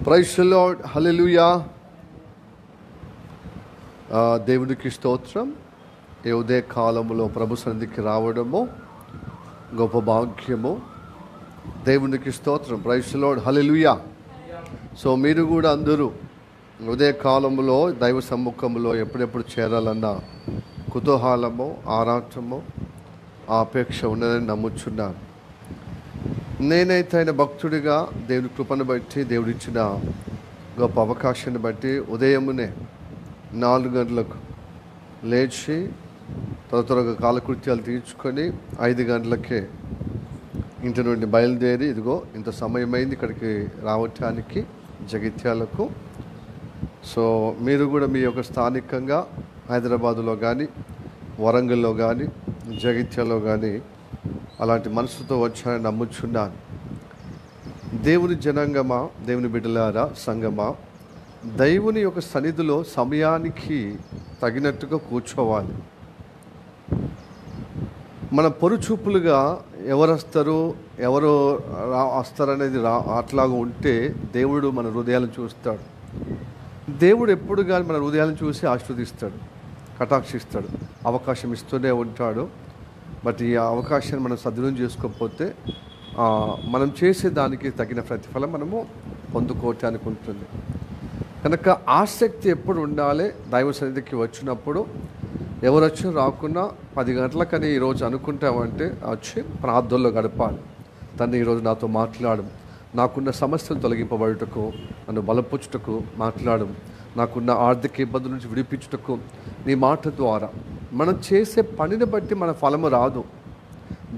Praise the lord, హల్లెలూయా. దేవునికి స్తోత్రం. ఈ ఉదయ కాలంలో ప్రభు సన్నిధికి రావడము గొప్ప భాగ్యము. దేవునికి స్తోత్రం. Praise the lord, hallelujah. So మీరు కూడా అందరూ ఉదయ కాలంలో దైవ సమ్ముఖంలో ఎప్పుడెప్పుడు చేరాలన్న కుతూహలము, ఆరాటము, ఆపేక్ష ఉన్నదని నమ్ముచున్నాను. నేనైతే ఆయన భక్తుడిగా దేవుని కృపను బట్టి, దేవుడిచ్చిన గొప్ప అవకాశాన్ని బట్టి ఉదయమునే 4 గంటలకు లేచి త్వరగా కాలకృత్యాలు తీర్చుకొని 5 గంటలకే ఇంటి నుండి బయలుదేరి ఇదిగో ఇంత సమయమైంది ఇక్కడికి రావటానికి జగిత్యాలకు. సో మీరు కూడా మీ యొక్క స్థానికంగా హైదరాబాదులో కానీ, వరంగల్లో కానీ, జగిత్యాలో కానీ అలాంటి మనసుతో వచ్చానని నమ్ముచున్నాను. దేవుని జనాంగమా, దేవుని బిడ్డలారా, సంగమా, దేవుని యొక్క సన్నిధిలో సమయానికి తగినట్టుగా కూర్చోవాలి. మన పొరుచూపులుగా ఎవరు వస్తారు, ఎవరు వస్తారనేది అట్లాగా ఉంటే దేవుడు మన హృదయాలను చూస్తాడు. దేవుడు ఎప్పుడు కానీ మన హృదయాలను చూసి ఆశీర్వదిస్తాడు, కటాక్షిస్తాడు, అవకాశం ఇస్తూనే ఉంటాడు. బట్ ఈ అవకాశాన్ని మనం సద్వినియోగం చేసుకోకపోతే మనం చేసే దానికి తగిన ప్రతిఫలం మనము పొందుకోవటానికి ఉంటుంది. కనుక ఆసక్తి ఎప్పుడు ఉండాలి. దైవ సన్నిధికి వచ్చినప్పుడు ఎవరు వచ్చి రాకున్నా 10 గంటలకని ఈరోజు అనుకుంటామంటే వచ్చి ప్రార్థనలో గడపాలి. తను ఈరోజు నాతో మాట్లాడు, నాకున్న సమస్యలు తొలగింపబడుటకు, నన్ను బలపుచ్చుటకు మాట్లాడు, నాకున్న ఆర్థిక ఇబ్బందుల నుంచి విడిపించుటకు నీ మాట ద్వారా. మనం చేసే పనిని బట్టి మన ఫలము రాదు.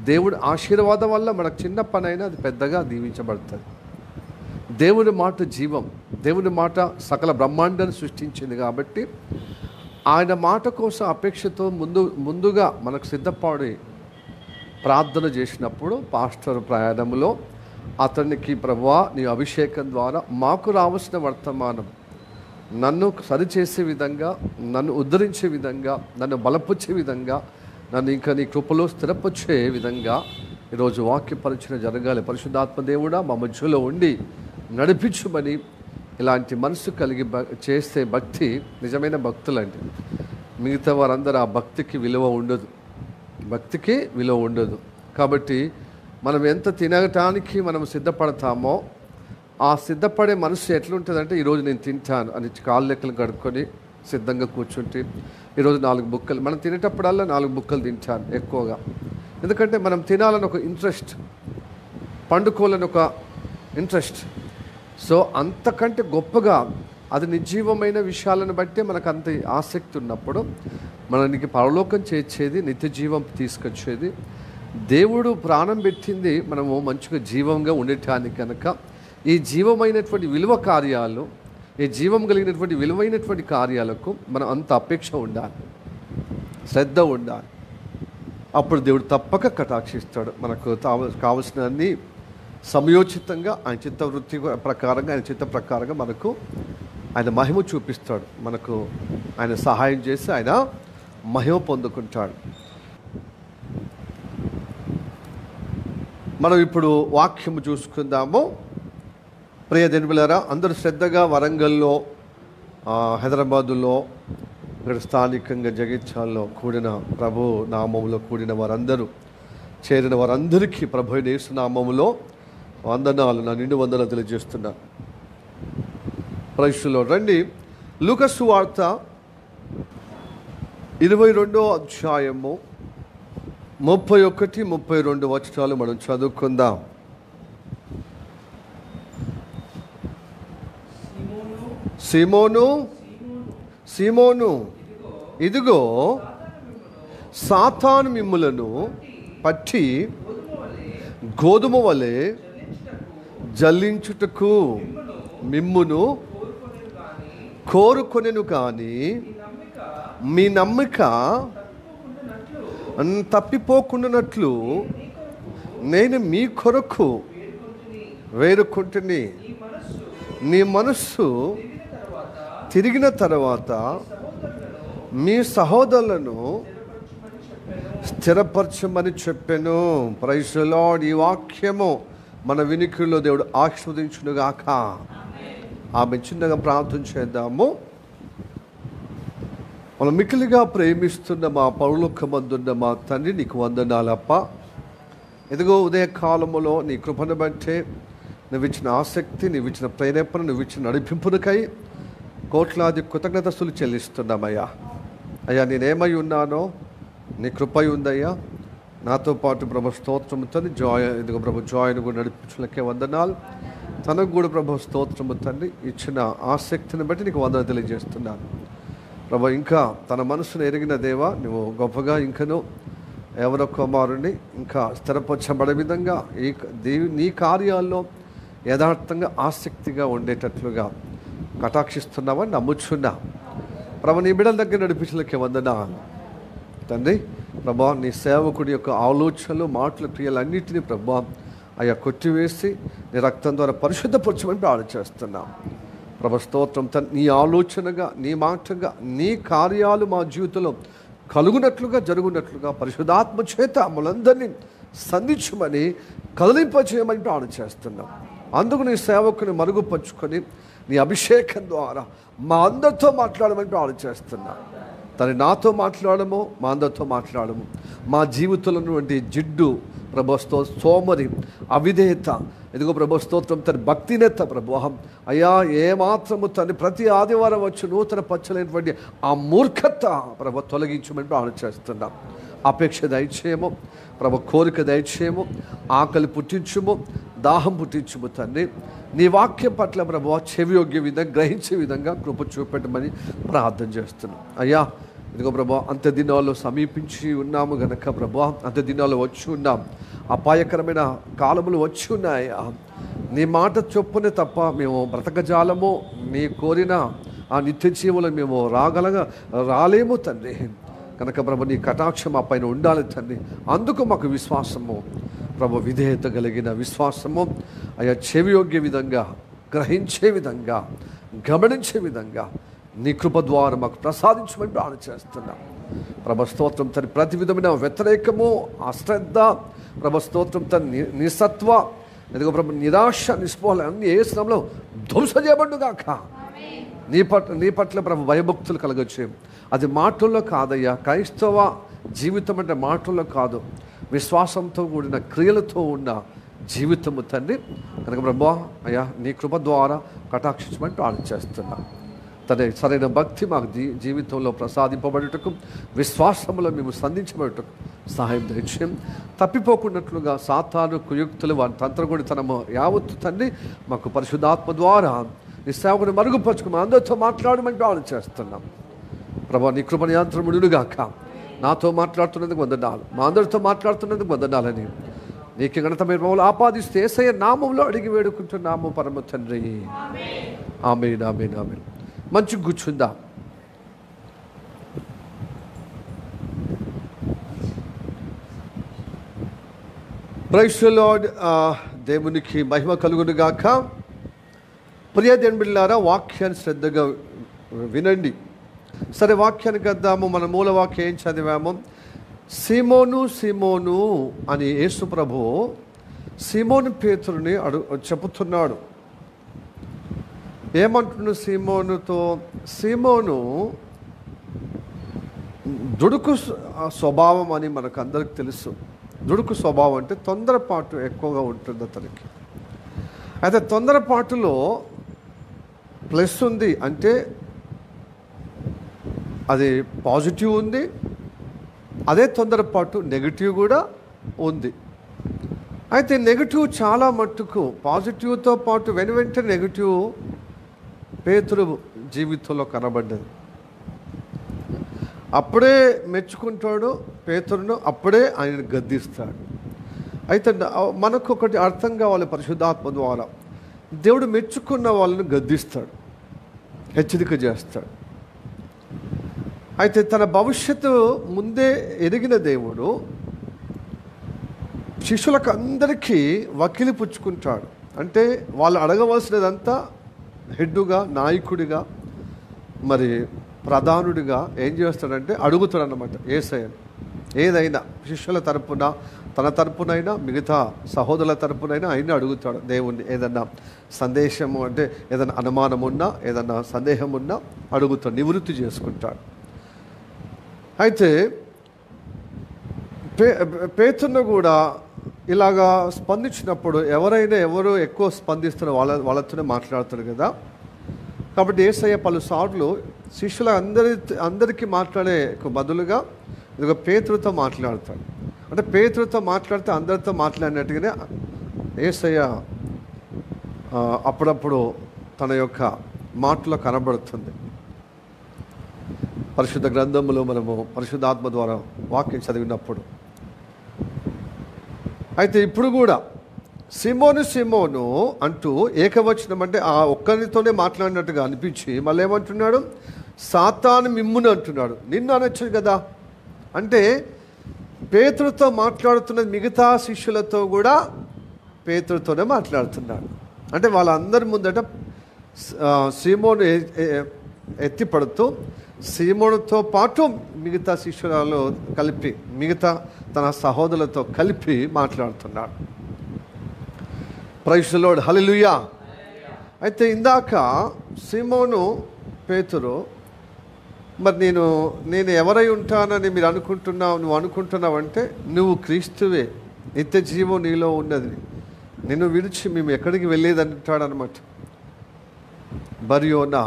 దేవుడి ఆశీర్వాదం వల్ల మనకు చిన్న పని అయినా అది పెద్దగా దీవించబడుతుంది. దేవుని మాట జీవం. దేవుని మాట సకల బ్రహ్మాండాన్ని సృష్టించింది కాబట్టి ఆయన మాట కోసం అపేక్షతో ముందుగా మనకు సిద్ధపడి ప్రార్థన చేసినప్పుడు పాస్టర్ ప్రయాణంలో అతనికి ప్రభువా నీ అభిషేకం ద్వారా మాకు రావాల్సిన వర్తమానం నన్ను సరిచేసే విధంగా, నన్ను ఉద్ధరించే విధంగా, నన్ను బలపరిచే విధంగా, నన్ను ఇంకా నీ కృపలో స్థిరపరిచే విధంగా ఈరోజు వాక్య పరిచయం జరగాలి. పరిశుద్ధాత్మ దేవుడా మా మధ్యలో ఉండి నడిపించుమని ఇలాంటి మనసు కలిగి చేస్తే భక్తి నిజమైన భక్తులండి. మిగతా వారందరూ ఆ భక్తికి విలువ ఉండదు, భక్తికి విలువ ఉండదు. కాబట్టి మనం ఎంత తినటానికి మనం సిద్ధపడతామో ఆ సిద్ధపడే మనసు ఎట్లుంటుందంటే ఈరోజు నేను తింటాను అని కాళ్ళు లెక్కలు కడుక్కొని సిద్ధంగా కూర్చుంటే ఈరోజు 4 బుక్కలు మనం తినేటప్పుడల్లా 4 బుక్కలు తింటాను ఎక్కువగా. ఎందుకంటే మనం తినాలని ఒక ఇంట్రెస్ట్, పండుకోవాలని ఒక ఇంట్రెస్ట్. సో అంతకంటే గొప్పగా అది నిర్జీవమైన విషయాలను బట్టే మనకు అంత ఆసక్తి ఉన్నప్పుడు మనకి పరలోకం చేర్చేది, నిత్య జీవం తీసుకొచ్చేది, దేవుడు ప్రాణం పెట్టింది మనము మంచిగా జీవంగా ఉండటానికి. కనుక ఈ జీవమైనటువంటి విలువ కార్యాలు, ఈ జీవం కలిగినటువంటి విలువైనటువంటి కార్యాలకు మనం అంత అపేక్ష ఉండాలి, శ్రద్ధ ఉండాలి. అప్పుడు దేవుడు తప్పక కటాక్షిస్తాడు. మనకు కావలసిన అన్ని సమయోచితంగా ఆయన చిత్తవృత్తి ప్రకారంగా, ఆయన చిత్త ప్రకారంగా మనకు ఆయన మహిమ చూపిస్తాడు. మనకు ఆయన సహాయం చేసి ఆయన మహిమ పొందుకుంటాడు. మనం ఇప్పుడు వాక్యము చూసుకుందాము. ప్రియ దేవులారా, అందరూ శ్రద్ధగా వరంగల్లో, హైదరాబాదులో, ఇక్కడ స్థానికంగా జగిత్యాల్లో కూడిన ప్రభు నామములో కూడిన వారందరూ, చేరిన వారందరికీ ప్రభు యేసు నామములో వందనాలు, నా నిండు వందనాలు తెలియజేస్తున్నా. ప్రైస్లో రండి. లూకా సువార్త 22వ అధ్యాయము 31, 32 వచనాలు మనం చదువుకుందాం. సీమోను, సీమోను, ఇదిగో సాతాను మిమ్ములను పట్టి గోధుమ వలె జల్లించుటకు మిమ్మును కోరుకొనెను, కానీ మీ నమ్మిక తప్పిపోకుండానట్లు నేను మీ కొరకు వేరుకుంటుని. నీ మనస్సు తిరిగిన తర్వాత మీ సహోదరులను స్థిరపరచమని చెప్పాను. Praise the lord. ఈ వాక్యము మన వినికిడిలో దేవుడు ఆశీర్వదించునుగాక. ఆమె చిన్నగా ప్రార్థన చేద్దాము. మనం మిక్కిలిగా ప్రేమిస్తున్న మా పరలోకమందున్న మా తండ్రి, నీకు వందనాలప్ప. ఎదుగో ఉదయకాలములో నీ కృపను బట్టే, నువ్వు ఇచ్చిన ఆసక్తి, నువ్వు ఇచ్చిన ప్రేరేపణ, నువ్వు ఇచ్చిన నడిపింపునకై కోట్లాది కృతజ్ఞతలు చెల్లిస్తున్నామయ్యా. అయ్యా, నేనేమై ఉన్నానో నీ కృపై ఉందయ్యా. నాతో పాటు ప్రభు స్తోత్రము తండ్రి, ఇదిగో ప్రభు జాయ్ను కూడా నడిపించులకే వందనాలు. తనకు కూడా ప్రభు స్తోత్రము తండ్రి, ఇచ్చిన ఆసక్తిని బట్టి నీకు వందన తెలియజేస్తున్నాను ప్రభు. ఇంకా తన మనసును ఎరిగిన దేవా, నువ్వు గొప్పగా ఇంకనూ ఎవరో కుమారుని ఇంకా స్థిరపరచబడే విధంగా నీ కార్యాల్లో యథార్థంగా ఆసక్తిగా ఉండేటట్లుగా కటాక్షిస్తున్నామని నమ్ముచున్నా ప్రభు. నీ బిడ్డల దగ్గర నడిపించలేకే వందనాలు తండ్రి. ప్రభా, నీ సేవకుడి యొక్క ఆలోచనలు, మాటలు, క్రియలు అన్నింటినీ ప్రభా అయ్యా కొట్టివేసి నీ రక్తం ద్వారా పరిశుద్ధపరచమని ప్రార్థన చేస్తున్నాం ప్రభు. స్తోత్రం తండ్రి. నీ ఆలోచనగా, నీ మాటగా, నీ కార్యాలు మా జీవితంలో కలుగునట్లుగా, జరుగునట్లుగా పరిశుద్ధాత్మ చేత మనందరినీ సంధించమని, కదిలింపచేయమని ప్రార్థన చేస్తున్నాం. అందుకు నీ సేవకుని మరుగుపరుచుకొని నీ అభిషేకం ద్వారా మా అందరితో మాట్లాడమని ప్రార్థన చేస్తున్నాం తను. నాతో మాట్లాడము, మా అందరితో మాట్లాడము. మా జీవితంలో ఉన్నటువంటి జిడ్డు ప్రభుత్వ సోమరి, అవిధేయత, ఇదిగో ప్రభు స్తోత్రం తన భక్తినేత ప్రభు అయ్యా, ఏమాత్రము తను ప్రతి ఆదివారం వచ్చి నూతన పచ్చలేనటువంటి ఆ మూర్ఖత ప్రభు తొలగించమని ప్రార్థన చేస్తున్నాం. అపేక్ష దయచేయము ప్రభు, కోరిక దయచేయము, ఆకలి పుట్టించుము, దాహం పుట్టించుము తండ్రి. నీ వాక్యం పట్ల ప్రభు చెవియోగ్య విధంగా, గ్రహించే విధంగా కృప చూపెట్టమని ప్రార్థన చేస్తున్నాం అయ్యా. ఇదిగో ప్రభు, అంత్య దినాల్లో సమీపించి ఉన్నాము గనక ప్రభు, అంత్య దినాల్లో వచ్చి ఉన్నాం, అపాయకరమైన కాలములు వచ్చి ఉన్నాయా. నీ మాట చొప్పునే తప్ప మేము బ్రతకజాలము, నీ కోరిన ఆ నిత్య జీవులు మేము రాలేము తండ్రి. కనుక ప్రభు, నీ కటాక్షం మా పైన ఉండాలి తండ్రి. అందుకు మాకు విశ్వాసము ప్రభు, విధేయత కలిగిన విశ్వాసము అయ్యా, చెవియోగ్య విధంగా, గ్రహించే విధంగా, గమనించే విధంగా నీ కృప ద్వారా మాకు ప్రసాదించమని ప్రార్థన చేస్తున్నాం ప్రభు. స్తోత్రం తన ప్రతి విధమైన వ్యతిరేకము, అశ్రద్ధ ప్రభు స్తోత్రం తన నిస్సత్వ, ఎదుగో ప్రభు నిరాశ, నిస్పృహలు అన్ని ఏ శ్రమలో ధ్వంస చేయబడుగాక. నీ పట్ల ప్రభు భయభక్తులు కలగొచ్చు. అది మాటల్లో కాదయ్యా. క్రైస్తవ జీవితం అంటే మాటల్లో కాదు, విశ్వాసంతో కూడిన క్రియలతో ఉన్న జీవితము తండ్రి. కనుక ప్రభు అయ్యా, నీ కృప ద్వారా కటాక్షించమని ప్రార్థన చేస్తున్నా తన. సరైన భక్తి మాకు జీవితంలో ప్రసాదింపబడుటకు, విశ్వాసంలో మేము సంధించబడుటకు సహాయం దయచేయం. తప్పిపోకున్నట్లుగా సాతాను కుయుక్తులు, వారి తంత్రగుడితనము యావత్తు తండ్రి మాకు పరిశుద్ధాత్మ ద్వారా నీ సేవకుని మరుగుపరుచుకుని అందరితో మాట్లాడమని ప్రార్థన చేస్తున్నాం ప్రభా. నీ కృప నియంత్రముడుగాక. నాతో మాట్లాడుతున్నందుకు వందనాలు, మా అందరితో మాట్లాడుతున్నందుకు వందనాలని నీకు ఘనత మహిమలు ఆపాదిస్తే యేసయ్య నామములో అడిగి వేడుకుంటున్నాము పరమ తండ్రి. ఆమేన్, ఆమేన్, ఆమేన్. మంచి కూర్చుందా. Praise the lord. దేవునికి మహిమ కలుగునుగాక. ప్రియ దేవుని బిడ్డలారా, వాక్యాన్ని శ్రద్ధగా వినండి. సరే, వాక్యానికి వద్దాము. మన మూల వాక్యం ఏం చదివాము? సీమోను, సీమోను అని యేసు ప్రభు సీమోను పేతురుని చెబుతున్నాడు. ఏమంటున్నాడు సీమోనుతో? సీమోను దుడుకు స్వభావం అని మనకు అందరికి తెలుసు. దుడుకు స్వభావం అంటే తొందరపాటు ఎక్కువగా ఉంటుంది అతనికి. అయితే తొందరపాటులో ప్లస్ ఉంది, అంటే అది పాజిటివ్ ఉంది. అదే తొందరపాటు నెగిటివ్ కూడా ఉంది. అయితే నెగిటివ్ చాలా మట్టుకు పాజిటివ్తో పాటు వెంటనే నెగిటివ్ పేతురు జీవితంలో కనబడ్డది. అప్పుడే మెచ్చుకుంటాడు పేతురును, అప్పుడే ఆయన గద్దిస్తాడు. అయితే మనకు ఒకటి అర్థం కావాలి, పరిశుద్ధాత్మ ద్వారా దేవుడు మెచ్చుకున్న వాళ్ళను గద్దిస్తాడు, హెచ్చరిక చేస్తాడు. అయితే తన భవిష్యత్తు ముందే ఎరిగిన దేవుడు శిష్యులకు అందరికీ వకీలు పుచ్చుకుంటాడు. అంటే వాళ్ళు అడగవలసినదంతా హెడ్డుగా, నాయకుడిగా, మరి ప్రధానుడిగా ఏం చేస్తాడంటే అడుగుతాడు అన్నమాట యేసయ్యను. ఏదైనా శిష్యుల తరపున తన తరపునైనా మిగతా సహోదరుల తరపునైనా ఆయన అడుగుతాడు దేవుణ్ణి. ఏదన్నా సందేశము అంటే ఏదైనా అనుమానం ఉన్నా, ఏదన్నా సందేహం ఉన్నా అడుగుతాడు, నివృత్తి చేసుకుంటాడు. అయితే పేతురును కూడా ఇలాగా స్పందించినప్పుడు ఎవరు ఎక్కువ స్పందిస్తారో వాళ్ళతోనే మాట్లాడతాడు కదా. కాబట్టి యేసయ్య పలుసార్లు శిష్యుల అందరికీ మాట్లాడే బదులుగా ఇదిగో పేతురుతో మాట్లాడతాడు. అంటే పేతురుతో మాట్లాడితే అందరితో మాట్లాడినట్టుగానే యేసయ్య అప్పుడప్పుడు తన యొక్క మాటలో కనబడుతుంది. పరిశుద్ధ గ్రంథంలో మనము పరిశుద్ధాత్మ ద్వారా వాక్యం చదివినప్పుడు. అయితే ఇప్పుడు కూడా సిమోను సిమోను అంటూ ఏకవచనం అంటే ఆ ఒక్కరితోనే మాట్లాడినట్టుగా అనిపించి మళ్ళీ ఏమంటున్నాడు, సాతాను మిమ్మును అంటున్నాడు. నిన్ను అనొచ్చు కదా. అంటే పేతురుతో మాట్లాడుతున్నది మిగతా శిష్యులతో కూడా పేతురుతోనే మాట్లాడుతున్నాడు. అంటే వాళ్ళందరి ముందట సీమోను ఎత్తిపడుతూ సీమోనుతో పాటు మిగతా శిష్యులలో కలిపి మిగతా తన సహోదరులతో కలిపి మాట్లాడుతున్నాడు. ప్రైజ్ ది లార్డ్, హల్లెలూయా. అయితే ఇందాక సీమోను పేతురు, మరి నేను ఎవరై ఉంటానని మీరు నువ్వు అనుకుంటున్నావంటే నువ్వు క్రీస్తువే, నిత్య జీవం నీలో ఉన్నది, నిన్ను విడిచి మేము ఎక్కడికి వెళ్ళేదంటాడు అనమాట. బర్యోనా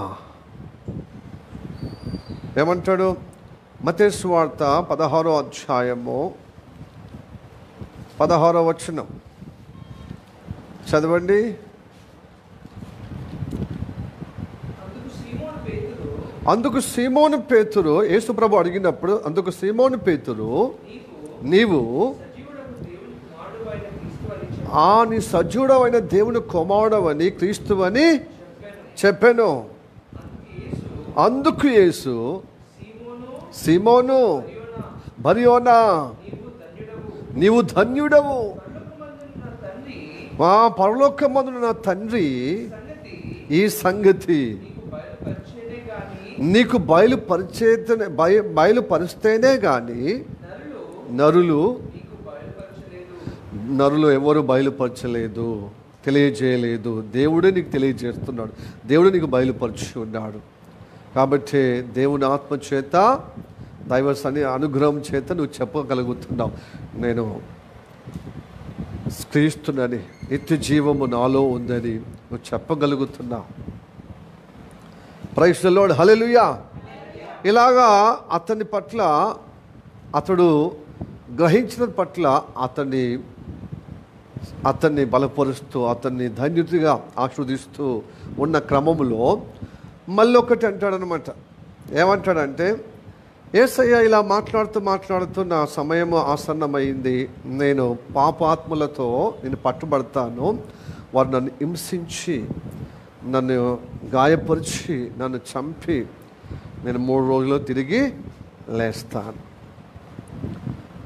ఏమంటాడు? మత్తయి సువార్త 16వ అధ్యాయము 16వ వచనం చదవండి. అందుకు సీమోను పేతురు యేసుప్రభు అడిగినప్పుడు, అందుకు సీమోను పేతురు నీవు నీ సజీవుడవైన దేవుని కుమారుడవని క్రీస్తువని చెప్పాను. అందుకు యేసు సీమోను బర్యోనా నీవు ధన్యుడవు, మా పరలోకమందున నా తండ్రి ఈ సంగతి నీకు బయలుపరిస్తేనే కానీ నరులు ఎవరు బయలుపరచలేదు, తెలియజేయలేదు. దేవుడే నీకు తెలియజేస్తున్నాడు, దేవుడు నీకు బయలుపరిచి ఉన్నాడు. కాబట్టి దేవుని ఆత్మ చేత దైవ అనుగ్రహం చేత నువ్వు చెప్పగలుగుతున్నావు, నేను క్రీస్తునని, నిత్య జీవము నాలో ఉందని నువ్వు చెప్పగలుగుతున్నావు. ప్రైజ్ ది లార్డ్, హల్లెలూయా. ఇలాగా అతని పట్ల అతడు గ్రహించిన పట్ల అతన్ని బలపరుస్తూ అతన్ని ధన్యతగా ఆస్వాదిస్తూ ఉన్న క్రమంలో మళ్ళీ ఒకటి అంటాడనమాట. ఏమంటాడంటే, యేసయ్య ఇలా మాట్లాడుతూ నా సమయము ఆసన్నమైంది, నేను పాపాత్ములతో నేను పట్టుబడతాను, వారు నన్ను హింసించి నన్ను గాయపరిచి నన్ను చంపి నేను 3 రోజుల్లో తిరిగి లేస్తాను.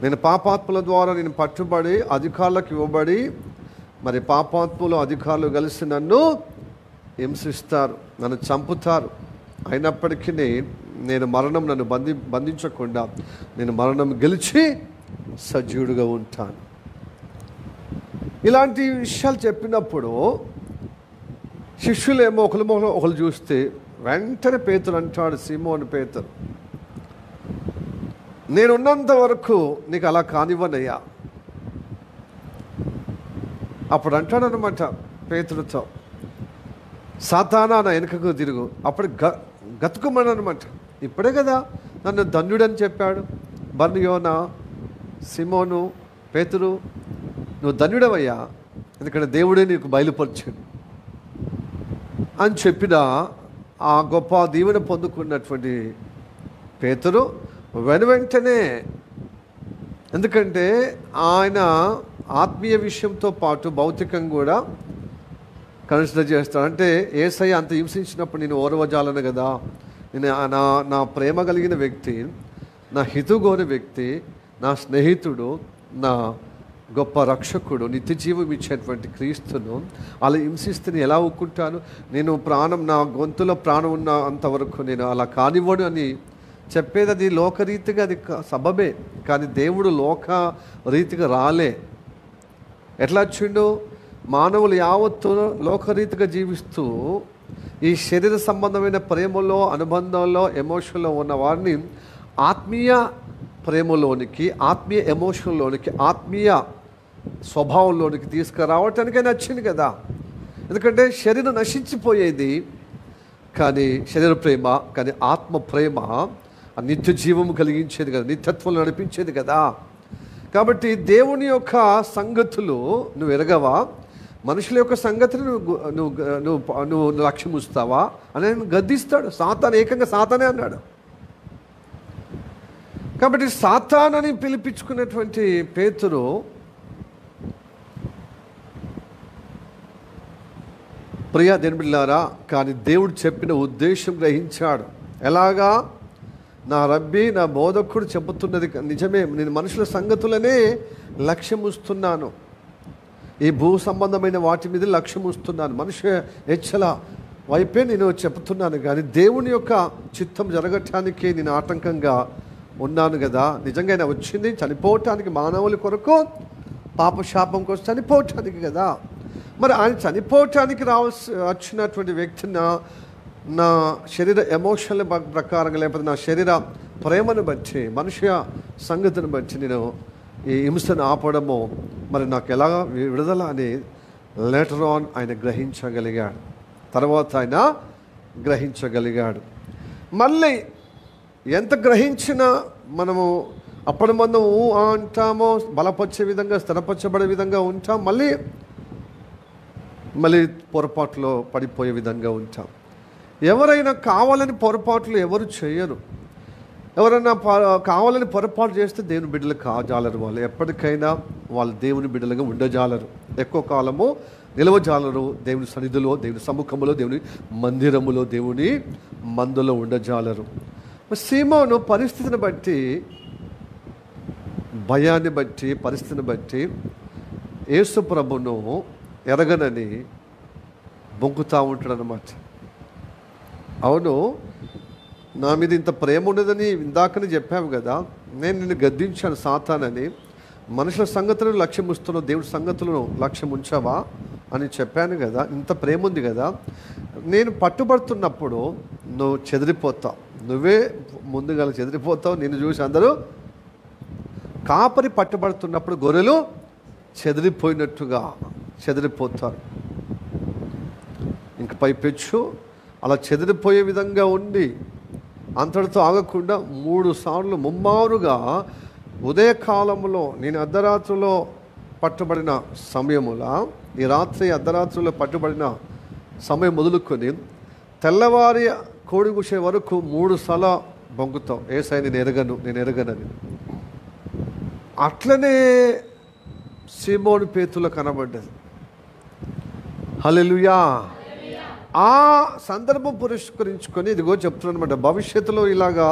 నేను పాపాత్ముల ద్వారా నేను పట్టుబడి అధికారులకు ఇవ్వబడి, మరి పాపాత్ములు అధికారులు కలిసి నన్ను హింసిస్తారు, నన్ను చంపుతారు. అయినప్పటికీ నేను మరణం నన్ను బంధించకుండా నేను మరణం గెలిచి సజీవుడిగా ఉంటాను. ఇలాంటి విషయాలు చెప్పినప్పుడు శిష్యులేమో ఒకరు చూస్తే వెంటనే పేతురు అంటాడు, సీమోను పేతురు, నేనున్నంత వరకు నీకు అలా కానివ్వనయ్యా. అప్పుడు అంటాడనమాట పేతురుతో, సాతానా నా వెనుకకు తిరుగు. అప్పుడు గతుకుమనమాట, ఇప్పుడే కదా నన్ను ధన్యుడని చెప్పాడు బర్యోనా, సిమోను, పేతురు, నువ్వు ధన్యుడవయ్యా, ఎందుకంటే దేవుడే నీకు బయలుపరిచాడు అని చెప్పిన ఆ గొప్ప దీవెన పొందుకున్నటువంటి పేతురు వెంటనే, ఎందుకంటే ఆయన ఆత్మీయ విషయంతో పాటు భౌతికంగా కూడా కన్సిడర్ చేస్తాడు. అంటే యేసయ్య అంత హింసించినప్పుడు నేను ఓర్వజాలను కదా, నేను నా ప్రేమ కలిగిన వ్యక్తి, నా హితుగోని వ్యక్తి, నా స్నేహితుడు, నా గొప్ప రక్షకుడు, నిత్య జీవం ఇచ్చేటువంటి క్రీస్తును అలా హింసిస్తే నేను ఎలా ఒప్పుకుంటాను? నేను నా గొంతులో ప్రాణం ఉన్న అంతవరకు నేను అలా కానివ్వను అని చెప్పేది అది లోకరీతిగా అది సబబే, కానీ దేవుడు లోక రీతిగా రాలే. ఎట్లా వచ్చిండు? మానవులు యావత్తు లోకరీతిగా జీవిస్తూ ఈ శరీర సంబంధమైన ప్రేమలో, అనుబంధంలో, ఎమోషన్లో ఉన్న వారిని ఆత్మీయ ప్రేమలోనికి, ఆత్మీయ ఎమోషన్లోనికి, ఆత్మీయ స్వభావంలోనికి తీసుకురావటానికే నచ్చింది కదా. ఎందుకంటే శరీరం నశించిపోయేది, కానీ శరీర ప్రేమ, కానీ ఆత్మ ప్రేమ నిత్య జీవము కలిగించేది కదా, నిత్యత్వం నడిపించేది కదా. కాబట్టి దేవుని యొక్క సంగతులు నువ్వు ఎరగవా? మనుషుల యొక్క సంగతిని నువ్వు లక్ష్యం ఉంచుతావా అని ఆయన గద్దిస్తాడు. సాతాను, ఏకంగా సాతానే అన్నాడు. కాబట్టి సాతానని పిలిపించుకున్నటువంటి పేతురు ప్రియా దేవుని బిడ్డలారా, కానీ దేవుడు చెప్పిన ఉద్దేశం గ్రహించాడు. ఎలాగా? నా రబ్బీ, నా బోధకుడు చెబుతున్నది నిజమే, నేను మనుషుల సంగతులనే లక్ష్యం ఉంచుతున్నాను, ఈ భూ సంబంధమైన వాటి మీద లక్ష్యం ఉంచుతున్నాను, మనుష్య హెచ్చల వైపే నేను చెబుతున్నాను, కానీ దేవుని యొక్క చిత్తం జరగటానికి నేను ఆటంకంగా ఉన్నాను కదా. నిజంగా ఆయన వచ్చింది చనిపోవటానికి, మానవుల కొరకు, పాపశాపం కోసం చనిపోవటానికి కదా. మరి ఆయన చనిపోవటానికి వచ్చినటువంటి వ్యక్తి నా శరీర ఎమోషన్ల ప్రకారంగా, లేకపోతే నా శరీర ప్రేమను బట్టి, మనుష్య సంగతిని బట్టి నేను ఈ హింసను ఆపడము మరి నాకు ఎలా విడుదల అని లేటర్ ఆన్ ఆయన గ్రహించగలిగాడు. తర్వాత ఆయన గ్రహించగలిగాడు. మళ్ళీ ఎంత గ్రహించినా మనము అప్పటి మనం అంటామో, బలపరిచే విధంగా, స్థిరపరచబడే విధంగా ఉంటాం, మళ్ళీ పొరపాటులో పడిపోయే విధంగా ఉంటాం. ఎవరైనా కావాలని పొరపాట్లు ఎవరు చేయరు. ఎవరైనా కావాలని పొరపాటు చేస్తే దేవుని బిడ్డలు కాజాలరు. వాళ్ళు ఎప్పటికైనా వాళ్ళు దేవుని బిడ్డలుగా ఉండజాలరు, ఎక్కువ కాలము నిలవజాలరు. దేవుని సన్నిధిలో, దేవుని సముఖములో, దేవుని మందిరములో, దేవుని మందులో ఉండజాలరు. సీమోను పరిస్థితిని బట్టి, భయాన్ని బట్టి, పరిస్థితిని బట్టి యేసు ప్రభును ఎరగనని బొంకుతూ ఉంటాడు అన్నమాట. అవును, నా మీద ఇంత ప్రేమ ఉండదని ఇందాకని చెప్పావు కదా, నేను నిన్ను గద్దించాను సాతానని, మనుషుల సంగతులను లక్ష్యం ఉంచుతున్నావు, దేవుడి సంగతులను లక్ష్యం ఉంచావా అని చెప్పాను కదా, ఇంత ప్రేమ ఉంది కదా, నేను పట్టుబడుతున్నప్పుడు నువ్వు చెదిరిపోతావు, నువ్వే ముందుగా చెదిరిపోతావు. నిన్ను చూసి అందరూ కాపరి పట్టుబడుతున్నప్పుడు గొర్రెలు చెదిరిపోయినట్టుగా చెదిరిపోతారు. ఇంక పైపెచ్చు అలా చెదిరిపోయే విధంగా ఉండి అంతటితో ఆగకుండా 3 సార్లు ముమ్మారుగా ఉదయకాలంలో, నేను అర్ధరాత్రిలో పట్టుబడిన సమయములా, ఈ రాత్రి అర్ధరాత్రిలో పట్టుబడిన సమయం మొదలుకొని తెల్లవారి కోడి కూసే వరకు 3 సార్లు బొంగుతావు, యేసయ్య నేను ఎరగనని. అట్లనే సీమోను పేతులో కనబడ్డది. హల్లెలూయా. ఆ సందర్భం పురస్కరించుకొని ఇదిగో చెప్తున్నాను అనమాట, భవిష్యత్తులో ఇలాగా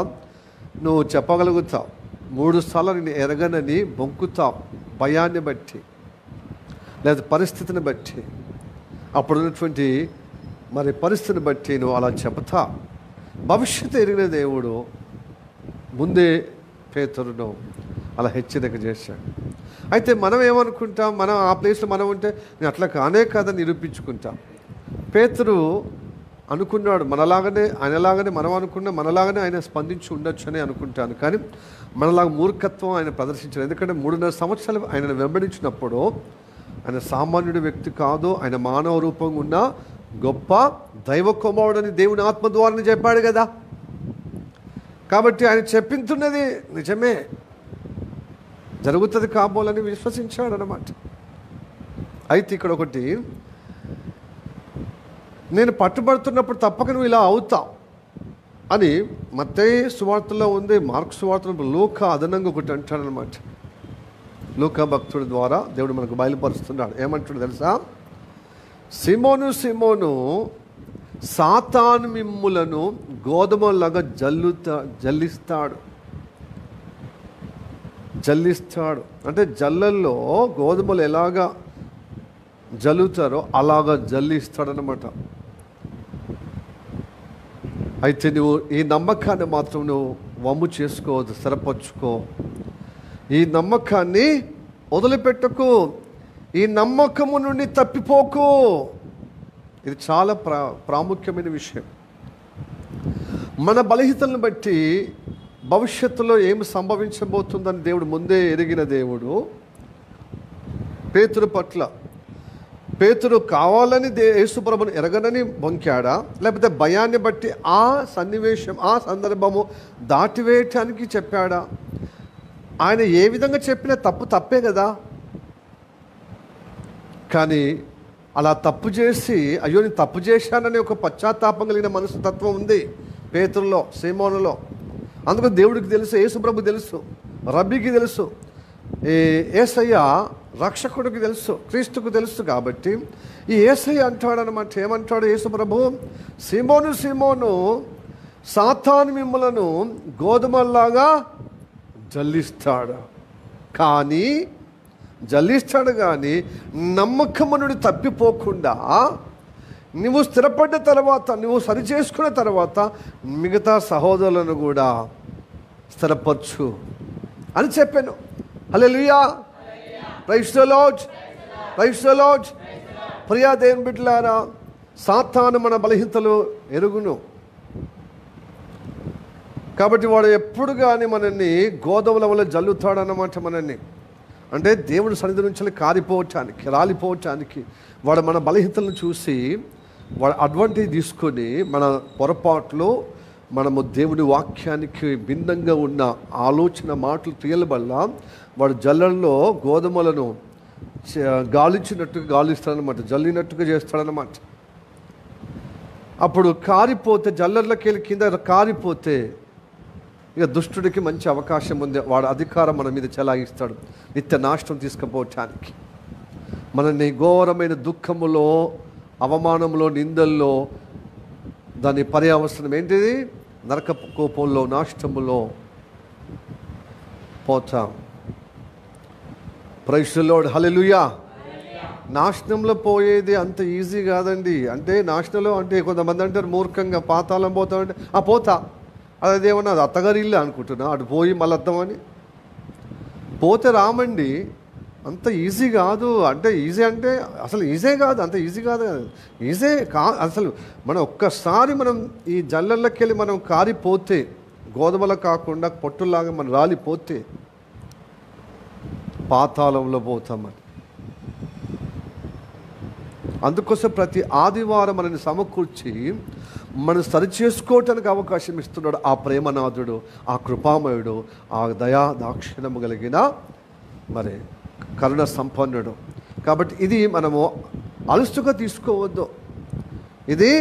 నువ్వు చెప్పగలుగుతావు. 3 సార్లు నేను ఎరగనని బొంకుతావు, భయాన్ని బట్టి లేదా పరిస్థితిని బట్టి, అప్పుడున్నటువంటి మరి పరిస్థితిని బట్టి నువ్వు అలా చెబుతా. భవిష్యత్తు ఎరిగిన దేవుడు ముందే పేతురును అలా హెచ్చరిక చేశాడు. అయితే మనం ఏమనుకుంటాం, మనం ఆ ప్లేస్లో మనం ఉంటే నేను అట్లా కానే కాదని నిరూపించుకుంటాం. పేతురు అనుకున్నాడు మనలాగానే, ఆయనలాగానే మనం అనుకున్నా మనలాగానే ఆయన స్పందించి ఉండొచ్చు అని అనుకుంటాను, కానీ మనలాగా మూర్ఖత్వం ఆయన ప్రదర్శించాడు. ఎందుకంటే 3.5 సంవత్సరాలు ఆయనను వెంబడించినప్పుడు ఆయన సామాన్యుడి వ్యక్తి కాదు, ఆయన మానవ రూపంగా ఉన్న గొప్ప దైవ కుమారుడని దేవుని ఆత్మ ద్వారా చెప్పాడు కదా. కాబట్టి ఆయన చెప్పించున్నది నిజమే, జరుగుతుంది కాబోలని విశ్వసించాడు అన్నమాట. అయితే ఇక్కడ ఒకటి, నేను పట్టుబడుతున్నప్పుడు తప్పక నువ్వు ఇలా అవుతావు అని మత్తయి సువార్తలో ఉంది, మార్కు సువార్తలో లూకా అదనంగా ఒకటి అంటాడనమాట. లూకా భక్తుడి ద్వారా దేవుడు మనకు బయలుపరుస్తున్నాడు. ఏమంటాడు తెలుసా? సీమోను సీమోను, సాతాను మిమ్ములను గోధుమలాగా జల్లిస్తాడు. అంటే జల్లల్లో గోధుమలు ఎలాగా జల్లుతారో అలాగా జల్లిస్తాడనమాట. అయితే నువ్వు ఈ నమ్మకాన్ని మాత్రం నువ్వు వమ్ము చేసుకోవద్దు, స్థిరపరచుకో. ఈ నమ్మకాన్ని వదిలిపెట్టకు, ఈ నమ్మకము నుండి తప్పిపోకు. ఇది చాలా ప్రాముఖ్యమైన విషయం. మన బలహీనతలను బట్టి భవిష్యత్తులో ఏమి సంభవించబోతుందని దేవుడు ముందే ఎరిగిన దేవుడు పేతురు పట్ల, పేతురు కావాలని యేసుప్రభుని ఎరగనని బొంకాడా, లేకపోతే భయాన్ని బట్టి ఆ సన్నివేశం, ఆ సందర్భము దాటివేయటానికి చెప్పాడా? ఆయన ఏ విధంగా చెప్పినా తప్పే కదా. కానీ అలా తప్పు చేసి, అయ్యో నేను తప్పు చేశానని ఒక పశ్చాత్తాపం కలిగిన మనస్తత్వం ఉంది పేతురులో, సీమోనులో. అందుకు దేవుడికి తెలుసు, యేసుప్రభు తెలుసు, రబ్బీకి తెలుసు, యేసయ్య రక్షకుడికి తెలుసు, క్రీస్తుకు తెలుసు. కాబట్టి ఈ యేసయ్య అంటాడనమాట, ఏమంటాడు యేసుప్రభు? సీమోను సీమోను, సాతాను మిమ్మలను గోధుమల్లాగా జల్లిస్తాడు కానీ నమ్మకము నుండి తప్పిపోకుండా నువ్వు స్థిరపడ్డ తర్వాత, నువ్వు సరి చేసుకున్న తర్వాత మిగతా సహోదరులను కూడా స్థిరపరచు అని చెప్పాను. హల్లెలూయా, praise the Lord, praise the Lord. ప్రియా దేవుని బిడ్డలారా, సాతాను మన బలహీనతలు ఎరుగును. కాబట్టి వాడు ఎప్పుడు కానీ మనల్ని గోధుమల వల్ల జల్లుతాడన్నమాట. మనల్ని అంటే దేవుడి సన్నిధి నుంచి కారిపోవటానికి, రాలిపోవటానికి వాడు మన బలహీనతలను చూసి వాడు అడ్వాంటేజ్ తీసుకొని మన పొరపాట్లు, మనము దేవుడి వాక్యానికి భిన్నంగా ఉన్న ఆలోచన, మాటలు, క్రియల వల్ల వాడు జల్లల్లో గోధుమలను గాలిస్తాడనమాట, జల్లినట్టుగా చేస్తాడనమాట. అప్పుడు కారిపోతే, జల్లర్లకి వెళ్ళి కింద కారిపోతే ఇక దుష్టుడికి మంచి అవకాశం ఉంది. వాడు అధికారం మన మీద చెలాయిస్తాడు, నిత్య నాశనం తీసుకుపోవటానికి. మనల్ని ఘోరమైన దుఃఖములో, అవమానంలో, నిందల్లో, దాని పర్యావసనం ఏంటిది? నరక కోపంలో, నాశనములో పోతాం. ప్రైజ్ ది లార్డ్, హల్లెలూయా. నాశనంలో పోయేది అంత ఈజీ కాదండి. అంటే నాశనంలో అంటే కొంతమంది అంటారు మూర్ఖంగా, పాతాళం పోతామంటే పోతా, అదేమన్నా అది అత్తగారి ఇల్లు అనుకుంటున్నా, అటు పోయి మళ్ళీ వద్దామని పోతే రామండి. అంత ఈజీ కాదు. అంటే ఈజీ అంటే అసలు ఈజీ కాదు, అంత ఈజీ కాదు. ఈజీ అసలు మనం ఒక్కసారి మనం ఈ జల్లర్లకి వెళ్ళి మనం కారిపోతే, గోధుమల కాకుండా పొట్టులాగా మనం రాలిపోతే పాతాళంలో పోతామని. అందుకోసం ప్రతి ఆదివారం మనల్ని సమకూర్చి మనం సరిచేసుకోవటానికి అవకాశం ఇస్తున్నాడు ఆ ప్రేమనాథుడు, ఆ కృపామయుడు, ఆ దయా దాక్షిణ్యము కలిగిన మరి కరుణ సంపన్నుడు. కాబట్టి ఇది మనము అలుసుగా తీసుకోవద్దు, ఇది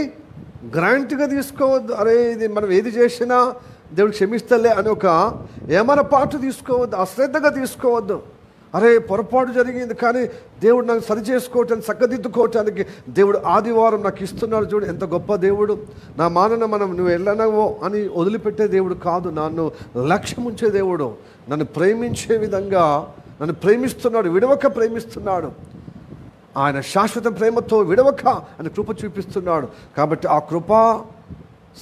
గ్రాంట్గా తీసుకోవద్దు. అరే ఇది మనం ఏది చేసినా దేవుడు క్షమిస్తలే అని ఒక ఏమరపాటు తీసుకోవద్దు, అశ్రద్ధగా తీసుకోవద్దు. అరే పొరపాటు జరిగింది కానీ దేవుడు నాకు సరి చేసుకోవటానికి, చక్కదిద్దుకోవటానికి దేవుడు ఆదివారం నాకు ఇస్తున్నాడు, చూడు ఎంత గొప్ప దేవుడు. నా మానన మనం నువ్వు వెళ్ళనవో అని వదిలిపెట్టే దేవుడు కాదు, నన్ను లక్ష్యం ఉంచే దేవుడు, నన్ను ప్రేమించే విధంగా నన్ను ప్రేమిస్తున్నాడు, విడవక ప్రేమిస్తున్నాడు. ఆయన శాశ్వత ప్రేమతో విడవక అని కృప చూపిస్తున్నాడు. కాబట్టి ఆ కృపా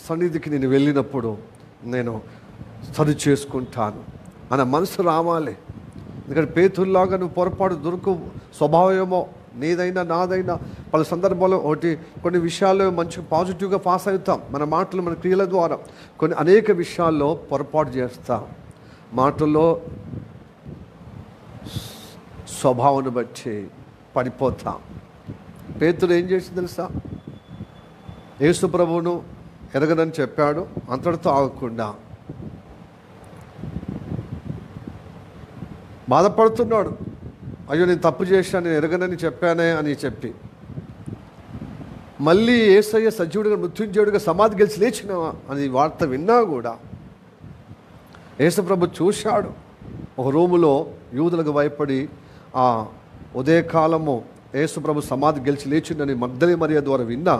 సన్నిధికి నేను వెళ్ళినప్పుడు నేను సరి చేసుకుంటాను అన్న మనసు రావాలి. ఎందుకంటే పేతుల్లాగా నువ్వు పొరపాటు దొరుకు స్వభావమో నీదైనా నాదైనా పలు సందర్భాల్లో కొన్ని విషయాల్లో మంచి పాజిటివ్గా పాస్ అవుతాం, మన మాటలు, మన క్రియల ద్వారా. అనేక విషయాల్లో పొరపాటు చేస్తాం, మాటల్లో స్వభావాన్ని బట్టి పడిపోతాం. పేతురు ఏం చేసింది తెలుసా? యేసు ప్రభువును ఎరగనని చెప్పాడు, అంతటితో ఆగకుండా బాధపడుతున్నాడు. అయ్యో నేను తప్పు చేశాను, నేను ఎరగనని చెప్పానే అని చెప్పి మళ్ళీ యేసయ్య సజీవుడిగా, మృత్యుంజయుడిగా సమాధి గెలిచి లేచిన అని వార్త విన్నా కూడా యేసుప్రభు చూశాడు. ఒక రూములో యూదులకు భయపడి ఆ ఉదయకాలము యేసుప్రభు సమాధి గెలిచి లేచిందని మగ్దలి మరియ ద్వారా విన్నా,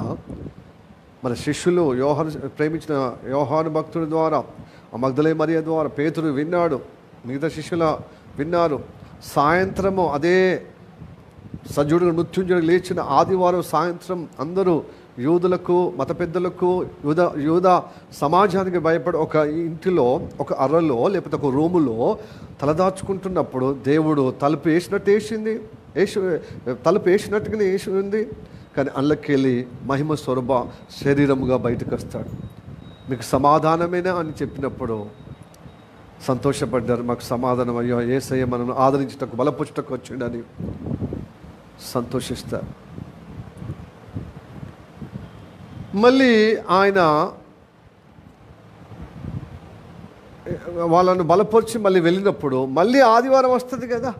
మన శిష్యులు ప్రేమించిన యోహాను భక్తుడి ద్వారా, ఆ మగ్దలి మరియ ద్వారా పేతురు విన్నాడు, మిగతా శిష్యుల విన్నారు. సాయంత్రము అదే సజీవుడిగా మృత్యుంజయుడిగా లేచిన ఆదివారం సాయంత్రం అందరూ యూదులకు, మత పెద్దలకు, యూద సమాజానికి భయపడి ఒక ఇంటిలో, ఒక అరలో లేకపోతే ఒక రూములో తలదాచుకుంటున్నప్పుడు దేవుడు తలుపు వేసినట్టుగానే వేసి ఉంది. కానీ అందులోకెళ్ళి మహిమ స్వరూప శరీరముగా బయటకు వస్తాడు. మీకు సమాధానమేనా అని చెప్పినప్పుడు సంతోషపడ్డారు. మాకు సమాధానం, అయ్యో యేసయ్య మనల్ని ఆదరించుటకు బలపరచుటకు వచ్చిండని సంతోషిస్తారు. మళ్ళీ ఆయన వాళ్ళను బలపరిచి మళ్ళీ వెళ్ళినప్పుడు మళ్ళీ ఆదివారం వస్తుంది కదా.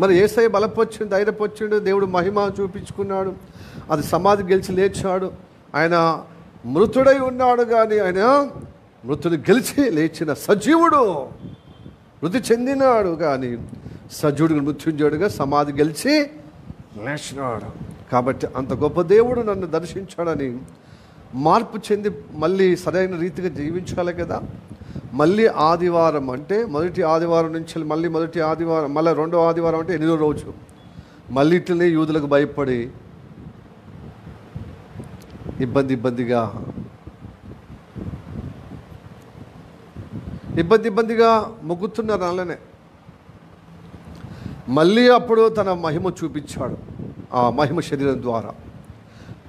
మరి యేసయ్య బలపరిచిండు, ధైర్యపరిచిండు, దేవుడు మహిమ చూపించుకున్నాడు. అది సమాధి గెలిచి లేచాడు. ఆయన మృతుడై ఉన్నాడు కానీ ఆయన మృతుడు గెలిచి లేచిన సజీవుడు. మృతి చెందినాడు కానీ సజీవుడు మృత్యుంజయుడుగా సమాధి గెలిచి లేచినాడు. కాబట్టి అంత గొప్ప దేవుడు నన్ను దర్శించాడని మార్పు చెంది మళ్ళీ సరైన రీతిగా జీవించాలి కదా. మళ్ళీ ఆదివారం అంటే మొదటి ఆదివారం నుంచి మళ్ళీ మొదటి ఆదివారం, మళ్ళీ రెండో ఆదివారం అంటే 8వ రోజు మళ్ళీ ఇట్లనే యూదులకు భయపడి ఇబ్బందిగా మొగ్గుతున్నారు. అలానే మళ్ళీ అప్పుడు తన మహిమ చూపించాడు. ఆ మహిమ శరీరం ద్వారా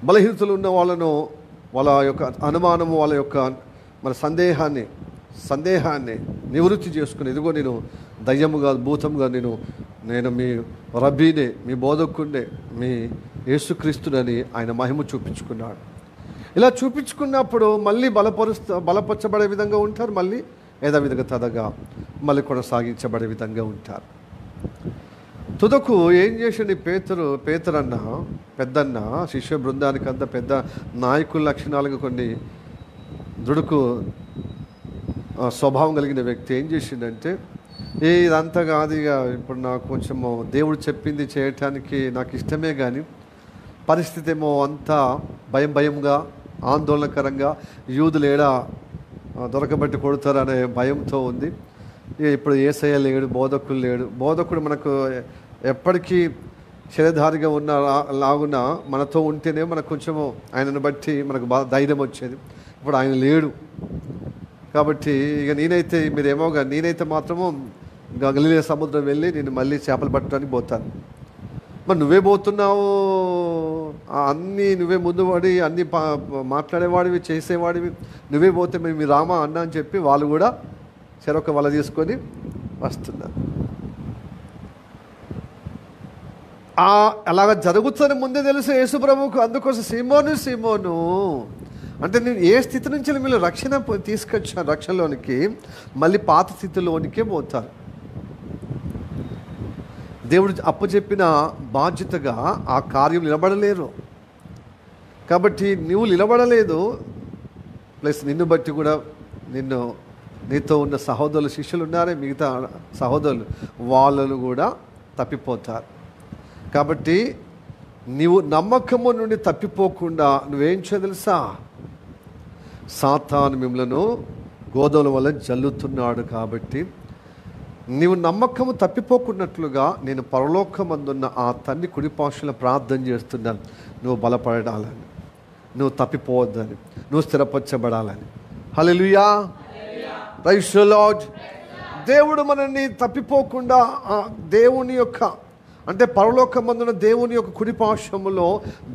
బలహీనతలు ఉన్న వాళ్ళను, వాళ్ళ యొక్క అనుమానము, వాళ్ళ యొక్క మన సందేహాన్ని నివృత్తి చేసుకుని, ఇదిగో నేను దయ్యముగా భూతముగా నేను మీ రబ్బీనే, మీ బోధకుడినే, మీ యేసుక్రీస్తునని ఆయన మహిమ చూపించుకున్నాడు. ఇలా చూపించుకున్నప్పుడు మళ్ళీ బలపరచబడే విధంగా ఉంటారు. మళ్ళీ యథావిధిగా తదగా మళ్ళీ కొనసాగించబడే విధంగా ఉంటారు. తుదకు ఏం చేసిండు పేతురన్న, పెద్దన్న, శిష్య బృందానికి అంత పెద్ద నాయకుల లక్షణాలుగా కొన్ని దుడుకు స్వభావం కలిగిన వ్యక్తి ఏం చేసిండంటే, ఇదంతా కాదు, ఇక ఇప్పుడు నాకు కొంచెము దేవుడు చెప్పింది చేయటానికి నాకు ఇష్టమే, కానీ పరిస్థితి ఏమో అంతా భయంగా ఆందోళనకరంగా, యూదులు ఏడా దొరకబట్టి కొడతారనే భయంతో ఉంది. ఇప్పుడు యేసయ్య లేడు, బోధకుడు మనకు ఎప్పటికీ శరీరధారిగా ఉన్న లాగున మనతో ఉంటేనే మనకు కొంచెము ఆయనను బట్టి మనకు ధైర్యం వచ్చేది. ఇప్పుడు ఆయన లేడు కాబట్టి ఇక నేనైతే మాత్రము గలిలయ సముద్రం వెళ్ళి నేను మళ్ళీ చేపలు పట్టడానికి పోతాను. మరి నువ్వే పోతున్నావు, అన్నీ నువ్వే ముందు పడి అన్నీ మాట్లాడేవాడివి, చేసేవాడివి, నువ్వే పోతే మేము రామా అన్నా అని చెప్పి వాళ్ళు కూడా చెరొక వల తీసుకొని వస్తున్నారు. అలాగ జరుగుతుందని ముందే తెలుసు యేసు ప్రభువుకు. అందుకోసం సీమోను అంటే నేను ఏ స్థితి నుంచి మీరు రక్షణ తీసుకొచ్చాను, రక్షణలోనికి మళ్ళీ పాత స్థితిలోనికే పోతారు. దేవుడు అప్పచెప్పిన బాధ్యతగా ఆ కార్యం నిలబడలేరు. కాబట్టి నువ్వు నిలబడలేదు, ప్లస్ నిన్ను బట్టి కూడా నీతో ఉన్న సహోదరులు, శిష్యులు ఉన్నారే, మిగతా సహోదరులు వాళ్ళను కూడా తప్పిపోతారు. కాబట్టి నీవు నమ్మకము నుండి తప్పిపోకుండా నువ్వేం చేయ తెలుసా, సాతాను మిమ్మలను గోధుమల వల్ల జల్లుతున్నాడు. కాబట్టి నీవు నమ్మకము తప్పిపోకున్నట్లుగా నేను పరలోకమందున్న ఆ తండ్రి కుడిపార్శ్వలో ప్రార్థన చేస్తున్నాను. నువ్వు బలపడాలని, నువ్వు తప్పిపోవద్దని, నువ్వు స్థిరపరచబడాలని. హల్లెలూయా, ప్రైజ్ ది లార్డ్. దేవుడు మనల్ని తప్పిపోకుండా దేవుని యొక్క అంటే పరలోకమందున దేవుని యొక్క కుడిపార్శ్వములో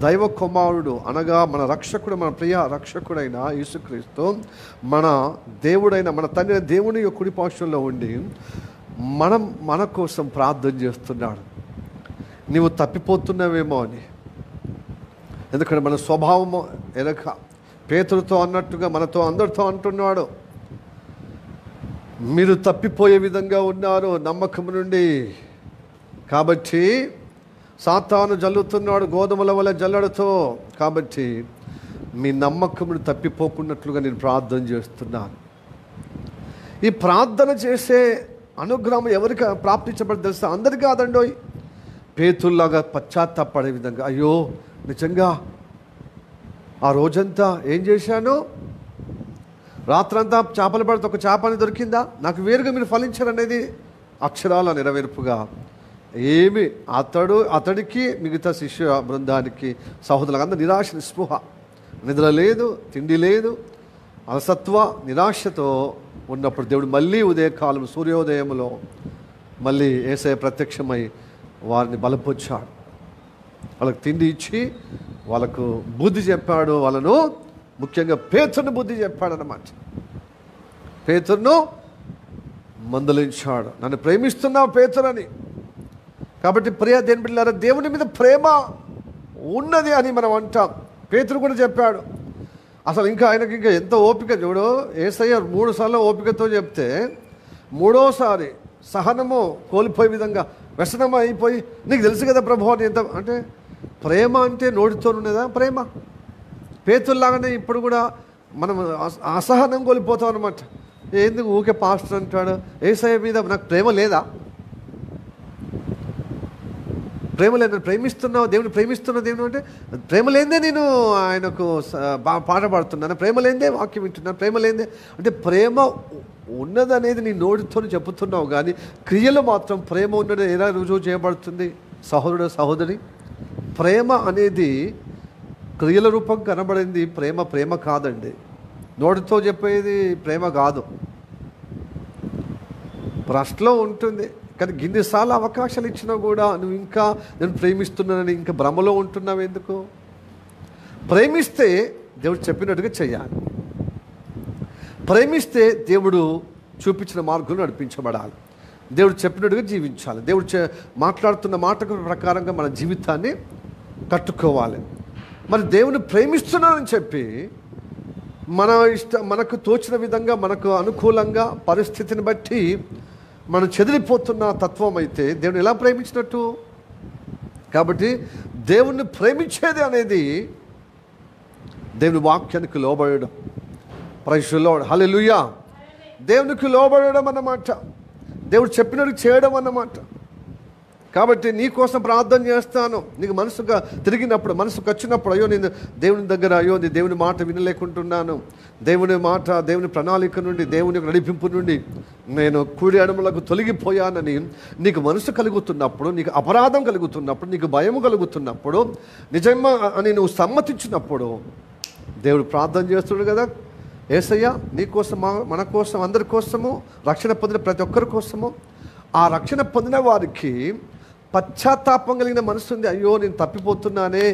దైవ కుమారుడు అనగా మన రక్షకుడు, మన ప్రియ రక్షకుడైన యేసుక్రీస్తు, మన దేవుడైన మన తండ్రి దేవుని యొక్క కుడిపార్శ్వంలో ఉండి మన కోసం ప్రార్థన చేస్తున్నాడు. నీవు తప్పిపోతున్నావేమో అని. ఎందుకంటే మన స్వభావము ఎనక పేతురుతో అన్నట్టుగా మనతో అందరితో అంటున్నాడు, మీరు తప్పిపోయే విధంగా ఉన్నారు నమ్మకం నుండి. కాబట్టి సాతాను జల్లుతున్నాడు గోధుమల వల్ల జల్లడతో. కాబట్టి మీ నమ్మకమును తప్పిపోకున్నట్లుగా నేను ప్రార్థన చేస్తున్నాను. ఈ ప్రార్థన చేసే అనుగ్రహం ఎవరికి ప్రాప్తించబడి తెలుసా? అందరికీ కాదండోయ్. పేతుల్లాగా పశ్చాత్తాపడే విధంగా, అయ్యో నిజంగా ఆ రోజంతా ఏం చేశాను, రాత్రంతా చేపలు పడితే ఒక చేపని దొరికిందా, నాకు వేరుగా మీరు ఫలించారనేది అక్షరాల నెరవేర్పుగా ఏమి అతడికి మిగతా శిష్య బృందానికి సహోదరులకు అందరూ నిరాశ నిస్పృహ, నిద్ర లేదు, తిండి లేదు, అలసత్వ నిరాశతో ఉన్నప్పుడు దేవుడు మళ్ళీ ఉదయకాలం సూర్యోదయంలో మళ్ళీ యేసయ్య ప్రత్యక్షమై వారిని బలపరిచాడు. వాళ్ళకు తిండి ఇచ్చి వాళ్ళకు బుద్ధి చెప్పాడు. వాళ్ళను ముఖ్యంగా పేతురును బుద్ధి చెప్పాడు అన్నమాట. పేతురును మందలించాడు, నన్ను ప్రేమిస్తున్నావు పేతురని. కాబట్టి ప్రియ దేవుని బిడ్డలారా, దేవుని మీద ప్రేమ ఉన్నది అని మనం అంటాం. పేతురు కూడా చెప్పాడు. అసలు ఇంకా ఆయనకి ఇంకా ఎంత ఓపిక చూడు. యేసయ్య 3 సార్లు ఓపికతో చెప్తే 3వసారి సహనము కోల్పోయే విధంగా వ్యసనం అయిపోయి, నీకు తెలుసు కదా ప్రభు అని ఎంత అంటే, ప్రేమ అంటే నోటితో ఉన్నదా ప్రేమ? పేతుల్లాగానే ఇప్పుడు కూడా మనం అసహనం కోల్పోతాం అనమాట. ఎందుకు ఊకే పాస్టర్ అంటాడు, యేసయ్య మీద నాకు ప్రేమ లేదా? ప్రేమ లేదు, ప్రేమిస్తున్నావు దేవుని, ప్రేమిస్తున్నావు దేవుని అంటే ప్రేమ లేదే నేను ఆయనకు పాట పాడుతున్నాను, ప్రేమ లేదే వాక్యం వింటున్నాను, ప్రేమ లేదే అంటే ప్రేమ ఉన్నదనేది నీ నోటితో చెబుతున్నావు, కానీ క్రియలు మాత్రం ప్రేమ ఉన్నది ఎలా రుజువు చేయబడుతుంది? సహోదరుడు సహోదరి, ప్రేమ అనేది క్రియల రూపం కనబడింది. ప్రేమ కాదండి. నోటితో చెప్పేది ప్రేమ కాదు. ప్రశ్నలో ఉంటుంది, కానీ గిన్నిసార్లు అవకాశాలు ఇచ్చినా కూడా నువ్వు ఇంకా నేను ప్రేమిస్తున్నానని ఇంకా భ్రమలో ఉంటున్నావు. ఎందుకు? ప్రేమిస్తే దేవుడు చెప్పినట్టుగా చేయాలి. ప్రేమిస్తే దేవుడు చూపించిన మార్గంలో నడిపించబడాలి. దేవుడు చెప్పినట్టుగా జీవించాలి. దేవుడు మాట్లాడుతున్న మాట ప్రకారంగా మన జీవితాన్ని కట్టుకోవాలి. మరి దేవుని ప్రేమిస్తున్నానని చెప్పి మనకు తోచిన విధంగా, మనకు అనుకూలంగా పరిస్థితిని బట్టి మనం చెదిరిపోతున్న తత్వం అయితే దేవుని ఎలా ప్రేమించినట్టు? కాబట్టి దేవుణ్ణి ప్రేమించేది అనేది దేవుని వాక్యానికి లోబడడం. ప్రైజ్ ది లార్డ్, హల్లెలూయా. దేవునికి లోబడడం అన్నమాట, దేవుడు చెప్పినట్టు చేయడం అన్నమాట. కాబట్టి నీ కోసం ప్రార్థన చేస్తాను. నీకు మనసుగా తిరిగినప్పుడు, మనసుకు వచ్చినప్పుడు, అయ్యో నేను దేవుని దగ్గర, అయ్యో నేను దేవుని మాట వినలేకుంటున్నాను, దేవుని మాట, దేవుని ప్రణాళిక నుండి, దేవుని నడిపింపు నుండి నేను కూడి అడుములకు తొలగిపోయానని నీకు మనసు కలుగుతున్నప్పుడు, నీకు అపరాధం కలుగుతున్నప్పుడు, నీకు భయం కలుగుతున్నప్పుడు, నిజంగా అని నువ్వు సమ్మతించినప్పుడు దేవుడు ప్రార్థన చేస్తున్నాడు కదా, యేసయ్య నీ కోసం, మన కోసం, అందరి కోసము, రక్షణ పొందిన ప్రతి ఒక్కరి కోసము, ఆ రక్షణ పొందిన వారికి పశ్చాత్తాపం కలిగిన మనసు ఉంది. అయ్యో నేను తప్పిపోతున్నానే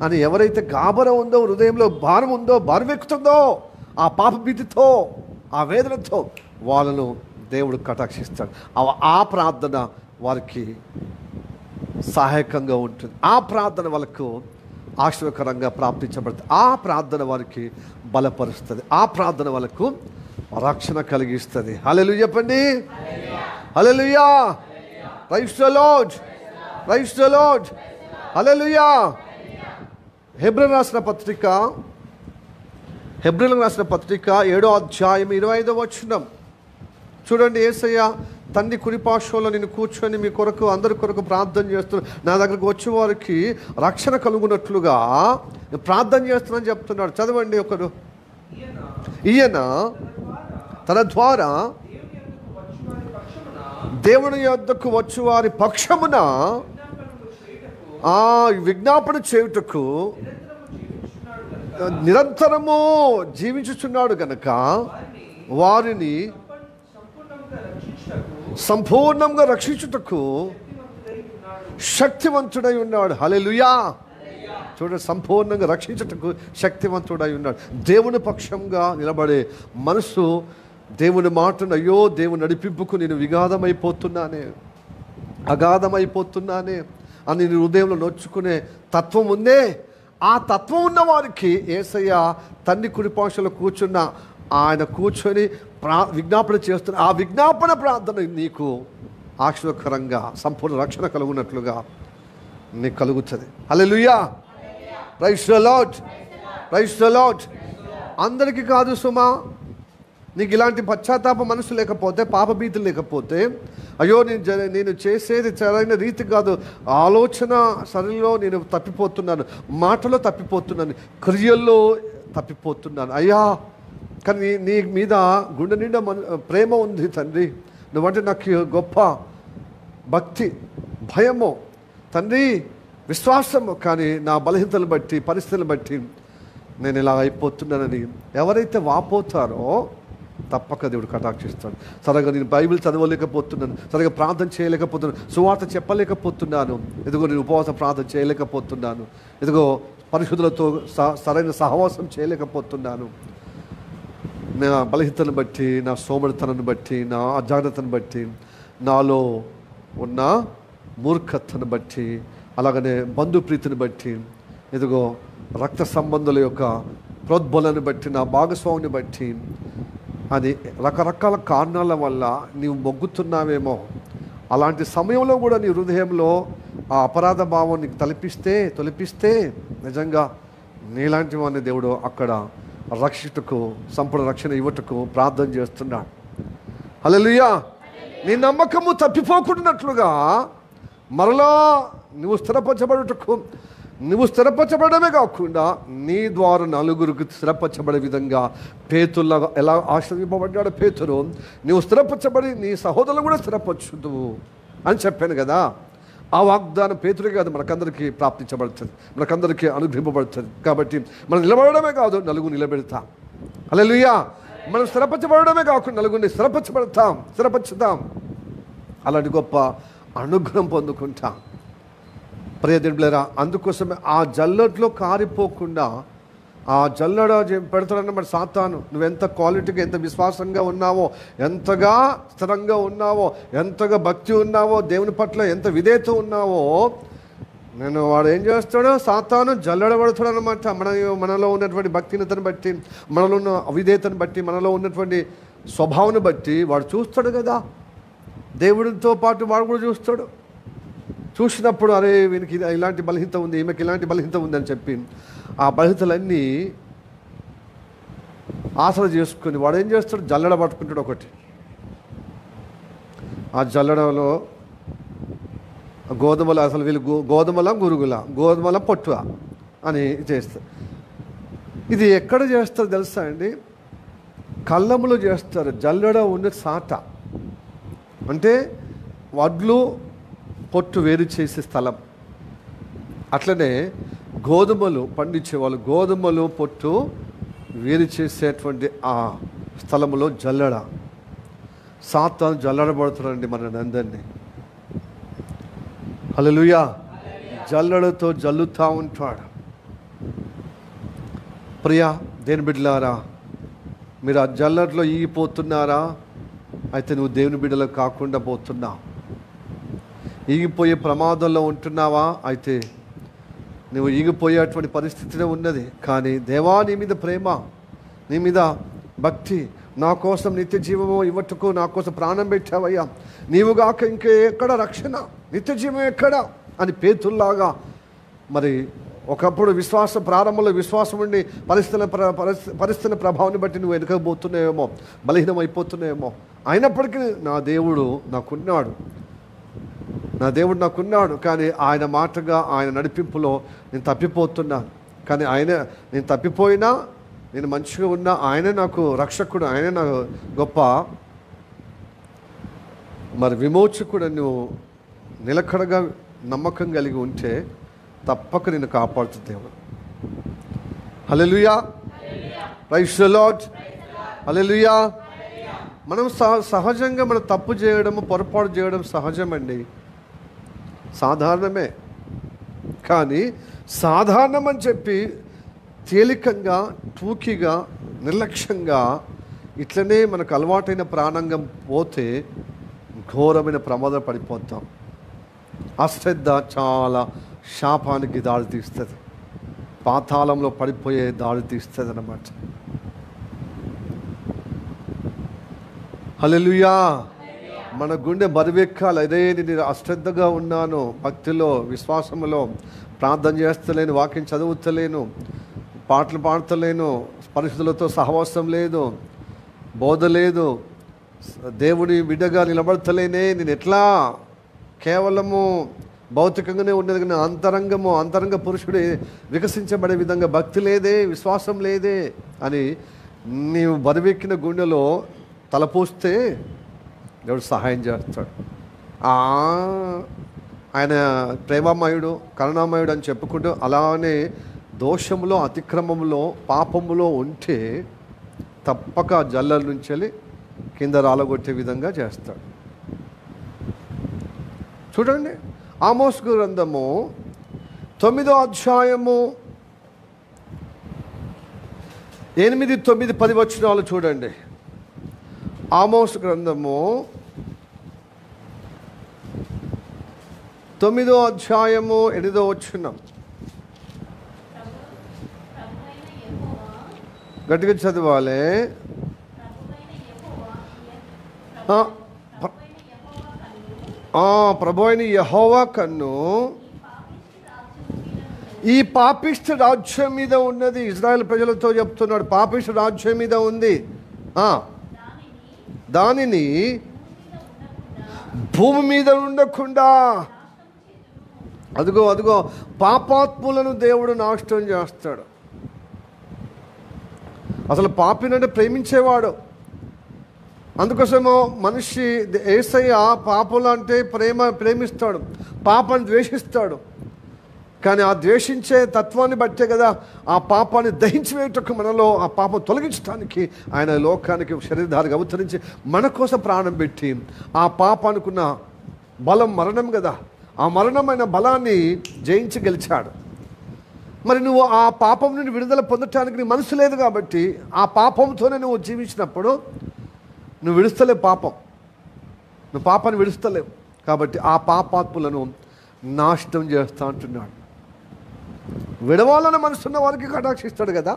అని ఎవరైతే గాబరం ఉందో, హృదయంలో భారం ఉందో, బరువెక్కుతుందో, ఆ పాప భీతితో, ఆ వేదనతో వాళ్ళను దేవుడు కటాక్షిస్తాడు. ఆ ప్రార్థన వారికి సహాయకంగా ఉంటుంది. ఆ ప్రార్థన వాళ్ళకు ఆశీర్వకరంగా ప్రాప్తించబడుతుంది. ఆ ప్రార్థన వారికి బలపరుస్తుంది. ఆ ప్రార్థన వాళ్ళకు రక్షణ కలిగిస్తుంది. హల్లెలూయా చెప్పండి, హల్లెలూయా. Praise the Lord, praise the lord, హల్లెలూయా. హెబ్రీయులకు రాసిన పత్రిక 7వ అధ్యాయం 25వ వచనం చూడండి. యేసయ్య తండ్రి కుడిపార్శ్వంలో నేను కూర్చొని మీ కొరకు, అందరి కొరకు ప్రార్థన చేస్తున్నాను, నా దగ్గరకు వచ్చే వారికి రక్షణ కలుగునట్లుగా ప్రార్థన చేస్తున్నానని చెప్తున్నాడు. చదవండి ఒకరు. ఈయన తన ద్వారా దేవుని యొద్దకు వచ్చు వారి పక్షమున విజ్ఞాపన చేయుటకు నిరంతరము జీవించుచున్నాడు గనక వారిని సంపూర్ణంగా రక్షించుటకు శక్తివంతుడై ఉన్నాడు. హల్లెలూయా. చూడండి, సంపూర్ణంగా రక్షించుటకు శక్తివంతుడై ఉన్నాడు. దేవుని పక్షంగా నిలబడే మనసు, దేవుని మాటను, అయ్యో దేవుని నడిపింపుకు నేను అగాధమైపోతున్నానే అని నేను హృదయంలో నొచ్చుకునే తత్వం ఉందే, ఆ తత్వం ఉన్న వారికి యేసయ్య తండ్రి కుడిపార్శ్వంలో కూర్చున్న ఆయన కూర్చొని విజ్ఞాపన చేస్తున్న ఆ విజ్ఞాపన ప్రార్థన నీకు ఆశీర్వకరంగా సంపూర్ణ రక్షణ కలుగునట్లుగా నీకు కలుగుతుంది. హల్లెలూయా. Praise the Lord, praise the Lord. అందరికీ కాదు సుమా. నీకు ఇలాంటి పశ్చాత్తాప మనసు లేకపోతే, పాపభీతులు లేకపోతే, అయ్యో నేను చేసేది సరైన రీతి కాదు, ఆలోచన సరిలో నేను తప్పిపోతున్నాను, మాటలో తప్పిపోతున్నాను, క్రియల్లో తప్పిపోతున్నాను అయ్యా, కానీ నీ మీద గుండె నిండా ప్రేమ ఉంది తండ్రి, నువ్వంటే నాకు గొప్ప భక్తి, భయము, తండ్రి విశ్వాసము, కానీ నా బలహీనతలు బట్టి, పరిస్థితులను బట్టి నేను ఇలా అయిపోతున్నానని ఎవరైతే వాపోతారో తప్పక దేవుడు కటాక్షిస్తాడు. సరిగా నేను బైబిల్ చదవలేకపోతున్నాను, సరిగా ప్రార్థన చేయలేకపోతున్నాను, సువార్త చెప్పలేకపోతున్నాను, ఇదిగో నేను ఉపవాస ప్రార్థన చేయలేకపోతున్నాను, ఇదిగో పరిశుద్ధులతో సరైన సహవాసం చేయలేకపోతున్నాను, నా బలహీనతను బట్టి, నా సోమరితనాన్ని బట్టి, నా అజాగ్రత్తను బట్టి, నాలో ఉన్న మూర్ఖతను బట్టి, అలాగనే బంధుప్రీతిని బట్టి, ఇదిగో రక్త సంబంధుల యొక్క ప్రోద్బలాన్ని బట్టి, నా భాగస్వామిని బట్టి అని రకరకాల కారణాల వల్ల నీవు మొగ్గుతున్నావేమో. అలాంటి సమయంలో కూడా నీ హృదయంలో ఆ అపరాధ భావం నీకు తొలిపిస్తే నిజంగా నీలాంటి వాడిని దేవుడు అక్కడ రక్షితకు, సంపూర్ణ రక్షణ ఇవ్వటకు ప్రార్థన చేస్తున్నాడు. హల్లెలూయా. నీ నమ్మకము తప్పిపోకుండాట్లుగా మరలా నువ్వు స్థిరపరచబడమే కాకుండా నీ ద్వారా నలుగురికి స్థిరపరచబడే విధంగా పేతురులాగా ఎలా ఆశ్రయింపబడ్డాడు పేతురు, నువ్వు స్థిరపరచబడి నీ సహోదరులు కూడా స్థిరపరచుదువు అని చెప్పాను కదా. ఆ వాగ్దానం పేతురుగా కాదు, మనకందరికీ ప్రాప్తించబడుతుంది, మనకందరికీ అనుగ్రహింపబడుతుంది. కాబట్టి మనం నిలబడమే కాదు, నలుగురు నిలబెడతాం. హల్లెలూయా. మనం స్థిరపరచబడమే కాకుండా నలుగురిని స్థిరపరచుదాం. అలాంటి గొప్ప అనుగ్రహం పొందుకుంటాం. ప్రియదేవులారా, అందుకోసమే ఆ జల్లట్లో కారిపోకుండా ఆ జల్లడ పెడతాడన్నమాట సాతాను. నువ్వెంత క్వాలిటీగా, ఎంత విశ్వాసంగా ఉన్నావో, ఎంతగా స్థిరంగా ఉన్నావో, ఎంతగా భక్తి ఉన్నావో, దేవుని పట్ల ఎంత విధేయత ఉన్నావో, వాడు ఏం చేస్తాడో సాతాను జల్లడ పడతాడు అనమాట. మనలో ఉన్నటువంటి భక్తినతను బట్టి, మనలో ఉన్న అవిధేయతను బట్టి, మనలో ఉన్నటువంటి స్వభావాన్ని బట్టి వాడు చూస్తాడు కదా. దేవుడితో పాటు వాడు కూడా చూస్తాడు. చూసినప్పుడు అరే వీనికి ఇలాంటి బలహీనత ఉంది, ఈమెకి ఇలాంటి బలహీనత ఉంది అని చెప్పి ఆ బలహీనతలన్నీ ఆసర చేసుకొని వాడు ఏం చేస్తాడు, జల్లడ పట్టుకుంటాడు ఒకటి. ఆ జల్లడలో గోధుమల, అసలు వీళ్ళు గోధుమల పొట్టు అని చేస్తారు. ఇది ఎక్కడ చేస్తారు తెలుసా అండి? కళ్ళములో చేస్తారు. జల్లడ ఉన్న సాట అంటే వడ్లు పొట్టు వేరు చేసే స్థలం. అట్లనే గోధుమలు పండించేవాళ్ళు గోధుమలు పొట్టు వేరు చేసేటువంటి ఆ స్థలములో జల్లడ. సాతాను జల్లడబడుతున్నాడండి మనందరినీ. హల్లెలూయా. జల్లడతో జల్లుతూ ఉంటాడు. ప్రియా దేవుని బిడ్డలారా, మీరు ఆ జల్లడలో ఈగిపోతున్నారా? అయితే నువ్వు దేవుని బిడ్డలో కాకుండా పోతున్నావు. ఈగిపోయే ప్రమాదంలో ఉంటున్నావా? అయితే నువ్వు ఈగిపోయేటువంటి పరిస్థితిలో ఉన్నది. కానీ దేవా, నీ మీద ప్రేమ, నీ మీద భక్తి, నా కోసం నిత్య జీవము ఇవ్వటకు నా కోసం ప్రాణం పెట్టావయ్యా, నీవుగాక ఇంకే ఎక్కడ రక్షణ, నిత్య జీవం ఎక్కడ అని పేతుల్లాగా మరి ఒకప్పుడు ప్రారంభంలో విశ్వాసం ఉండి పరిస్థితుల ప్రభావాన్ని బట్టి నువ్వు వెనుకపోతున్నావేమో, బలహీనం అయిపోతున్నావేమో. అయినప్పటికీ నా దేవుడు నాకున్నాడు. కానీ ఆయన మాటగా, ఆయన నడిపింపులో నేను తప్పిపోతున్నాను. కానీ నేను తప్పిపోయినా, నేను మంచిగా ఉన్నా, ఆయనే నాకు రక్షకుడు, ఆయనే నాకు గొప్ప మరి విమోచకుడు. నువ్వు నిలకడగా నమ్మకం కలిగి ఉంటే తప్పక నిన్ను కాపాడుతుంది దేవుడు. హల్లెలూయా. Praise the lord. హల్లెలూయా. మనం సహజంగా మనం తప్పు చేయడము, పొరపాటు చేయడం సహజమండి, సాధారణమే. కానీ సాధారణం అని చెప్పి తేలికంగా, టూకీగా, నిర్లక్ష్యంగా ఇట్లనే మనకు అలవాటైన ప్రాణంగం పోతే ఘోరమైన ప్రమాదం పడిపోతాం. అశ్రద్ధ చాలా శాపానికి దాడి తీస్తుంది, పాతాళంలో పడిపోయే దాడి తీస్తుంది అన్నమాట. హల్లెలూయా. మన గుండె బరువెక్కాలి. అదే నేను అశ్రద్ధగా ఉన్నాను, భక్తిలో, విశ్వాసములో, ప్రార్థన చేస్తలేను, వాక్యం చదువుతలేను, పాటలు పాడతలేను, పరిస్థితులతో సహవాసం లేదు, బోధ లేదు, దేవుని బిడ్డగా నిలబడతలేనే, నేను ఎట్లా కేవలము భౌతికంగానే ఉన్నది కానీ అంతరంగ పురుషుడే వికసించబడే విధంగా భక్తి లేదే, విశ్వాసం లేదే అని నీవు బరువెక్కిన గుండెలో తలపోస్తే దేవుడు సహాయం చేస్తాడు. ఆయన ప్రేమమయుడు, కరుణామయుడు అని చెప్పుకుంటూ అలానే దోషములో, అతిక్రమంలో, పాపములో ఉంటే తప్పక జల్లల నుంచి కింద రాలగొట్టే విధంగా చేస్తాడు. చూడండి, ఆమోస్ గ్రంథము 9వ అధ్యాయము 8, 9, 10 వచనాలు చూడండి. ఆమోస్ గ్రంథము 9వ అధ్యాయము 8వ వచనం. గట్టిగా చదవాలి. ప్రభు అయిన యెహోవా కన్ను ఈ పాపిష్టి రాజ్యం మీద ఉన్నది. ఇజ్రాయెల్ ప్రజలతో చెప్తున్నాడు, పాపిష్టి రాజ్యం మీద ఉంది. దానిని భూమి మీద ఉండకుండా, అదిగో పాపాత్ములను దేవుడు నాశనం చేస్తాడు. అసలు పాపినంటే ప్రేమించేవాడు. అందుకోసమో మనిషి యేసయ్య పాపలు అంటే ప్రేమిస్తాడు, పాపాన్ని ద్వేషిస్తాడు. కానీ ఆ ద్వేషించే తత్వాన్ని బట్టే కదా ఆ పాపాన్ని దహించి వేయటకు, మనలో ఆ పాపం తొలగించడానికి ఆయన లోకానికి శరీరధారిగా అవతరించి మన కోసం ప్రాణం పెట్టి, ఆ పాపానికున్న బలం మరణం కదా, ఆ మరణమైన బలాన్ని జయించి గెలిచాడు. మరి నువ్వు ఆ పాపం నుండి విడుదల పొందటానికి నీ మనసు లేదు కాబట్టి ఆ పాపంతోనే నువ్వు జీవించినప్పుడు నువ్వు విడుస్తలేవు, నువ్వు పాపాన్ని విడుస్తలేవు. కాబట్టి ఆ పాపాత్ములను నాశనం చేస్తా అంటున్నాడు. విడవాలని మనసున్న వారికి కటాక్షిస్తాడు కదా.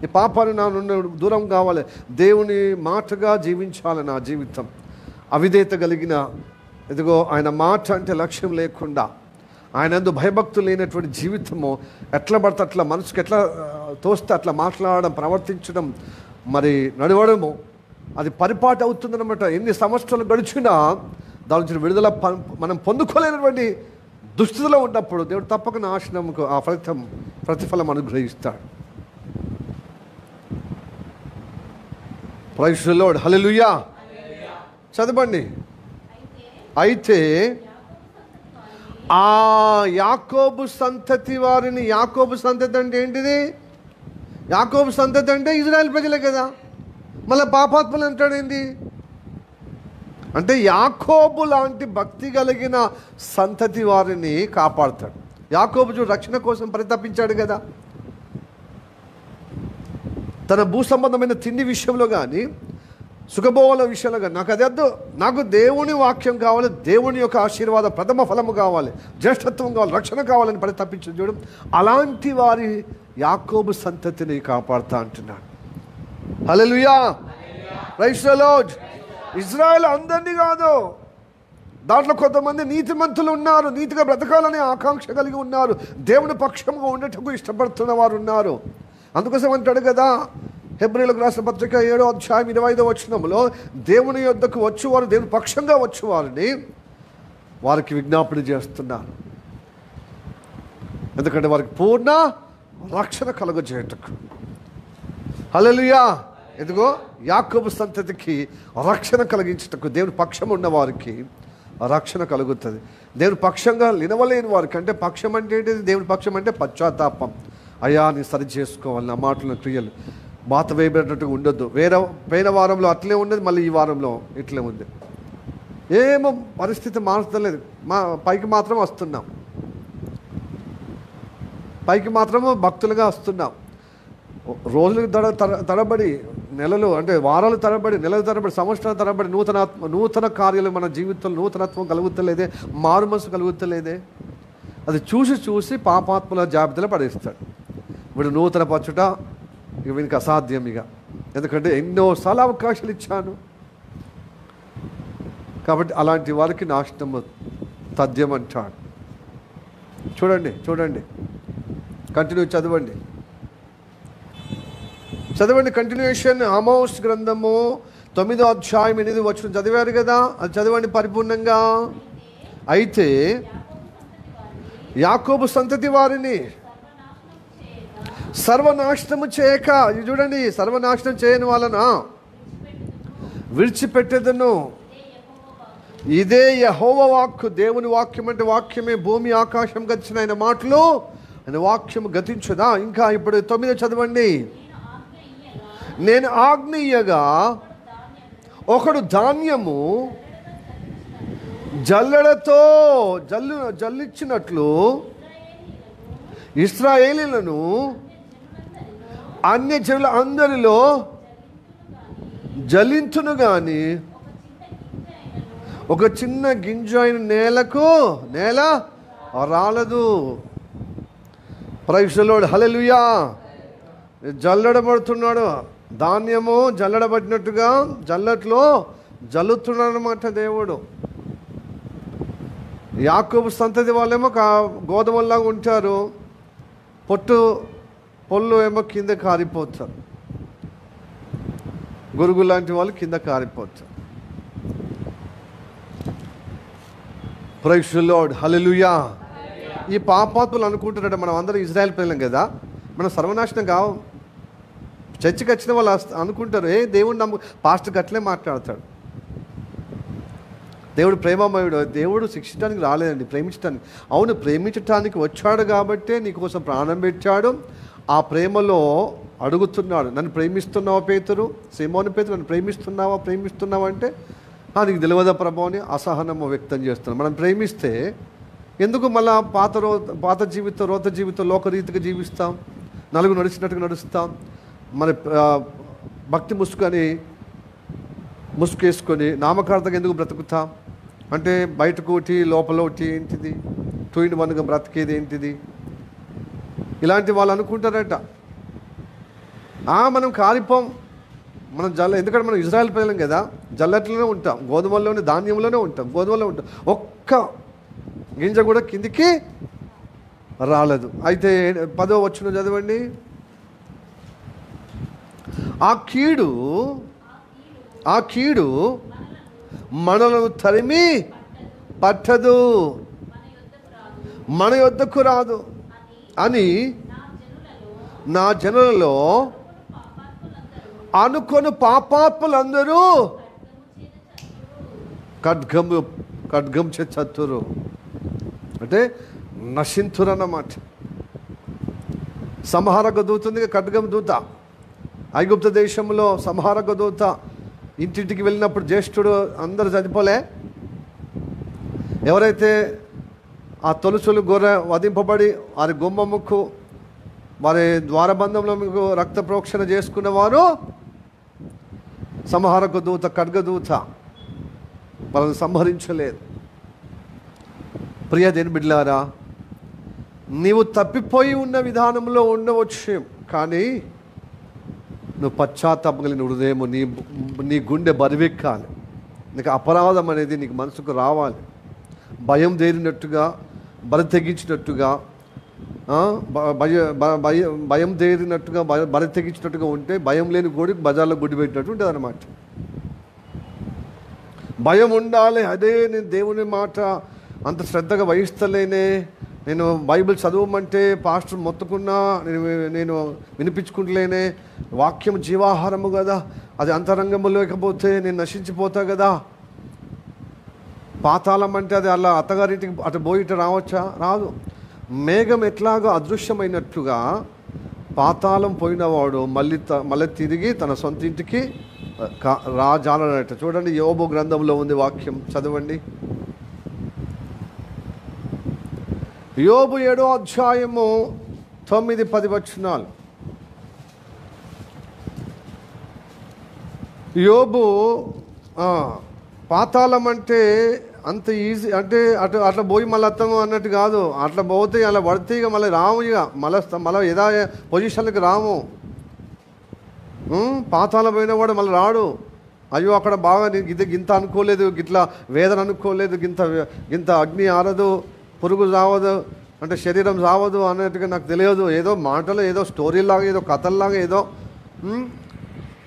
ఈ పాపాన్ని నా నుండి దూరం కావాలి, దేవుని మాటగా జీవించాలి నా జీవితం. అవిధేయత కలిగిన, ఇదిగో ఆయన మాట అంటే లక్ష్యం లేకుండా, ఆయనందు భయభక్తులు లేనటువంటి జీవితము, ఎట్లా పడితే అట్లా మనసుకు ఎట్లా తోస్తే అట్లా మాట్లాడడం, ప్రవర్తించడం, మరి నడవడము, అది పరిపాటు అవుతుందన్నమాట. ఎన్ని సంవత్సరాలు గడిచినా దాని నుంచి విడుదల మనం పొందుకోలేనటువంటి దుస్థితిలో ఉన్నప్పుడు దేవుడు తప్పక నాశనంకు ఆ ప్రతిఫలం అనుగ్రహిస్తాడు. ప్రైజ్ ది లార్డ్, హల్లెలూయా. చదవండి. అయితే ఆ యాకోబు సంతతి వారిని, యాకోబు సంతతి అంటే ఏంటిది? యాకోబు సంతతి అంటే ఇజ్రాయెల్ ప్రజలే కదా. మళ్ళీ పాపాత్ములు అంటాడు ఏంటి అంటే యాకోబు లాంటి భక్తి కలిగిన సంతతి వారిని కాపాడుతాడు. యాకోబు రక్షణ కోసం పరితపించాడు కదా. తన భూ సంబంధమైన తిండి విషయంలో కానీ, సుఖభోగాల విషయంలో కానీ, నాకు అది వద్దు, నాకు దేవుని వాక్యం కావాలి, దేవుని యొక్క ఆశీర్వాద ప్రథమ ఫలము కావాలి, జ్యేష్ఠత్వం కావాలి, రక్షణ కావాలని పరితపించు చూడు. అలాంటి వారి యాకోబు సంతతిని కాపాడుతా అంటున్నాడు. హల్లెలూయా, ప్రైజ్ ది లార్డ్. ఇజ్రాయెల్ అందరినీ కాదు, దాంట్లో కొంతమంది నీతిమంతులు ఉన్నారు, నీతిగా బ్రతకాలని ఆకాంక్ష కలిగి ఉన్నారు, దేవుని పక్షంగా ఉండటకు ఇష్టపడుతున్న వారు ఉన్నారు. అందుకోసం అంటాడు కదా హెబ్రీయులకు రాసిన పత్రిక 7వ అధ్యాయం 25వ వచనంలో, దేవుని యొద్దకు వచ్చేవారు, దేవుని పక్షంగా వచ్చేవారిని వారికి విజ్ఞాపన చేస్తున్నారు. ఎందుకంటే వారికి పూర్ణ రక్షణ కలుగజేయటకు. హల్లెలూయా. ఇదిగో యాకోబు సంతతికి రక్షణ కలిగించటకు, దేవుని పక్షం ఉన్న వారికి రక్షణ కలుగుతుంది. దేవుని పక్షంగా నిలవలేని వారికి, అంటే పక్షం అంటే ఏంటిది? దేవుని పక్షం అంటే పశ్చాత్తాపం. అయ్యా నీ సరి చేసుకోవాలి, నా మాటలు క్రియలు బాత వేయబడినట్టుగా ఉండొద్దు. పోయిన వారంలో అట్లే ఉన్నది, మళ్ళీ ఈ వారంలో ఇట్లే ఉంది. ఏమో పరిస్థితి మారుతలేదు, పైకి మాత్రం వస్తున్నాం, పైకి మాత్రము భక్తులుగా వస్తున్నాం. రోజులు తరబడి, నెలలు అంటే వారాలు తరబడి, నెలల తరబడి, సంవత్సరాల తరబడి నూతన కార్యాలు మన జీవితంలో నూతనత్వం కలుగుతలేదే, మారు మనసు కలుగుతలేదే. అది చూసి పాపాత్ముల జాబితాలో పడేస్తాడు. వీడు నూతన పచ్చుట వీనికి అసాధ్యం ఇక, ఎందుకంటే ఎన్నోసార్లు అవకాశాలు ఇచ్చాను. కాబట్టి అలాంటి వారికి నాశనము తథ్యం అంటాడు. చూడండి కంటిన్యూ చదవండి కంటిన్యూషన్. ఆమోస్ గ్రంథము 9వ అధ్యాయం 8వ వచనం చదివారు కదా, అది చదవండి పరిపూర్ణంగా. అయితే యాకోబు సంతతి వారిని సర్వనాశనము చేయక, చూడండి, సర్వనాశనం చేయని వాళ్ళన విడిచిపెట్టేదను. ఇదే యెహోవా వాక్కు. దేవుని వాక్యం అంటే వాక్యమే. భూమి ఆకాశం గతించిన ఆయన మాటలు, ఆయన వాక్యం గతించదా. ఇంకా ఇప్పుడు 9 చదవండి. నేను ఆజ్ఞ ఇయ్యగా ఒకడు ధాన్యము జల్లెడతో జల్లించినట్లు ఇశ్రాయేలీయులను అన్యజనుల అందరిలో జల్లించును గాని ఒక చిన్న గింజ అయిన నేల రాలదు. ప్రైజ్ ది లార్డ్, హల్లెలూయా. జల్లడబడుతున్నాడు. ధాన్యము జల్లడబడినట్టుగా జల్లట్లో జల్లుతున్నాడు అన్నమాట దేవుడు. యాకోబు సంతతి వాళ్ళేమో గోధుమల్లాగా ఉంటారు, పొల్లు ఏమో కింద కారిపోతారు. గురుగు లాంటి వాళ్ళు కింద కారిపోతారు. ప్రైజ్ ది లార్డ్, హల్లెలూయా. ఈ పాపాత్ములు అనుకుంటున్నాడు మనం అందరం ఇజ్రాయెల్ పిల్లలం కదా, మనం సర్వనాశనం కావు. చర్చికి వచ్చిన వాళ్ళు అనుకుంటారు, దేవుడు పాస్టర్కి అట్లే మాట్లాడతాడు. దేవుడు ప్రేమమయుడు. దేవుడు శిక్షించడానికి రాలేదండి, ప్రేమించడానికి. అవును, ప్రేమించడానికి వచ్చాడు కాబట్టే నీకోసం ప్రాణం పెట్టాడు. ఆ ప్రేమలో అడుగుతున్నాడు, నన్ను ప్రేమిస్తున్నావా పేతురు, సీమోను పేతురు, నన్ను ప్రేమిస్తున్నావా అంటే నీకు తెలియదా ప్రభు అని అసహనము వ్యక్తం చేస్తున్నాం. మనం ప్రేమిస్తే ఎందుకు మళ్ళా పాత జీవితం, రోత జీవితం, లోకరీతిగా జీవిస్తాం, నలుగురు నడిచినట్టుగా నడుస్తాం. మన భక్తి ముసుకేసుకొని నామకార్థంగా ఎందుకు బ్రతుకుతాం అంటే బయటకు ఒకటి లోపల ఒకటి ఏంటిది, 2 in 1గా బ్రతికేది ఏంటిది. ఇలాంటి వాళ్ళు అనుకుంటారట. మనం కారిపోం, మనం ఎందుకంటే మనం ఇజ్రాయెల్ ప్రజలం కదా, జల్లట్లోనే ఉంటాం, గోధుమల్లోనే ధాన్యంలోనే ఉంటాం, గోధుమలో ఉంటాం. ఒక్క గింజ కూడా కిందికి రాలేదు. అయితే 10వ వచనం చదవండి. ఆ కీడు మనలను తరిమి పట్టదు, మన యొద్దకు రాదు అని నా జనులలో అనుకొని పాపాత్ములందరూ ఖడ్గం చే చత్తురు అంటే నశింతురు అన్నమాట. సంహారక దూత ఉంది, ఖడ్గం దూత. ఐగుప్తు దేశంలో సంహారక దూత ఇంటింటికి వెళ్ళినప్పుడు జ్యేష్ఠుడు అందరూ చనిపోలే. ఎవరైతే ఆ తొలుసులు గొర్రె వధింపబడి వారి గుమ్మముకు వారి ద్వారబంధంలో మీకు రక్త ప్రోక్షణ చేసుకున్నవారు సంహారక దూత, ఖడ్గదూత వాళ్ళని సంహరించలేదు. ప్రియ దేని బిడ్డలారా, నీవు తప్పిపోయి ఉన్న విధానంలో ఉండవచ్చు, కానీ నువ్వు పశ్చాత్తాపం కలిగిన హృదయము, నీ గుండె బరివెక్కాలి. నీకు అపరాధం అనేది నీకు మనసుకు రావాలి. భయం దేరినట్టుగా, బరి తెగించినట్టుగా, భయం దేరినట్టుగా, బరి తెగించినట్టుగా ఉంటే భయం లేని గోడికి బజార్లో గుడ్డి పెట్టినట్టు ఉంటుంది అన్నమాట. భయం ఉండాలి. అదే నేను దేవుని మాట అంత శ్రద్ధగా వహిస్తలేనే, నేను బైబిల్ చదవమంటే పాస్టర్ మొత్తుకున్నా నేను వినిపించుకుంటలేనే, వాక్యం జీవాహారము కదా, అది అంతరంగము లేకపోతే నేను నశించిపోతా కదా. పాతాళం అంటే అది అలా అత్తగారింటికి అటు పోయి ఇటు రావచ్చా? రాదు. మేఘం ఎట్లాగో అదృశ్యమైనట్టుగా పాతాళం పోయినవాడు మళ్ళీ తిరిగి తన సొంత ఇంటికి రాజాలనట. చూడండి, యోబు గ్రంథంలో ఉంది వాక్యం, చదవండి. యోబు 7వ అధ్యాయము 9-10 వచనాలు. యోబు పాతాళం అంటే అంత ఈజీ అంటే అట్లా పోయి మళ్ళీ అత్తము అన్నట్టు కాదు. అట్లా పోతే అలా పడితే ఇక మళ్ళీ రాము, ఇక మళ్ళీ యథా పొజిషన్కి రాము. పాతాళం పోయినవాడు మళ్ళీ రాడు. అయ్యో అక్కడ బాగా గింత అనుకోలేదు, గిట్లా వేదన అనుకోలేదు, గింత అగ్ని ఆరదు, పురుగు చావదు అంటే శరీరం చావదు అన్నట్టుగా నాకు తెలియదు. ఏదో మాటలు, ఏదో స్టోరీలాగా, ఏదో కథల్లాగా, ఏదో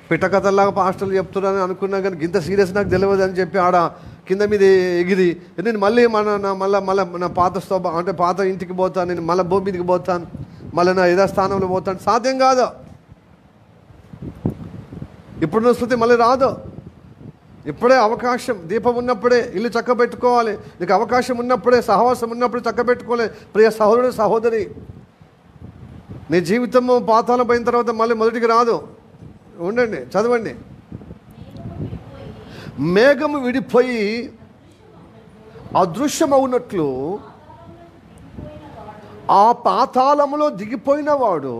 పిట్టకథల్లాగా పాస్టర్లు చెప్తున్నారని అనుకున్నా, కానీ ఇంత సీరియస్ నాకు తెలియదు అని చెప్పి ఆడ కింద మీద ఎగిరి నేను మళ్ళీ మళ్ళీ నా పాత అంటే పాత ఇంటికి పోతాను, నేను మళ్ళీ భూమిదికి పోతాను, మళ్ళీ నా యథాస్థానంలో పోతాను. సాధ్యం కాదు. ఇప్పుడున్న స్థితి మళ్ళీ రాదు. ఇప్పుడే అవకాశం, దీపం ఉన్నప్పుడే ఇల్లు చక్కబెట్టుకోవాలి. నీకు అవకాశం ఉన్నప్పుడే, సహవాసం ఉన్నప్పుడే చక్కబెట్టుకోవాలి. ప్రియ సహోదరుడు సహోదరి, నీ జీవితము పాతాళం పోయిన తర్వాత మళ్ళీ మొదటికి రాదు. ఉండండి, చదవండి. మేఘము విడిపోయి అదృశ్యమవునట్లు ఆ పాతాళములో దిగిపోయిన వాడు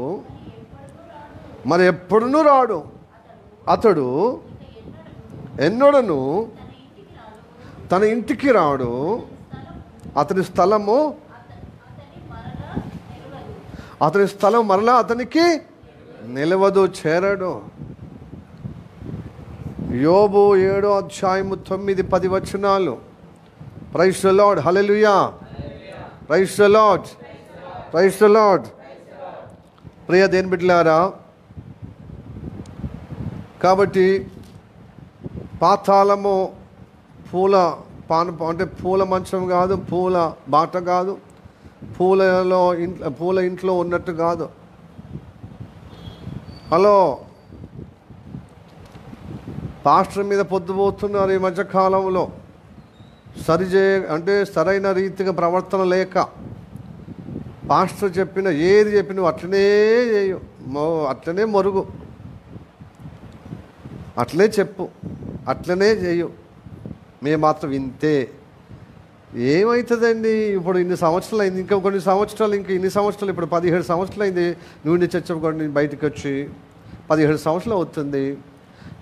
మరి ఎప్పుడునూ రాడు. అతడు ఎన్నడను తన ఇంటికి రాడు. అతని స్థలం మరలా అతనికి నిలవదు, చేరడు. యోబు 7వ అధ్యాయము 9-10 వచనాలు. Praise the lord, hallelujah, praise the Lord, praise the Lord. ప్రియ దేవుని బిడ్డలారా, కాబట్టి పాతాళము పూల అంటే పూల మంచం కాదు, పూల బాట కాదు, పూల ఇంట్లో ఉన్నట్టు కాదు. హలో, పాస్టర్ మీద పొద్దుపోతున్నారు ఈ మధ్యకాలంలో. అంటే సరైన రీతిగా ప్రవర్తన లేక, పాస్టర్ ఏది చెప్పిన అట్లనే చేయు, అట్లనే మరుగు, అట్లనే చెప్పు, అట్లనే చేయు, మేము మాత్రం ఇంతే. ఏమవుతుందండి? ఇప్పుడు ఇన్ని సంవత్సరాలు అయింది, ఇంకా కొన్ని సంవత్సరాలు, ఇంకా ఇన్ని సంవత్సరాలు, ఇప్పుడు 17 సంవత్సరాలు అయింది నుండి చర్చకొని బయటకు వచ్చి. 17 సంవత్సరాలు అవుతుంది.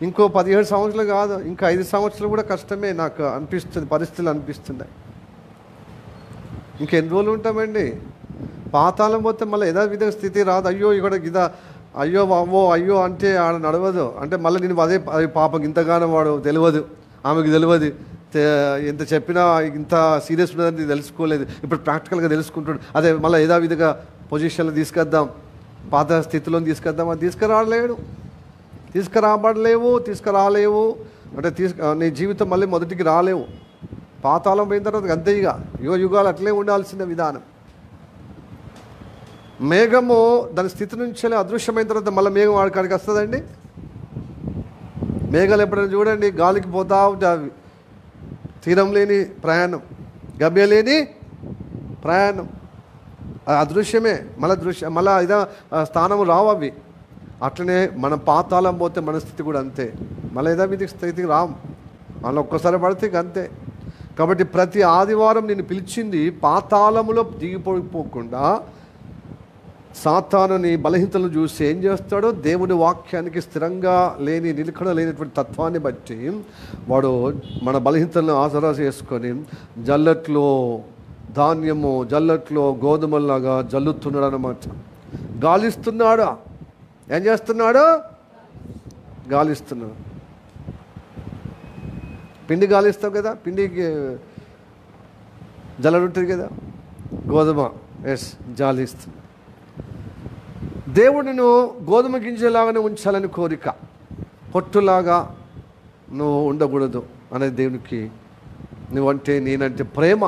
ఇంకో 17 సంవత్సరాలు కాదు, ఇంకా 5 సంవత్సరాలు కూడా కష్టమే నాకు అనిపిస్తుంది, పరిస్థితులు అనిపిస్తున్నాయి. ఇంకెన్ని రోజులు ఉంటామండి? పాతాళం పోతే మళ్ళీ యథావిధంగా స్థితి రాదు. అయ్యో ఇక్కడ గిదా, అయ్యో అవ్వో అయ్యో అంటే ఆడ నడవదు. అంటే మళ్ళీ నేను అదే పాపం ఇంతగానో వాడు తెలియదు, ఆమెకు తెలియదు, ఎంత చెప్పినా ఇంత సీరియస్ ఉన్నదని తెలుసుకోలేదు. ఇప్పుడు ప్రాక్టికల్గా తెలుసుకుంటాడు. అదే మళ్ళీ యథావిధిగా పొజిషన్లో తీసుకొద్దాం, పాత స్థితిలో తీసుకొద్దాం. అది తీసుకురాలేవు. అంటే నీ జీవితం మళ్ళీ మొదటికి రాలేవు. పాతాళం పోయిన తర్వాత అంతే, ఇక యుగాలు అట్లే ఉండాల్సిన విధానం. మేఘము దాని స్థితి నుంచి అదృశ్యమైన తర్వాత మళ్ళీ మేఘం వాడికాడికి వస్తుందండి. మేఘాలు ఎప్పుడైనా చూడండి, గాలికి పోతా ఉంటాయి. తీరం లేని ప్రయాణం, గమ్య లేని ప్రయాణం, అదృశ్యమే. మళ్ళీ ఇదా స్థానం రావు అవి. అట్లనే మనం పాతాళం పోతే మన స్థితి కూడా అంతే. మళ్ళీ యథావిధి స్థితికి రాము, మళ్ళీ ఒక్కసారి పడితే అంతే. కాబట్టి ప్రతి ఆదివారం నేను పిలిచింది పాతాళములో దిగిపోకుండా సాతానుని బలహీనతలను చూసి ఏం చేస్తాడో, దేవుని వాక్యానికి స్థిరంగా లేని నిలకడ లేనటువంటి తత్వాన్ని బట్టి వాడు మన బలహీనతలను ఆసరా చేసుకొని జల్లట్లో ధాన్యము, జల్లట్లో గోధుమల్లాగా జల్లుతున్నాడు అన్నమాట. గాలిస్తున్నాడు. ఏం చేస్తున్నాడు? గాలిస్తున్నాడు. పిండి గాలిస్తావు కదా, పిండికి జల్లడు ఉంటుంది కదా, గోధుమ జాలిస్తుంది. దేవుడిని గోధుమ గింజలాగానే ఉంచాలని కోరిక, పొట్టులాగా నువ్వు ఉండకూడదు అనేది దేవునికి. నువ్వంటే నేనంటే ప్రేమ.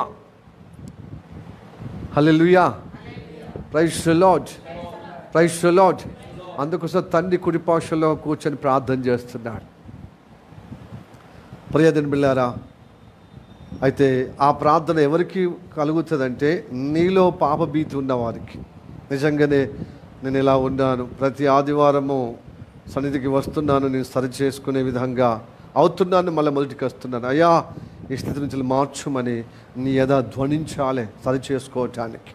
హల్లెలూయా, praise the Lord, praise the Lord. అందుకోసం తండ్రి కుడిపార్శ్వలో కూర్చొని ప్రార్థన చేస్తున్నాడు. ప్రియదేవుని బిడ్డలారా, అయితే ఆ ప్రార్థన ఎవరికి కలుగుతుందంటే నీలో పాపభీతి ఉన్నవారికి. నిజంగానే నేను ఇలా ఉన్నాను, ప్రతి ఆదివారము సన్నిధికి వస్తున్నాను, నేను సరి చేసుకునే విధంగా అవుతున్నాను, మళ్ళీ మొదటికి వస్తున్నాను. అయ్యా ఈ స్థితి నుంచి మార్చుమని నీ యథా ధ్వనించాలి. సరి చేసుకోవటానికి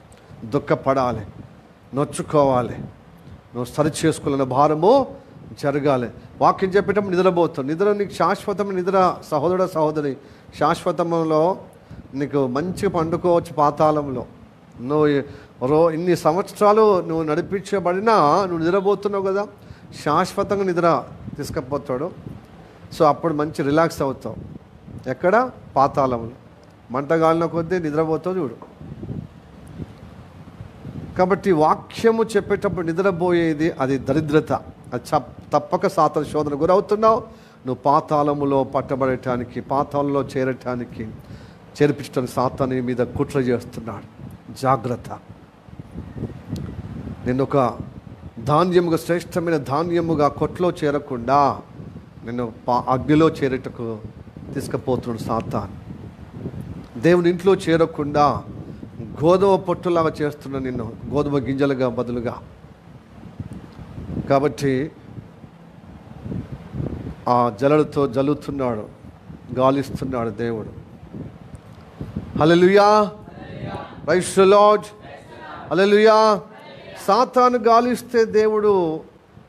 దుఃఖపడాలి, నొచ్చుకోవాలి, నువ్వు సరి చేసుకోవాలన్న భారము జరగాలి. వాక్యం చెప్పేటప్పుడు నిద్రపోతావు. నిద్ర నీకు శాశ్వతమైన నిద్ర సహోదరుడు సహోదరి. శాశ్వతంలో నీకు మంచిగా పండుకోవచ్చు. పాతాళంలో నువ్వు ఇన్ని సంవత్సరాలు నువ్వు నడిపించబడినా నువ్వు నిద్రపోతున్నావు కదా, శాశ్వతంగా నిద్ర తీసుకపోతాడు. సో అప్పుడు మంచి రిలాక్స్ అవుతావు. ఎక్కడ? పాతాళంలో. మంటగాలిన కొద్దీ నిద్రపోతావు చూడు. కాబట్టి వాక్యము చెప్పేటప్పుడు నిద్రపోయేది అది దరిద్రత. అది తప్పక సాతాను శోధన గురవుతున్నావు. నువ్వు పాతాళములో పట్టబడటానికి, పాతాళంలో చేర్పించడానికి సాతాను మీద కుట్ర చేస్తున్నాడు. జాగ్రత్త. నేను ఒక ధాన్యముగా, శ్రేష్టమైన ధాన్యముగా కొట్లో చేరకుండా నిన్ను అగ్నిలో చేరేటకు తీసుకుపోతున్నాడు సాతాను. దేవుని ఇంట్లో చేరకుండా గోధుమ పొట్టులాగా చేస్తున్నా నిన్ను, గోధుమ గింజలుగా బదులుగా. కాబట్టి ఆ జలలతో జల్లుతున్నాడు, గాలిస్తున్నాడు దేవుడు. హల్లెలూయా, ప్రైజ్ ది లార్డ్, హల్లెలూయా. సాతాను గాలిస్తే దేవుడు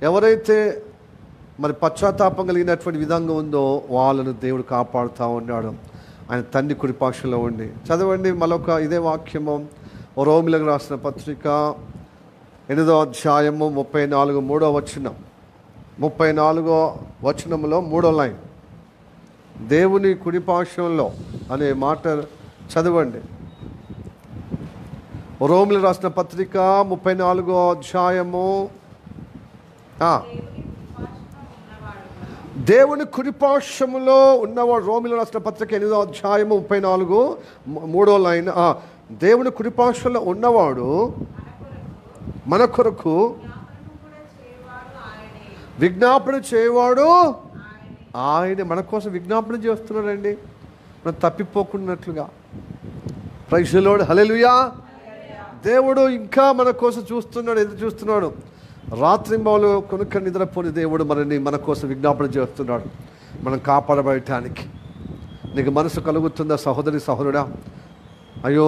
ఎవరైతే మరి పశ్చాత్తాపం కలిగినటువంటి విధంగా ఉందో వాళ్ళను దేవుడు కాపాడుతూ ఉన్నాడు ఆయన తండ్రి కుడిపాక్షలో ఉండి. చదవండి మరొక ఇదే వాక్యము రోమిలకు రాసిన పత్రిక 8వ అధ్యాయము 34 3వ వచనం. 34వ వచనంలో 3వ లైన్ దేవుని కుడిపాక్షంలో అనే మాట చదవండి. రోమిలకు రాసిన పత్రిక 34వ అధ్యాయము దేవుని కుడిపార్శ్వములో ఉన్నవాడు. రోమిలకు రాసిన పత్రిక 8వ అధ్యాయము 34 3వ లైన్. దేవుని కుడిపార్శ్వములో ఉన్నవాడు మన కొరకు విజ్ఞాపన చేయవాడు ఆయన. మన కోసం విజ్ఞాపన చేస్తున్నాడండి, మనం తప్పిపోకున్నట్లుగా. ప్రైజ్ ది లార్డ్, హల్లెలూయా. దేవుడు ఇంకా మన కోసం చూస్తున్నాడు, ఎదురు చూస్తున్నాడు. రాత్రింబవలు కొనుక్క నిద్రపోని దేవుడు మన కోసం విజ్ఞాపన చేస్తున్నాడు, మనం కాపాడబడటానికి. నీకు మనసు కలుగుతుందా సహోదరి సహోదరుడా? అయ్యో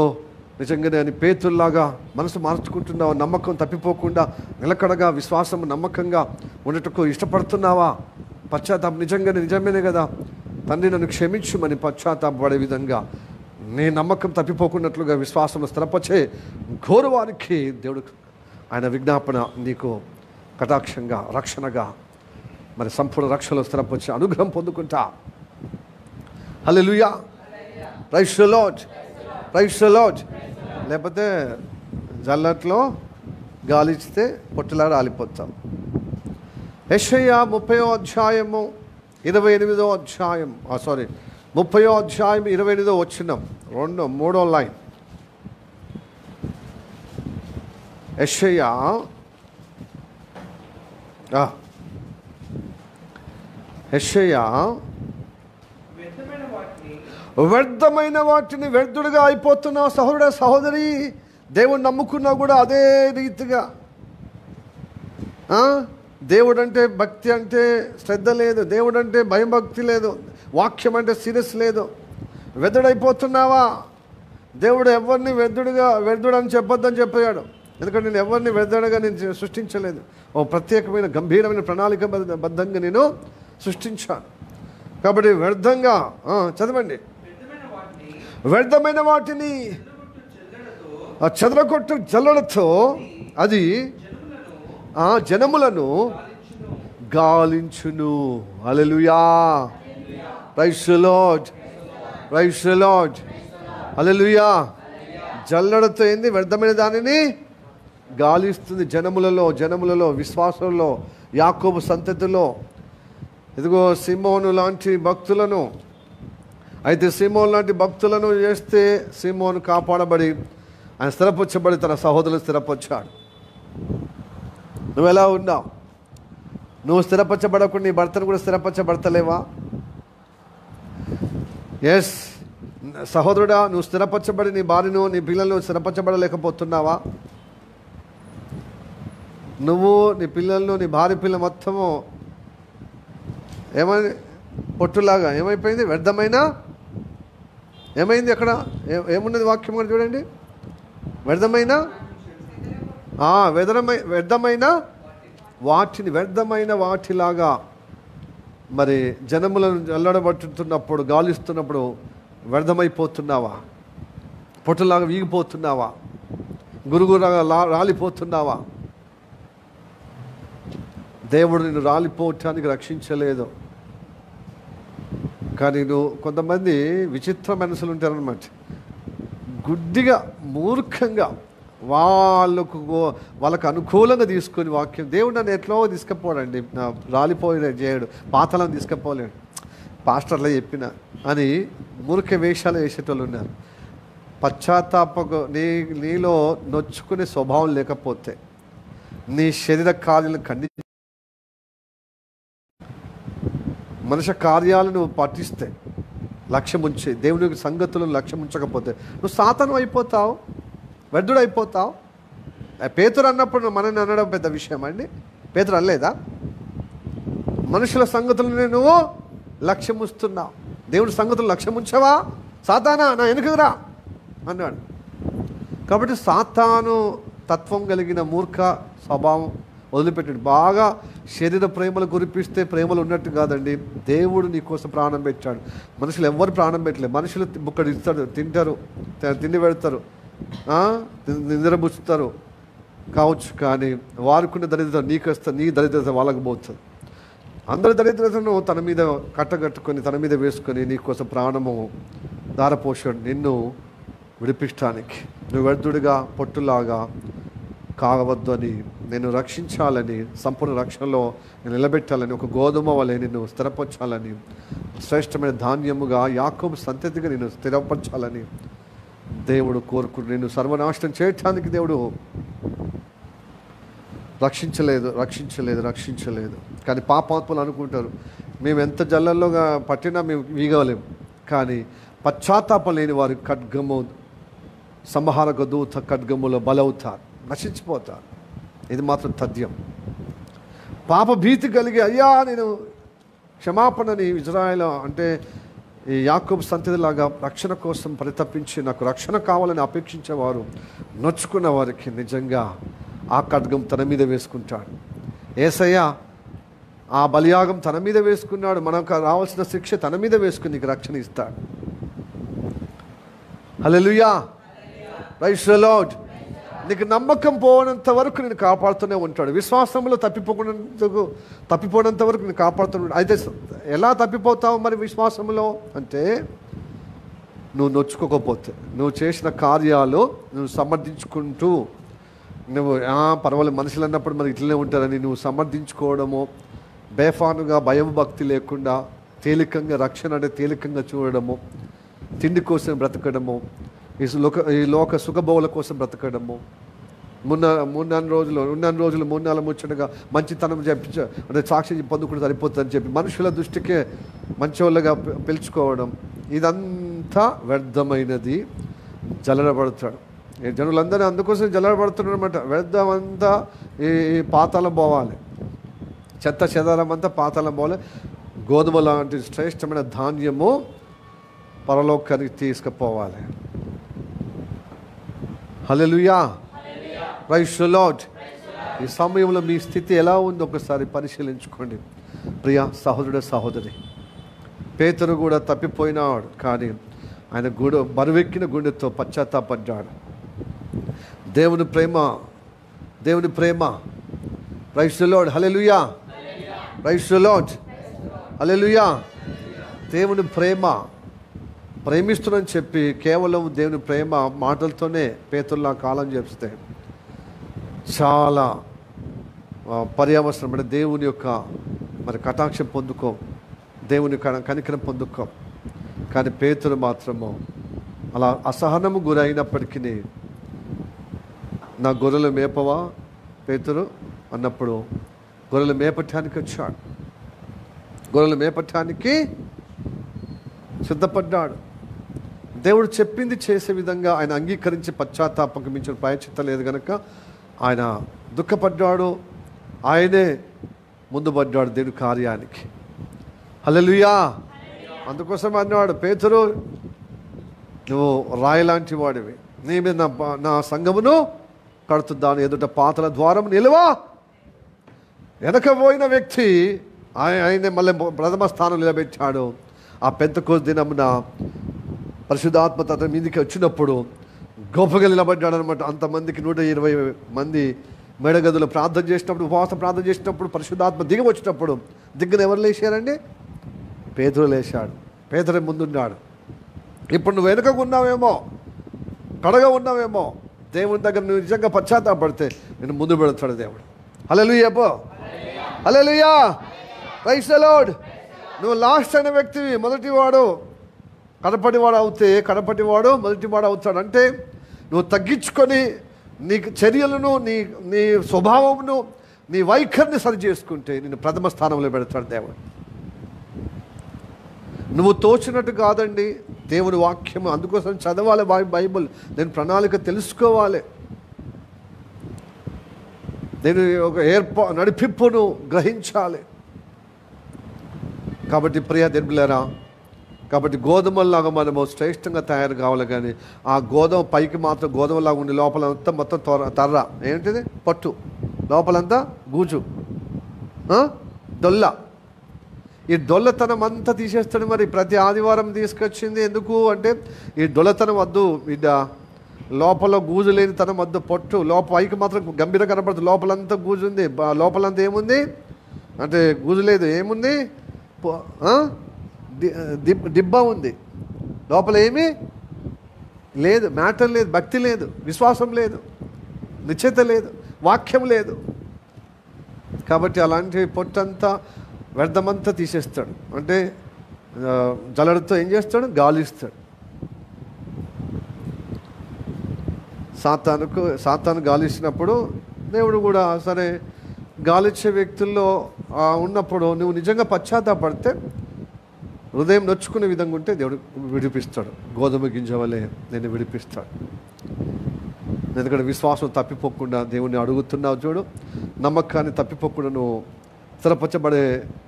నిజంగానే అని పేతుల్లాగా మనసు మార్చుకుంటున్నావా? నమ్మకం తప్పిపోకుండా నిలకడగా విశ్వాసం నమ్మకంగా ఉండటకు ఇష్టపడుతున్నావా? పశ్చాత్తాపం నిజమేనే కదా తండ్రి నన్ను క్షమించుమని పశ్చాత్తాపడే విధంగా నీ నమ్మకం తప్పిపోకున్నట్లుగా విశ్వాసం స్థిరపరిచే గౌరవానికి దేవుడు ఆయన విజ్ఞాపన నీకు కటాక్షంగా రక్షణగా మరి సంపూర్ణ రక్షణలో స్థిరపరిచే అనుగ్రహం పొందుకుంటా. హల్లెలూయా, praise the Lord, praise the Lord. లేకపోతే జల్లట్లో గాలిస్తే పొట్టులాగా రాలిపోతాం. యెషయా 30వ అధ్యాయము 28వ అధ్యాయం 30వ అధ్యాయం 28వ వచనం 3వ లైన్. యెషయా వ్యర్థమైన వాటిని వ్యర్థుడిగా అయిపోతున్నావు సహోదర సహోదరి. దేవుడు నమ్ముకున్నా కూడా అదే రీతిగా దేవుడు అంటే భక్తి అంటే శ్రద్ధ లేదు, దేవుడు అంటే భయం భక్తి లేదు, వాక్యం అంటే సీరియస్ లేదు. వ్యర్థుడైపోతున్నావా? దేవుడు ఎవరిని వ్యర్థుడని చెప్పొద్దని చెప్పాడు. ఎందుకంటే నేను ఎవరిని వ్యర్థుడుగా నేను సృష్టించలేదు, ఓ ప్రత్యేకమైన గంభీరమైన ప్రణాళిక బద్ధంగా నేను సృష్టించాను. కాబట్టి వ్యర్థంగా చదవండి, వ్యర్థమైన వాటిని చెదరగొట్టు జల్లడతో అది జనములను గాలించును. హల్లెలూయా, praise the Lord, praise the lord, హల్లెలూయా. జల్లడతో ఏంది? వ్యర్థమైన దానిని గాలిస్తుంది. జనములలో విశ్వాసంలో యాకోబు సంతతిలో. ఇదిగో సీమోను లాంటి భక్తులను, అయితే సీమోను లాంటి భక్తులను చేస్తే సీమోను కాపాడబడి ఆయన స్థిరపరచబడి తన సహోదరులు స్థిరపరిచాడు. నువ్వు ఎలా ఉన్నావు? నువ్వు స్థిరపరచబడకుండా నీ భర్తను కూడా స్థిరపరచబడతలేవా? ఎస్ సహోదరుడా, నువ్వు స్థిరపరచబడి నీ భార్యను నీ పిల్లలను స్థిరపరచబడలేకపోతున్నావా? నువ్వు నీ పిల్లలను నీ భార్య పిల్ల మొత్తము ఏమైంది? పొట్టులాగా ఏమైపోయింది? ఏమైంది? అక్కడ ఏమున్నది వాక్యం కూడా చూడండి. వ్యర్థమైన వాటిలాగా మరి జనములను జల్లడబట్టుతున్నప్పుడు గాలిస్తున్నప్పుడు వ్యర్థమైపోతున్నావా? పొట్టులాగా వీగిపోతున్నావా? గురుగులాగా రాలిపోతున్నావా? దేవుడు నిన్ను రాలిపోవటానికి రక్షించలేదు. కానీ నువ్వు కొంతమంది విచిత్ర మనసులు ఉంటారనమాట. గుడ్డిగా మూర్ఖంగా వాళ్ళకు అనుకూలంగా తీసుకొని వాక్యం, దేవుడు నన్ను ఎట్లా తీసుకుపోడండి, నా రాలిపోయే చేయడు, పాతలను తీసుకుపోలేడు, పాస్టర్లో చెప్పిన అని మూర్ఖ వేషాలు వేసేటోళ్ళు ఉన్నారు. పశ్చాత్తాపకు నీలో నొచ్చుకునే స్వభావం లేకపోతే, నీ శరీర కార్యాలను మనుష్య కార్యాలను నువ్వు పఠిస్తే, లక్ష్యం ఉంచి దేవుని సంగతులను లక్ష్యం ఉంచకపోతే నువ్వు సాతాను అయిపోతావు, వ్యర్థుడు అయిపోతావు. పేతురు అన్నప్పుడు మనని అనడం పెద్ద విషయం అండి. పేతురు అనలేదా? మనుషుల సంగతులను నువ్వు లక్ష్యం ఉంచుతున్నావు, దేవుని సంగతులు లక్ష్యం ఉంచవా? సాతానా నా వెనుకరా అన్నాడు. కాబట్టి సాతాను తత్వం కలిగిన మూర్ఖ స్వభావం వదిలిపెట్టాడు. బాగా శరీర ప్రేమలు కురిపిస్తే ప్రేమలు ఉన్నట్టు కాదండి. దేవుడు నీ కోసం ప్రాణం పెట్టాడు. మనుషులు ఎవ్వరు ప్రాణం పెట్టలేదు. మనుషులు బుక్కడు ఇస్తాడు, తింటారు, తిండి పెడతారు, నిద్రపుచ్చుతారు కావచ్చు, కానీ వారికున్న దరిద్రత నీకు వస్తే నీ దరిద్రత వాళ్ళకు పోతుంది. అందరి దరిద్రతను తన మీద కట్టగట్టుకొని తన మీద వేసుకొని నీకోసం ప్రాణము దారపోసాడు నిన్ను విడిపించడానికి. నువ్వు వ్యర్థుడిగా పొట్టులాగా కావద్దు అని, నేను రక్షించాలని, సంపూర్ణ రక్షణలో నేను నిలబెట్టాలని, ఒక గోధుమ వలె నిన్ను స్థిరపరచాలని, శ్రేష్టమైన ధాన్యముగా యాకోబు సంతతిగా నేను స్థిరపరచాలని దేవుడు కోరుకుని నిన్ను సర్వనాశనం చేయటానికి దేవుడు రక్షించలేదు. కానీ పాపాత్ములు అనుకుంటారు మేము ఎంత జల్లల్లోగా పట్టినా మేము వీగలేము. కానీ పశ్చాత్తాపం లేని వారి ఖడ్గము సంహారక దూత ఖడ్గములో బలవుతారు, నశించిపోతారు. ఇది మాత్రం తథ్యం. పాప భీతి కలిగి అయ్యా నేను క్షమాపణని ఇజ్రాయేల్ అంటే ఈ యాకోబు సంతతిలాగా రక్షణ కోసం పరితపించి నాకు రక్షణ కావాలని అపేక్షించేవారు, నొచ్చుకున్న వారికి నిజంగా ఆ ఖడ్గం తన మీద వేసుకుంటాడు. యేసయ్య ఆ బలియాగం తన మీద వేసుకున్నాడు. మనకు రావాల్సిన శిక్ష తన మీద వేసుకుని నీకు రక్షణ ఇస్తాడు. హల్లెలూయా, ప్రైజ్ ది లార్డ్. నీకు నమ్మకం పోనంత వరకు నేను కాపాడుతూనే ఉంటాడు. విశ్వాసంలో తప్పిపోనంత వరకు నేను కాపాడుతున్నాడు. అయితే ఎలా తప్పిపోతావు మరి విశ్వాసంలో అంటే, నువ్వు నొచ్చుకోకపోతే, నువ్వు చేసిన కార్యాలు నువ్వు సమర్థించుకుంటూ, నువ్వు పర్వాలేదు మనుషులు అన్నప్పుడు మరి ఇట్లనే ఉంటారని నువ్వు సమర్థించుకోవడము, బేఫానుగా భయం భక్తి లేకుండా తేలికంగా రక్షణ అంటే తేలికంగా చూడడము, తిండి కోసం బ్రతకడము, ఈ లోక సుఖభోగుల కోసం బ్రతకడము, మూడు రోజులు ముచ్చటగా మంచితనం చెప్పి అంటే సాక్షి పొందుకుంటే సరిపోతుందని చెప్పి మనుషుల దృష్టికే మంచోళ్ళగా పిలుచుకోవడం, ఇదంతా వ్యర్థమైనది. జల్లడబడతాడు. జనులందరూ అందుకోసం జల్లడబడుతున్నారు అనమాట. వ్యర్థం అంతా ఈ పాతాళం పోవాలి, చెత్త చెదారం అంతా పాతాళం పోవాలి. గోధుమ లాంటి శ్రేష్టమైన ధాన్యము పరలోకానికి తీసుకుపోవాలి. హల్లెలూయా, ప్రైజ్ ది లార్డ్. ఈ సమయంలో మీ స్థితి ఎలా ఉందో ఒకసారి పరిశీలించుకోండి. ప్రియ సహోదరుడు సహోదరి, పేతురు కూడా తప్పిపోయినాడు, కానీ ఆయన బరువెక్కిన గుండెతో పశ్చాత్తాపడ్డాడు. దేవుని ప్రేమ. Praise the lord. Hallelujah, praise the lord. హల్లెలూయా. దేవుని ప్రేమిస్తున్నని చెప్పి కేవలం దేవుని ప్రేమ మాటలతోనే పేతురులా కాలం చేస్తే చాలా పర్యావసరం. అంటే దేవుని యొక్క మరి కటాక్షం పొందుకో, దేవుని కనికరం పొందుకో. కానీ పేతురు మాత్రము అలా అసహనము గురైనప్పటికీ, నా గొర్రెలు మేపవా పేతురు అన్నప్పుడు గొర్రెలు మేపటానికి వచ్చాడు. గొర్రెలు మేపటానికి సిద్ధపడ్డాడు. దేవుడు చెప్పింది చేసే విధంగా ఆయన అంగీకరించి పశ్చాత్తాపంకి మించిన ప్రాయశ్చిత్తం లేదు కనుక ఆయన దుఃఖపడ్డాడు. ఆయనే ముందు పడ్డాడు దేవుని కార్యానికి. హల్లెలూయా. అందుకోసం అన్నాడు, పేతురు నువ్వు రాయి లాంటి వాడివి, నీ మీద నా సంఘమును కడుతున్నాను, ఎదుట పాతల ద్వారం నిలువా. వెనకపోయిన వ్యక్తి ఆయనే మళ్ళీ ప్రథమ స్థానం నిలబెట్టాడు. ఆ పెంతెకోస్తు దినమున పరిశుద్ధాత్మ అతని మీదకి వచ్చినప్పుడు గొప్పగా నిలబడ్డాడు అనమాట. అంతమందికి 120 మంది మేడగదులు ప్రార్థన చేసినప్పుడు, ఉపవాస ప్రార్థన చేసినప్పుడు, పరిశుద్ధాత్మ దిగి వచ్చినప్పుడు దిగ్గున ఎవరు లేచారండి? పేతురు లేచాడు. పేతురు ముందున్నాడు. ఇప్పుడు నువ్వు వెనుకగా ఉన్నావేమో, కడగా ఉన్నావేమో, దేవుని దగ్గర నువ్వు నిజంగా పశ్చాత్తాపడితే నేను ముందు పెడతాడు దేవుడు. హల్లెలూయా, హల్లెలూయా, ప్రైజ్ ది లార్డ్. నువ్వు లాస్ట్ అయిన వ్యక్తివి, మొదటివాడు కడపటివాడు అవుతే కడపటివాడు మొదటివాడు అవుతాడు. అంటే నువ్వు తగ్గించుకొని నీ చర్యలను, నీ స్వభావమును, నీ వైఖరిని సరి చేసుకుంటే నిన్ను ప్రథమ స్థానంలో పెడతాడు దేవుడు. నువ్వు తోచినట్టు కాదండి దేవుని వాక్యము. అందుకోసం చదవాలి బైబిల్. నేను ప్రణాళిక తెలుసుకోవాలి. నేను ఒక నడిపింపును గ్రహించాలి. కాబట్టి ప్రియ దేవులారా, కాబట్టి గోధుమలాగా మనము శ్రేష్టంగా తయారు కావాలి. కానీ ఆ గోధుమ పైకి మాత్రం గోధుమలాగా ఉండి లోపలంతా మొత్తం తర్ర ఏంటిది పట్టు, లోపలంతా గూజు, దొల్ల. ఈ దొల్లతనం అంతా తీసేస్తాడు. మరి ప్రతి ఆదివారం తీసుకొచ్చింది ఎందుకు అంటే ఈ దొల్లతనం వద్దు, బిడ్డ. లోపల గూజు లేని తనం వద్దు, పొట్టు. పైకి మాత్రం గంభీరంగా కనపడుతుంది, లోపలంతా గూజు ఉంది. లోపలంతా ఏముంది అంటే గూజు లేదు, ఏముంది డిబ్బా ఉంది. లోపల ఏమీ లేదు, మ్యాటర్ లేదు, భక్తి లేదు, విశ్వాసం లేదు, నిశ్చయత లేదు, వాక్యం లేదు. కాబట్టి అలాంటి పొట్టంతా వ్యర్థమంతా తీసేస్తాడు. అంటే జలడితో ఏం చేస్తాడు? గాలిస్తాడు. సాతాను గాలిచ్చినప్పుడు దేవుడు కూడా సరే గాలిచ్చే వ్యక్తుల్లో ఉన్నప్పుడు నువ్వు నిజంగా పశ్చాత్తాపడితే, హృదయం నొచ్చుకునే విధంగా ఉంటే దేవుడు విడిపిస్తాడు. గోధుమ గింజ వలె నేను విడిపిస్తాడు. ఎందుకంటే విశ్వాసం తప్పిపోకుండా దేవుణ్ణి అడుగుతున్నావు చూడు. నమ్మకాన్ని తప్పిపోకుండా నువ్వు స్థిరపరచబడే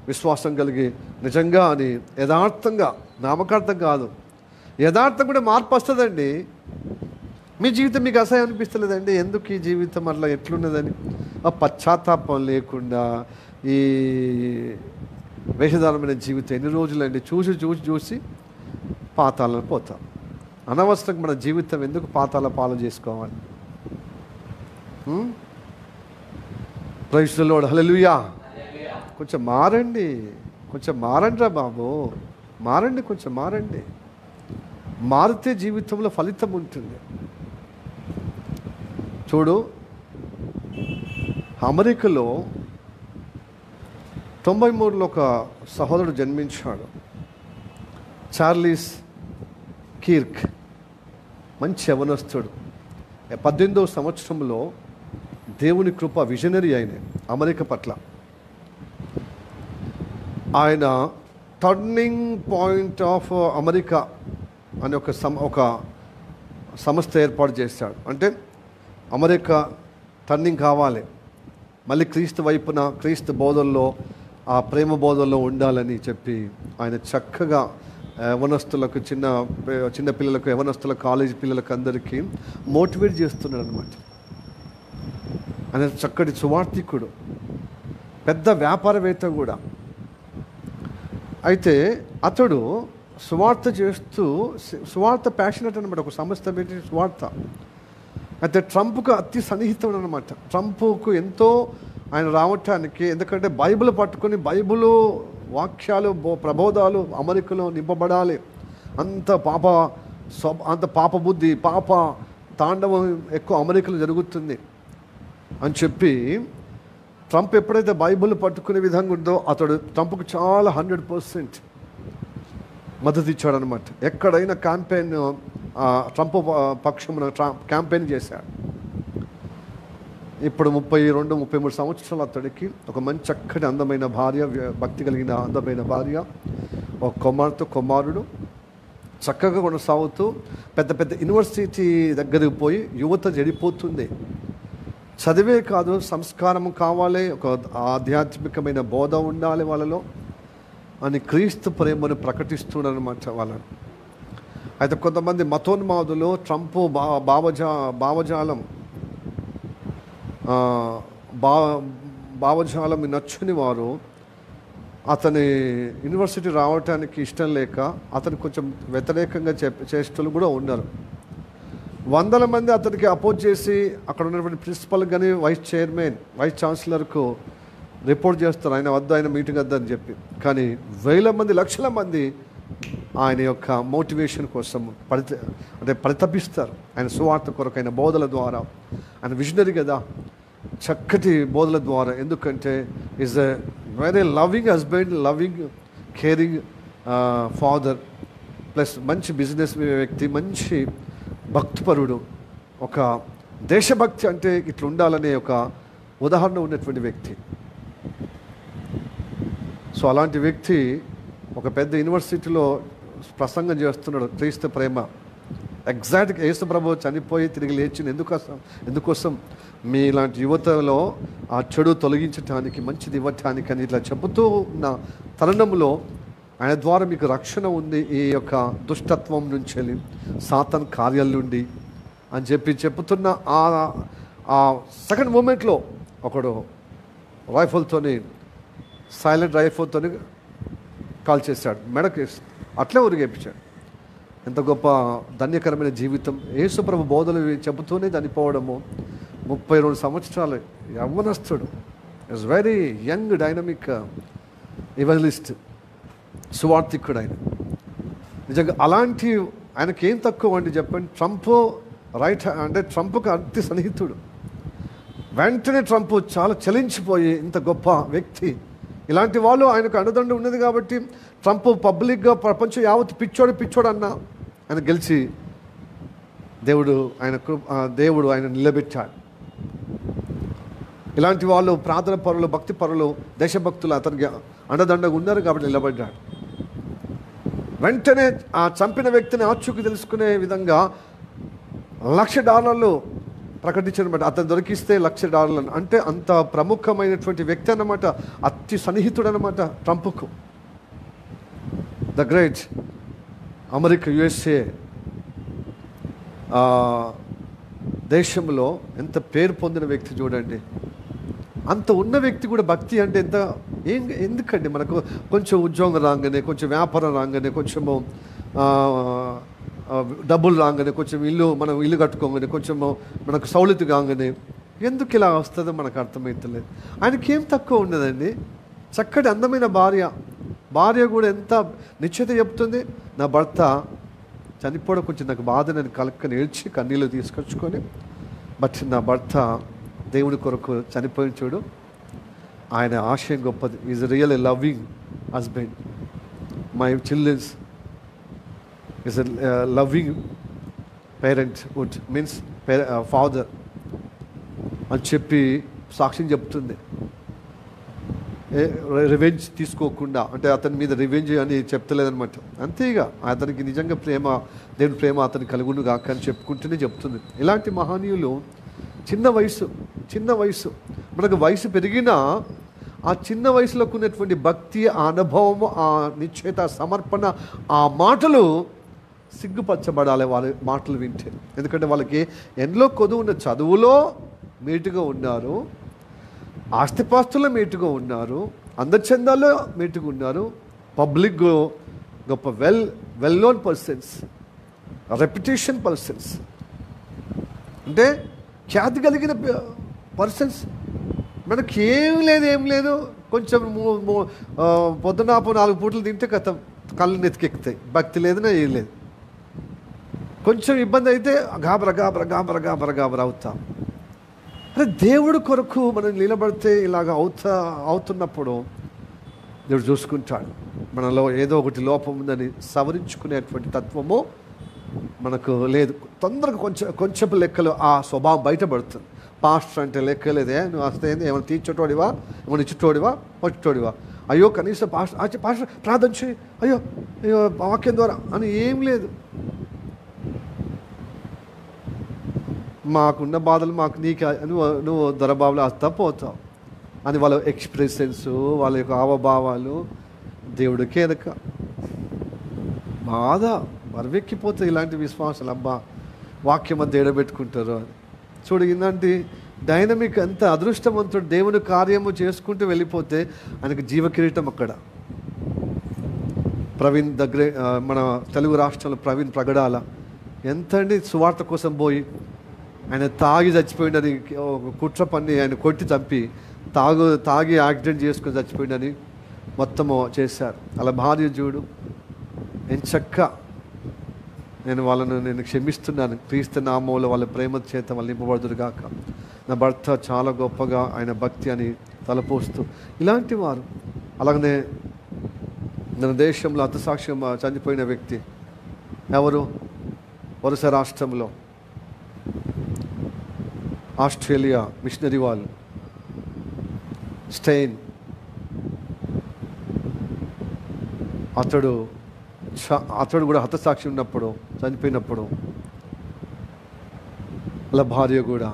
విశ్వాసం కలిగి నిజంగా అని యథార్థంగా, నామకార్థం కాదు, యథార్థం కూడా మార్పు వస్తుందండి. మీ జీవితం మీకు అసహ్యం అనిపిస్తలేదండి? ఎందుకు ఈ జీవితం అట్లా ఎట్లున్నదని ఆ పశ్చాత్తాపం లేకుండా ఈ వేషధారమైన జీవితం ఎన్ని రోజులండి? చూసి పాతాలను పోతాం. అనవసరంగా మన జీవితం ఎందుకు పాతాల పాలు చేసుకోవాలి? ప్రైజ్ ది లార్డ్, హల్లెలూయా. కొంచెం మారండి రా బాబు, కొంచెం మారండి. మారితే జీవితంలో ఫలితం ఉంటుంది. చూడు, అమెరికాలో 93లో ఒక సహోదరుడు జన్మించాడు, చార్లీస్ కీర్క్. మంచి యవనస్తుడు. 18వ సంవత్సరంలో దేవుని కృప, విజనరీ అయిన అమెరికా పట్ల. ఆయన టర్నింగ్ పాయింట్ ఆఫ్ అమెరికా అనే ఒక సంస్థ ఏర్పాటు చేశాడు. అంటే అమెరికా టర్నింగ్ కావాలి, మళ్ళీ క్రీస్తు వైపున, క్రీస్తు బోధల్లో, ఆ ప్రేమ బోధల్లో ఉండాలని చెప్పి ఆయన చక్కగా యవనస్తులకు, చిన్న పిల్లలకు, యవనస్తులకు, కాలేజీ పిల్లలకు అందరికీ మోటివేట్ చేస్తున్నాడు అనమాట. ఆయన చక్కటి సువార్థికుడు, పెద్ద వ్యాపారవేత్త కూడా. అయితే అతడు సువార్త చేస్తూ, సువార్త ప్యాషనెట్ అనమాట. ఒక సంస్థ పెట్టి సువార్త. అయితే ట్రంప్కు అతి సన్నిహితుడు అనమాట. ట్రంప్కు ఎంతో ఆయన రావటానికి, ఎందుకంటే బైబిల్ పట్టుకొని బైబిల్ వాక్యాలు, ప్రబోధాలు అమెరికాలో నింపబడాలి. అంత పాప బుద్ధి, పాప తాండవం ఎక్కువ అమెరికాలో జరుగుతుంది అని చెప్పి ట్రంప్ ఎప్పుడైతే బైబిల్ పట్టుకునే విధంగా ఉందో ట్రంప్కు చాలా 100% మద్దతు ఇచ్చాడనమాట. ఎక్కడైనా క్యాంపెయిన్ ట్రంప్ పక్షమున క్యాంపెయిన్ చేశాడు. ఇప్పుడు 32-33 సంవత్సరాలు అతడికి ఒక మంచి చక్కటి అందమైన భార్య, భక్తి కలిగిన అందమైన భార్య, ఒక కుమారుడు చక్కగా కొనసాగుతూ పెద్ద పెద్ద యూనివర్సిటీ దగ్గరికి పోయి యువత చెడిపోతుంది. చదివే కాదు, సంస్కారం కావాలి, ఒక ఆధ్యాత్మికమైన బోధ ఉండాలి వాళ్ళలో అని క్రీస్తు ప్రేమను ప్రకటిస్తున్నారన్నమాట వాళ్ళని. అయితే కొంతమంది మతోన్మాదులు, ట్రంప్ భావజాలం నచ్చని వారు అతని యూనివర్సిటీ రావటానికి ఇష్టం లేక అతను కొంచెం వ్యతిరేకంగా చేష్టలు కూడా ఉన్నారు. 100 మంది అతనికి అపోజ్ చేసి అక్కడ ఉన్నటువంటి ప్రిన్సిపల్ కానీ వైస్ ఛాన్సలర్కు రిపోర్ట్ చేస్తారు, ఆయన వద్ద, ఆయన మీటింగ్ వద్ద అని చెప్పి. కానీ 1000 మంది, లక్షల మంది ఆయన యొక్క మోటివేషన్ కోసం పరితపిస్తారు. ఆయన సువార్త కొరకు, ఆయన బోధల ద్వారా. ఆయన విజనరీ కదా, చక్కటి బోధల ద్వారా. ఎందుకంటే is a very loving husband, loving caring father, plus మంచి బిజినెస్ వ్యక్తి, మంచి భక్తిపరుడు, ఒక దేశభక్తి అంటే ఇట్లా ఉండాలనే ఒక ఉదాహరణ ఉన్నటువంటి వ్యక్తి. సో అలాంటి వ్యక్తి ఒక పెద్ద యూనివర్సిటీలో ప్రసంగం చేస్తున్నాడు క్రీస్తు ప్రేమ. ఎగ్జాక్ట్గా యేసు ప్రభువు చనిపోయి తిరిగి లేచిన ఎందుకోసం మీలాంటి యువతలో ఆ చెడు తొలగించటానికి, మంచిది ఇవ్వటానికి అని ఇట్లా చెబుతూ ఉన్న తరుణంలో ఆయన ద్వారా మీకు రక్షణ ఉంది ఈ యొక్క దుష్టత్వం నుంచి వెళ్ళి, సాతాన్ కార్యాల నుండి అని చెప్పుతున్న ఆ సెకండ్ మూమెంట్లో ఒకడు రైఫల్తోని, సైలెంట్ రైఫల్తోని కాల్ చేశాడు, మెడకి అట్లే ఉరిగేపించాడు. ఎంత గొప్ప ధన్యకరమైన జీవితం. యేసుప్రభు బోధలు చెబుతూనే చనిపోవడము. 32 సంవత్సరాలు యవ్వనస్తుడు, is very young dynamic evangelist, సువార్థికుడు ఆయన. నిజంగా అలాంటి ఆయనకి ఏం తక్కువ అండి చెప్పండి. ట్రంప్ రైట్ అంటే ట్రంప్కి అతి సన్నిహితుడు. వెంటనే ట్రంప్ చాలా చలించిపోయి, ఇంత గొప్ప వ్యక్తి, ఇలాంటి వాళ్ళు ఆయనకు అండదండ ఉన్నది కాబట్టి ట్రంప్ పబ్లిక్గా ప్రపంచం యావత్ పిచ్చోడు అన్నా ఆయన గెలిచి దేవుడు ఆయన నిలబెట్టాడు. ఇలాంటి వాళ్ళు ప్రార్థన పరులు, భక్తి పరులు, దేశభక్తులు అతనికి అండదండగా ఉన్నారు కాబట్టి నిలబడ్డాడు. వెంటనే ఆ చంపిన వ్యక్తిని ఆచూకీ తెలుసుకునే విధంగా $1,00,000 ప్రకటించనమాట. అతను దొరికిస్తే $1,00,000 అంటే అంత ప్రముఖమైనటువంటి వ్యక్తి అన్నమాట, అతి సన్నిహితుడు అన్నమాట ట్రంప్కు. ద గ్రేట్ అమెరికా, USA దేశంలో ఎంత పేరు పొందిన వ్యక్తి చూడండి. అంత ఉన్న వ్యక్తి కూడా భక్తి అంటే ఎంత ఎందుకండి? మనకు కొంచెం ఉద్యోగం రాగానే, కొంచెం వ్యాపారం రాగానే, కొంచెము డబ్బులు రాగానే, కొంచెం మనం ఇల్లు కట్టుకోగానే, కొంచెము మనకు సౌలతి కాగానే ఎందుకు ఇలా వస్తుందో మనకు అర్థమవుతలేదు. ఆయనకి ఏం తక్కువ ఉండదండి. చక్కటి అందమైన భార్య కూడా ఎంత నిశ్చిత చెప్తుంది, నా భర్త చనిపోవడం కొంచెం నాకు బాధ, నేను కలక్కని ఏడ్చి కన్నీళ్ళు తీసుకొచ్చుకొని, బట్ నా భర్త దేవుడి కొరకు చనిపోయిన చూడు, ఆయన ఆశయం గొప్పది. Is real a loving husband, my childrens is a loving parent would means father అని చెప్పి సాక్ష్యం చెప్తుంది. రివెంజ్ తీసుకోకుండా, అంటే అతని మీద రివెంజ్ అని చెప్తలేదనమాట. అంతేగా అతనికి నిజంగా ప్రేమ, దేవుని ప్రేమ అతనికి కలుగును కాక అని చెప్పుకుంటూనే చెప్తుంది. ఇలాంటి మహనీయులు చిన్న వయసు మనకు వయసు పెరిగినా ఆ చిన్న వయసులోకి ఉన్నటువంటి భక్తి, ఆ అనుభవము, ఆ నిశ్చయిత, సమర్పణ, ఆ మాటలు సిగ్గుపరచబడాలి వాళ్ళ మాటలు వింటే. ఎందుకంటే వాళ్ళకి ఎన్నో కొదువు ఉన్న, చదువులో మేటుగా ఉన్నారు, ఆస్తిపాస్తుల్లో మేటుగా ఉన్నారు, అందచందాల్లో మేటుగా ఉన్నారు, పబ్లిక్ గొప్ప well known persons, reputation persons, అంటే ఖ్యాతి కలిగిన పర్సన్స్. మనకి ఏం లేదు, కొంచెం పొద్దునాపు 4 పూటలు తింటే కథ కళ్ళు నెతికెక్కుతాయి, భక్తి లేదన్నా ఏం లేదు. కొంచెం ఇబ్బంది అయితే గాబర అవుతాం. అదే దేవుడి కొరకు మనం నిలబడితే ఇలాగ అవుతున్నప్పుడు దేవుడు చూసుకుంటాడు. మనలో ఏదో ఒకటి లోపం ఉందని సవరించుకునేటువంటి తత్వము మనకు లేదు. తొందరగా కొంచెం లెక్కలు ఆ స్వభావం బయటపడుతుంది. పాస్టర్ అంటే లెక్కలేదే, నువ్వు వస్తే ఏమైనా తీర్చేటోడివా, ఏమైనా ఇచ్చేటోడివా, వచ్చేటోడివా, అయ్యో కనీసం పాస్టర్ ప్రార్థన చేయి, అయ్యో వాక్యం ద్వారా అని ఏం లేదు. మాకున్న బాధలు నువ్వు దొరబాబులు వస్తా పోతావు అని వాళ్ళ ఎక్స్ప్రెషన్స్, వాళ్ళ యొక్క హావభావాలు దేవుడికి ఎదక బాధ మరవెక్కిపోతే ఇలాంటి విశ్వాసాలు. అబ్బా వాక్యం అంతా ఏడబెట్టుకుంటారు అని చూడు. ఇలాంటి డైనమిక్ అంత అదృష్టవంతుడు దేవుని కార్యము చేసుకుంటూ వెళ్ళిపోతే ఆయనకు జీవకిరీటం అక్కడ. ప్రవీణ్ దగ్గర మన తెలుగు రాష్ట్రంలో ప్రవీణ్ ప్రగడాల ఎంత అండి సువార్త కోసం పోయి ఆయన తాగి చచ్చిపోయిందని కుట్ర పన్ని ఆయన కొట్టి చంపి తాగి యాక్సిడెంట్ చేసుకొని చచ్చిపోయిందని మొత్తము చేశారు. అలా భార్య చూడు ఎంచక్క నేను క్షమిస్తున్నాను, క్రీస్తు నామంలో వాళ్ళ ప్రేమ చేత వాళ్ళు నింపబడుదురు కాక, నా భర్త చాలా గొప్పగా ఆయన భక్తి అని తలపోస్తూ ఇలాంటి వారు. అలాగనే మన దేశంలో హతసాక్ష్యం చనిపోయిన వ్యక్తి ఎవరు? వరుస రాష్ట్రంలో ఆస్ట్రేలియా మిషనరీ వాళ్ళు, స్టెయిన్ అతడు కూడా హతసాక్షి ఉన్నప్పుడు, చనిపోయినప్పుడు వాళ్ళ భార్య కూడా,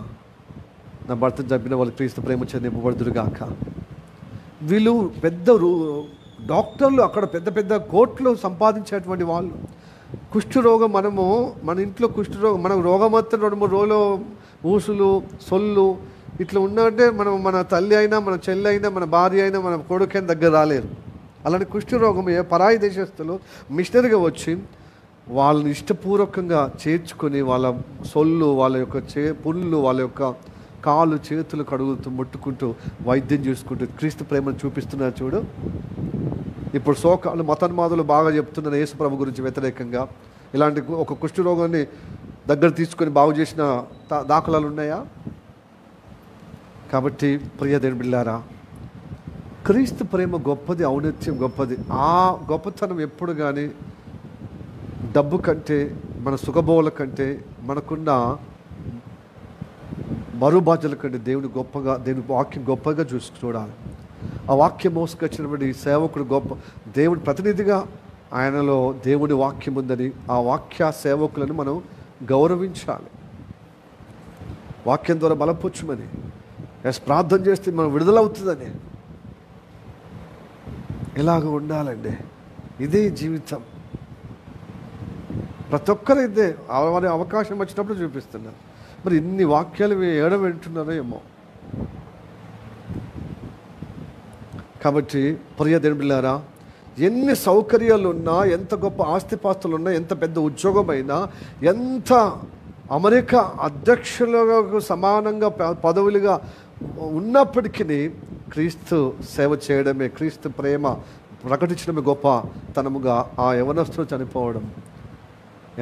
నా భర్తను చంపిన వాళ్ళు క్రీస్తు ప్రేమ చెందింపబడుదురుగాక. వీళ్ళు పెద్ద డాక్టర్లు, అక్కడ పెద్ద పెద్ద కోట్లు సంపాదించేటువంటి వాళ్ళు. కుష్ఠరోగం, మన ఇంట్లో కుష్ఠరోగం, మనం రోగం వస్తే 2-3 రోజులు ఊసులు సొల్లు ఇట్లా ఉన్నట్టే మన తల్లి అయినా, మన చెల్లి అయినా, మన భార్య అయినా, మన కొడుకైనా దగ్గర రాలేరు. అలాంటి కుష్ఠరోగం పరాయి దేశస్తులు మిషనరీగా వచ్చి వాళ్ళని ఇష్టపూర్వకంగా చేర్చుకొని వాళ్ళ సొల్లు, వాళ్ళ యొక్క పుళ్ళు, వాళ్ళ యొక్క కాళ్ళు చేతులు కడుగుతూ ముట్టుకుంటూ వైద్యం చేసుకుంటూ క్రీస్తు ప్రేమను చూపిస్తున్నారు చూడు. ఇప్పుడు సోకాలు మతన్మాదులు బాగా చెప్తున్నారు యేసు ప్రభు గురించి వ్యతిరేకంగా. ఇలాంటి ఒక కుష్ఠరోగాన్ని దగ్గర తీసుకొని బాగు చేసిన దాఖలాలు ఉన్నాయా? కాబట్టి ప్రియ దేవుని బిడ్డలారా, క్రీస్తు ప్రేమ గొప్పది, ఔన్నత్యం గొప్పది. ఆ గొప్పతనం ఎప్పుడు కానీ డబ్బు కంటే, మన సుఖభోగుల కంటే, మనకున్న బరువు బాధ్యతల కంటే దేవుని వాక్యం గొప్పగా చూడాలి. ఆ వాక్యం మోసుకొచ్చినటువంటి సేవకుడు గొప్ప దేవుడి ప్రతినిధిగా ఆయనలో దేవుని వాక్యం ఉందని ఆ వాక్య సేవకులను మనం గౌరవించాలి. వాక్యం ద్వారా బలపరచుమని, ప్రార్థన చేస్తే మనం విడుదలవుతుందని, ఇలాగ ఉండాలండి. ఇదే జీవితం. ప్రతి ఒక్కరు ఇదే వారి అవకాశం వచ్చినప్పుడు చూపిస్తున్నారు. మరి ఇన్ని వాక్యాలు ఏడ వింటున్నారో ఏమో. కాబట్టి ప్రియ దేవుని బిడ్డలారా, ఎన్ని సౌకర్యాలు ఉన్నా, ఎంత గొప్ప ఆస్తిపాస్తులు ఉన్నా, ఎంత పెద్ద ఉద్యోగమైనా, ఎంత అమెరికా అధ్యక్షులకు సమానంగా పదవులుగా ఉన్నప్పటికీ క్రీస్తు సేవ చేయడమే, క్రీస్తు ప్రేమ ప్రకటించడమే గొప్ప తనముగా ఆ యవనస్తుడు చనిపోవడం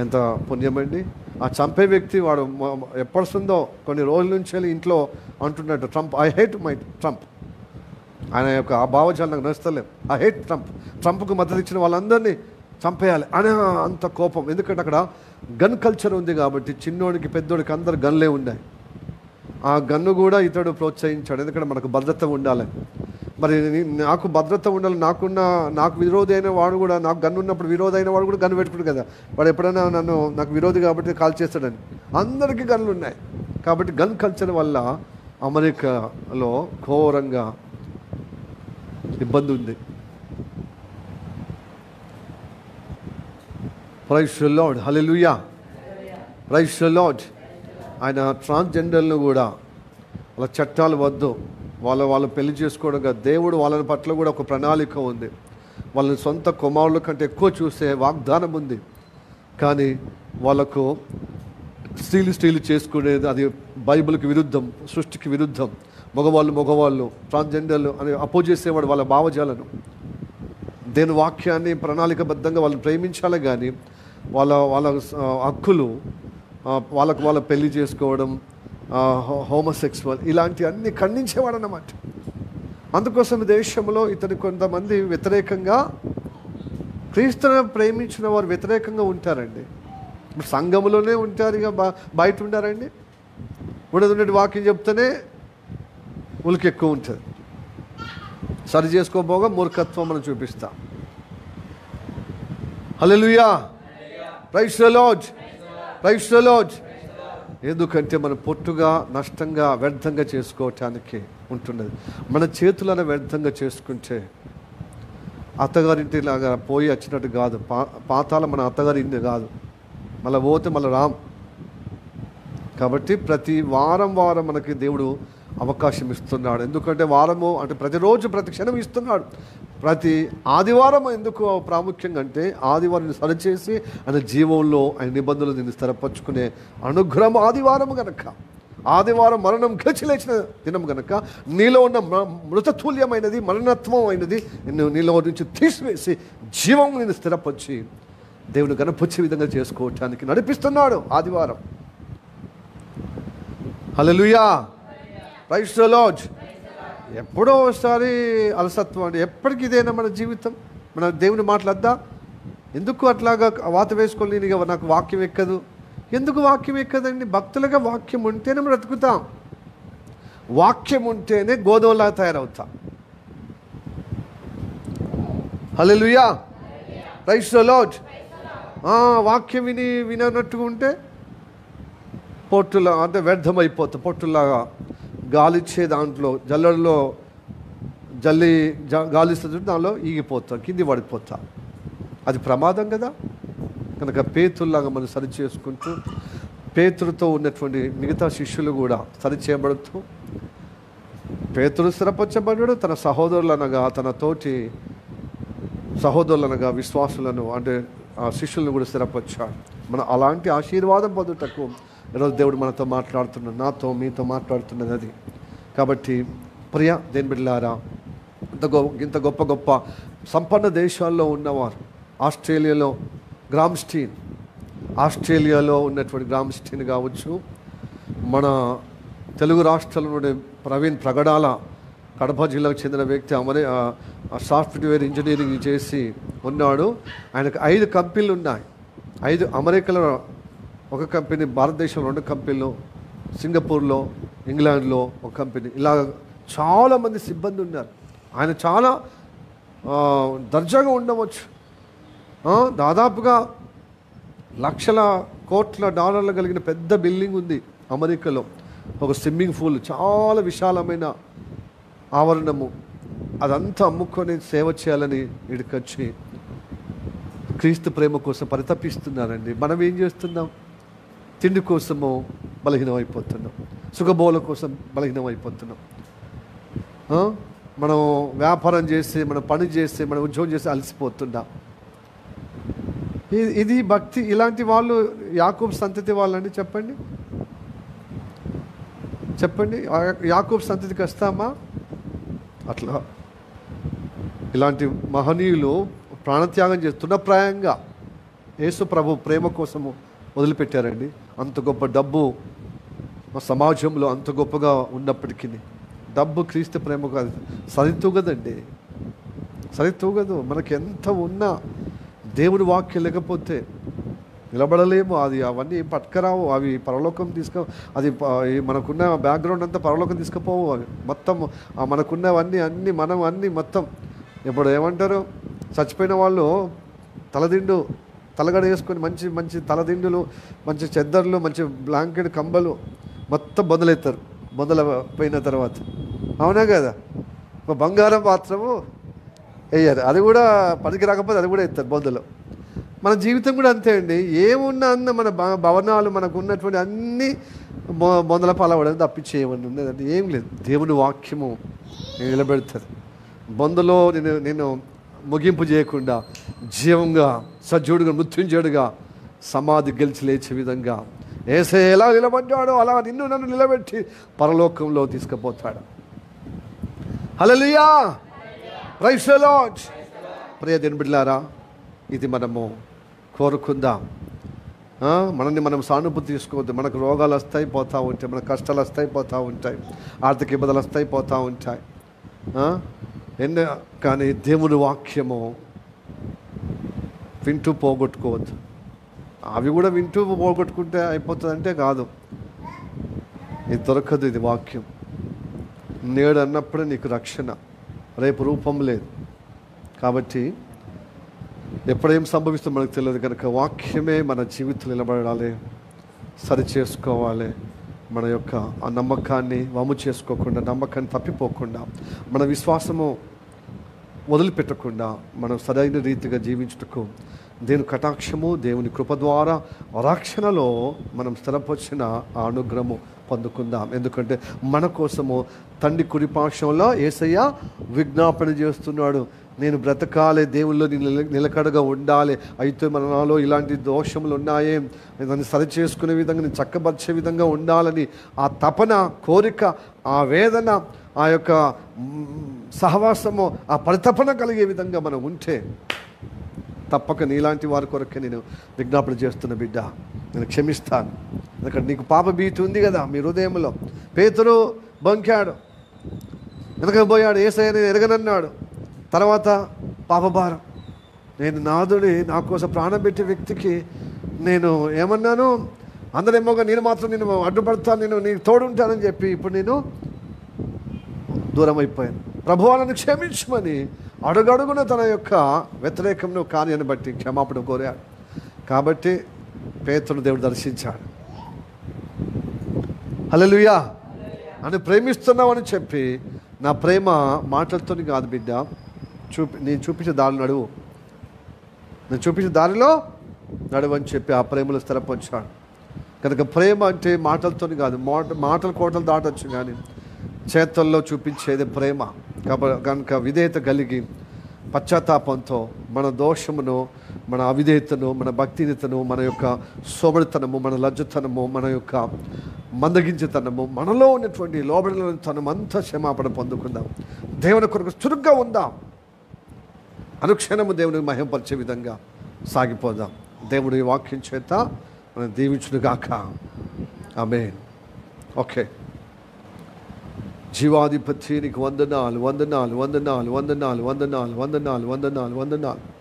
ఎంత పుణ్యమండి. ఆ చంపే వ్యక్తి వాడు ఎప్పటిస్తుందో కొన్ని రోజుల నుంచి ఇంట్లో అంటున్నట్టు, Trump, I hate my Trump. ఆయన యొక్క ఆ భావజాలం నాకు నచ్చలేం. ఐ హేట్ ట్రంప్కు మద్దతు ఇచ్చిన వాళ్ళందరినీ చంపేయాలి అని అంత కోపం. ఎందుకంటే అక్కడ గన్ కల్చర్ ఉంది కాబట్టి చిన్నోడికి పెద్దోడికి అందరు గన్లే ఉన్నాయి. ఆ గన్ను కూడా ఇతడు ప్రోత్సహించాడు, ఎందుకంటే మనకు భద్రత ఉండాలి. మరి నాకు భద్రత ఉండాలి, నాకు విరోధి అయిన వాడు కూడా, నాకు గన్ను ఉన్నప్పుడు విరోధి అయిన వాడు కూడా గన్ను పెట్టుకుడు కదా. వాడు ఎప్పుడైనా నాకు విరోధి కాబట్టి కాల్ చేస్తాడని. అందరికీ గన్లు ఉన్నాయి కాబట్టి గన్ కల్చర్ వల్ల అమెరికాలో ఘోరంగా ఇబ్బంది ఉంది. Praise the lord, hallelujah, praise the lord. ఆయన ట్రాన్స్జెండర్లను కూడా వాళ్ళ చట్టాలు వద్దు, వాళ్ళు పెళ్లి చేసుకోవడంగా దేవుడు వాళ్ళని పట్ల కూడా ఒక ప్రణాళిక ఉంది. వాళ్ళని సొంత కుమారుల కంటే ఎక్కువ చూసే వాగ్దానం ఉంది. కానీ వాళ్ళకు స్త్రీలు చేసుకునేది అది బైబిల్కి విరుద్ధం, సృష్టికి విరుద్ధం. మగవాళ్ళు ట్రాన్స్జెండర్లు అని అపోజ్ చేసేవాడు వాళ్ళ భావజాలను. దేని వాక్యాన్ని ప్రణాళికబద్ధంగా వాళ్ళని ప్రేమించాలి, కానీ వాళ్ళ హక్కులు, వాళ్ళ పెళ్లి చేసుకోవడం, హోమోసెక్సువల్ ఇలాంటి అన్ని ఖండించేవాడు అన్నమాట. అందుకోసం దేశంలో ఇతని కొంతమంది వ్యతిరేకంగా, క్రీస్తుని ప్రేమించిన వారు వ్యతిరేకంగా ఉంటారండి. ఇప్పుడు సంఘంలోనే ఉంటారు, ఇక బయట ఉంటారండి. ఉన్నది వాక్యం చెప్తేనే ఉలికి ఎక్కువ ఉంటుంది. సరి చేసుకోబోగా మూర్ఖత్వం మనం చూపిస్తాం. హల్లెలూయా, praise the Lord, praise the Lord. ఎందుకంటే మనం పొట్టుగా, నష్టంగా, వ్యర్థంగా చేసుకోవటానికి ఉంటున్నది. మన చేతులను వ్యర్థంగా చేసుకుంటే అత్తగారింటిలాగా పోయి వచ్చినట్టు కాదు. పాతాల మన అత్తగారి ఇంటి కాదు, మళ్ళీ పోతే మళ్ళీ రామ్. కాబట్టి ప్రతి వారం మనకి దేవుడు అవకాశం ఇస్తున్నాడు. ఎందుకంటే వారము అంటే ప్రతిరోజు ప్రతి క్షణం ఇస్తున్నాడు. ప్రతి ఆదివారం ఎందుకు ప్రాముఖ్యంగా అంటే ఆదివారాన్ని సరిచేసి ఆయన జీవంలో ఆయన నిబంధనలు నిన్ను స్థిరపరచుకునే అనుగ్రహం ఆదివారం గనక, ఆదివారం మరణం గెలిచి లేచిన దినం గనక నీలో ఉన్న మృతతుల్యమైనది, మరణత్వం అయినది నీలో నుంచి తీసివేసి జీవం నిన్ను స్థిరపరిచి దేవుని గణపరిచే విధంగా చేసుకోవటానికి నడిపిస్తున్నాడు ఆదివారం. హల్లెలూయా, ప్రైజ్ ది లార్డ్. ఎప్పుడో ఒకసారి అలసత్వం అండి, ఎప్పటికీ ఇదేనా మన జీవితం? మన దేవుని మాట్లాడద్దా? ఎందుకు అట్లాగా వాత వేసుకొని నేను నాకు వాక్యం ఎక్కదు? ఎందుకు వాక్యం ఎక్కదండి? భక్తులుగా వాక్యం ఉంటేనే మనం బ్రతుకుతాం. వాక్యం ఉంటేనే గోధుమలా తయారవుతాం. హల్లెలూయా, ప్రైజ్ ది లార్డ్. వాక్యం వినట్టుగా ఉంటే పొట్టులా అంటే వ్యర్థమైపోతాం. పొట్టులాగా గాలిచ్చే దాంట్లో జల్లెడలో గాలిస్తుంది, దానిలో ఈగిపోతాం, కింది పడిపోతాం. అది ప్రమాదం కదా. కనుక పేతుల్లాగా మనం సరి చేసుకుంటూ, పేతురుతో ఉన్నటువంటి మిగతా శిష్యులు కూడా సరి చేయబడుతూ, పేతురు స్థిరపరచబడ్డాడు, తన సహోదరులనగా తన తోటి సహోదరులనగా విశ్వాసులను అంటే ఆ శిష్యులను కూడా స్థిరపరిచాడు. మనం అలాంటి ఆశీర్వాదం పొందుటకు ఈరోజు దేవుడు మనతో మాట్లాడుతున్నాడు, నాతో మీతో మాట్లాడుతున్నది అది. కాబట్టి ప్రియ దేని బిడ్డలారా, ఇంత గొప్ప గొప్ప సంపన్న దేశాల్లో ఉన్నవారు, ఆస్ట్రేలియాలో ఉన్నటువంటి గ్రామ్స్టీన్ కావచ్చు, మన తెలుగు రాష్ట్రాల నుండి ప్రవీణ్ ప్రగడాల కడప జిల్లాకు చెందిన వ్యక్తి సాఫ్ట్వేర్ ఇంజనీరింగ్ చేసి ఉన్నాడు. ఆయనకు 5 కంపెనీలు ఉన్నాయి. 5 అమెరికాలో 1 కంపెనీ, భారతదేశంలో 2 కంపెనీలు, సింగపూర్లో, ఇంగ్లాండ్లో 1 కంపెనీ, ఇలా చాలామంది సిబ్బంది ఉన్నారు. ఆయన చాలా దర్జాగా ఉండవచ్చు. దాదాపుగా లక్షల కోట్ల డాలర్లు కలిగిన పెద్ద బిల్డింగ్ ఉంది అమెరికాలో. ఒక స్విమ్మింగ్ పూల్, చాలా విశాలమైన ఆవరణము, అదంతా అమ్ముకొని సేవ చేయాలని ఇక్కడికొచ్చి క్రీస్తు ప్రేమ కోసం పరితపిస్తున్నారండి. మనం ఏం చేస్తున్నాం? తిండి కోసము బలహీనమైపోతున్నాం, సుఖబోల కోసం బలహీనమైపోతున్నాం. మనం వ్యాపారం చేసి, మనం పని చేసి, మనం ఉద్యోగం చేసి అలసిపోతున్నాం. ఇది భక్తి. ఇలాంటి వాళ్ళు యాకోబు సంతతి వాళ్ళండి. చెప్పండి యాకోబు సంతతికి వస్తామా? అట్లా ఇలాంటి మహనీయులు ప్రాణత్యాగం చేస్తున్న ప్రాయంగా యేసు ప్రభు ప్రేమ కోసము వదిలిపెట్టారండి. అంత గొప్ప డబ్బు సమాజంలో అంత గొప్పగా ఉన్నప్పటికీ డబ్బు క్రీస్తు ప్రేమకు సరితూగదండి, సరితూగదు. మనకి ఎంత ఉన్నా దేవుని వాక్యం లేకపోతే నిలబడలేము. అవన్నీ పట్టుకరావు, అవి పరలోకం అది మనకున్న బ్యాక్గ్రౌండ్ అంతా పరలోకం తీసుకుపోవు. అవి మొత్తం మనకున్నవన్నీ అన్నీ మొత్తం. ఇప్పుడు ఏమంటారు, చచ్చిపోయిన వాళ్ళు తలగడ వేసుకొని మంచి మంచి తలదిండులు, మంచి చెద్దర్లు, మంచి బ్లాంకెట్, కంబలు మొత్తం బొందలెత్తారు. పోయిన తర్వాత అవునా కదా. ఒక బంగారం పాత్రము వేయారు, అది కూడా పనికి రాకపోతే అది కూడా ఎత్తారు బొందలో. మన జీవితం కూడా అంతే అండి. ఏమున్నా మన భవనాలు, మనకు ఉన్నటువంటి అన్నీ బొందల పాలవడం తప్పించి ఏమన్నా ఉన్నదంటే ఏం లేదు. దేవుని వాక్యము నిలబెడుతుంది. బొందలో నేను ముగింపు చేయకుండా జీవంగా, సజీవుడుగా, మృత్యుంజయుడుగా సమాధి గెలిచి లేచే విధంగా యేసయ్య ఎలా నిలబడ్డాడో అలా నన్ను నిలబెట్టి పరలోకంలో తీసుకుపోతాడు. హల్లెలూయా, ప్రైజ్ ది లార్డ్. ప్రియ దేవుని బిడ్డలారా, ఇది మనము కోరుకుందాం. మనల్ని మనం సానుభూతి తీసుకోవద్దు. మనకు రోగాలు వస్తాయి, పోతూ ఉంటాయి, మన కష్టాలు వస్తాయి, పోతూ ఉంటాయి, ఆర్థిక ఇబ్బందులు వస్తాయి, పోతూ ఉంటాయి. కానీ దేవుని వాక్యము వింటూ పోగొట్టుకోవద్దు. అవి కూడా వింటూ పోగొట్టుకుంటే అయిపోతుందంటే కాదు. ఇది దొరకదు. ఇది వాక్యం నేడు అన్నప్పుడే నీకు రక్షణ, రేపు రూపం లేదు. కాబట్టి ఎప్పుడేం సంభవిస్తుందో మనకు తెలియదు. కనుక వాక్యమే మన జీవితం నిలబడాలి, సరి చేసుకోవాలి. మన యొక్క ఆ నమ్మకాన్ని వమ్ము చేసుకోకుండా, నమ్మకాన్ని తప్పిపోకుండా, మన విశ్వాసము వదిలిపెట్టకుండా మనం సరైన రీతిగా జీవించుటకు దేవుని కటాక్షము, దేవుని కృప ద్వారా రక్షణలో మనం స్థిరపరిచిన ఆ అనుగ్రహము పొందుకుందాం. ఎందుకంటే మన కోసము తండ్రి కుడిపార్శ్వంలో యేసయ్య విజ్ఞాపన చేస్తున్నాడు. నేను బ్రతకాలి, దేవుల్లో నిలకడగా ఉండాలి. అయితే నాలో ఇలాంటి దోషములు ఉన్నాయే, దాన్ని సరి చేసుకునే విధంగా, నేను చక్కబరిచే విధంగా ఉండాలని ఆ తపన, కోరిక, ఆ వేదన, ఆ యొక్క సహవాసము, ఆ పరితపన కలిగే విధంగా మనం ఉంటే తప్పక నీలాంటి వారి కొరకే నేను విజ్ఞాపన చేస్తున్న బిడ్డ, నేను క్షమిస్తాను. ఎందుకంటే నీకు పాప భీతి ఉంది కదా మీ హృదయంలో. పేతురు బొంకాడు, వెనకపోయాడు, యేసయ్య నేను ఎరగనన్నాడు. తర్వాత పాపభారం, నేను నాదుడి నా కోసం ప్రాణం పెట్టే వ్యక్తికి నేను ఏమన్నాను, అందరేమోగా నేను మాత్రం నేను అడ్డుపడతాను, నేను నీకు తోడుంటానని చెప్పి ఇప్పుడు నేను దూరం అయిపోయాను. ప్రభువా నన్ను క్షమించమని అడుగడుగున తన యొక్క వ్యతిరేకంలో కార్యాన్ని బట్టి క్షమాపణ కోరాడు. కాబట్టి పేతురును దేవుడు దర్శించాడు. హల్లెలూయా. అని ప్రేమిస్తున్నామని చెప్పి, నా ప్రేమ మాటలతో కాదు బిడ్డ, నేను చూపించే దారిలో నడువు, నేను చూపించే దారిలో నడువు అని చెప్పి ఆ ప్రేమలో స్థిరపరిచాడు. కనుక ప్రేమ అంటే మాటలతో కాదు, మాటలు కోటలు దాటొచ్చు కానీ చేతల్లో చూపించేది ప్రేమ. కనుక విధేయత కలిగి పశ్చాత్తాపంతో మన దోషమును, మన అవిధేయతను, మన భక్తిహీనతను, మన యొక్క సోబడితనము, మన లజ్జతనము, మన యొక్క మందగించేతనము, మనలో ఉన్నటువంటి లోబడిలోని తనం అంతా క్షమాపణ పొందుకుందాం. దేవుని కొరకు చురుగ్గా ఉందాం. అనుక్షణము దేవుని మహిమపరిచే విధంగా సాగిపోదాం. దేవుడి వాక్యం చేత మనం దీవించునుగాక. ఆమేన్. ఓకే. జీవాధిపతి నీకు వందనాలు, వందనాలు, వందనాలు, వందనాలు, వందనాలు, వందనాలు, వందనాలు, వందనాలు.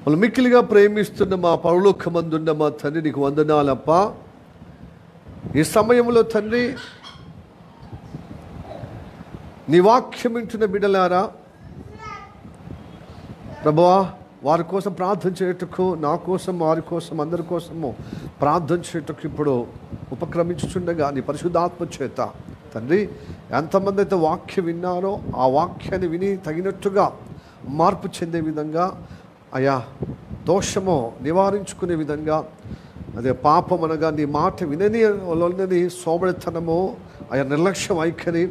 వాళ్ళు మిక్కిలిగా ప్రేమిస్తున్న మా పరలోకమందున్న మా తండ్రి నీకు వందనాలప్ప. ఈ సమయంలో తండ్రి నీ వాక్యం వింటున్న బిడ్డలారా ప్రభువా, వారి కోసం ప్రార్థన చేయటకు, నా కోసం, వారి కోసం, అందరి కోసము ప్రార్థన చేయటకు ఇప్పుడు ఉపక్రమించుచుండగా నీ పరిశుద్ధాత్మ చేత తండ్రి ఎంతమంది అయితే వాక్యం విన్నారో ఆ వాక్యాన్ని విని తగినట్టుగా మార్పు చెందే విధంగా, అయా దోషము నివారించుకునే విధంగా, అదే పాపం అనగా నీ మాట వినని సోమరితనము, అయా నిర్లక్ష్యం వైఖరి,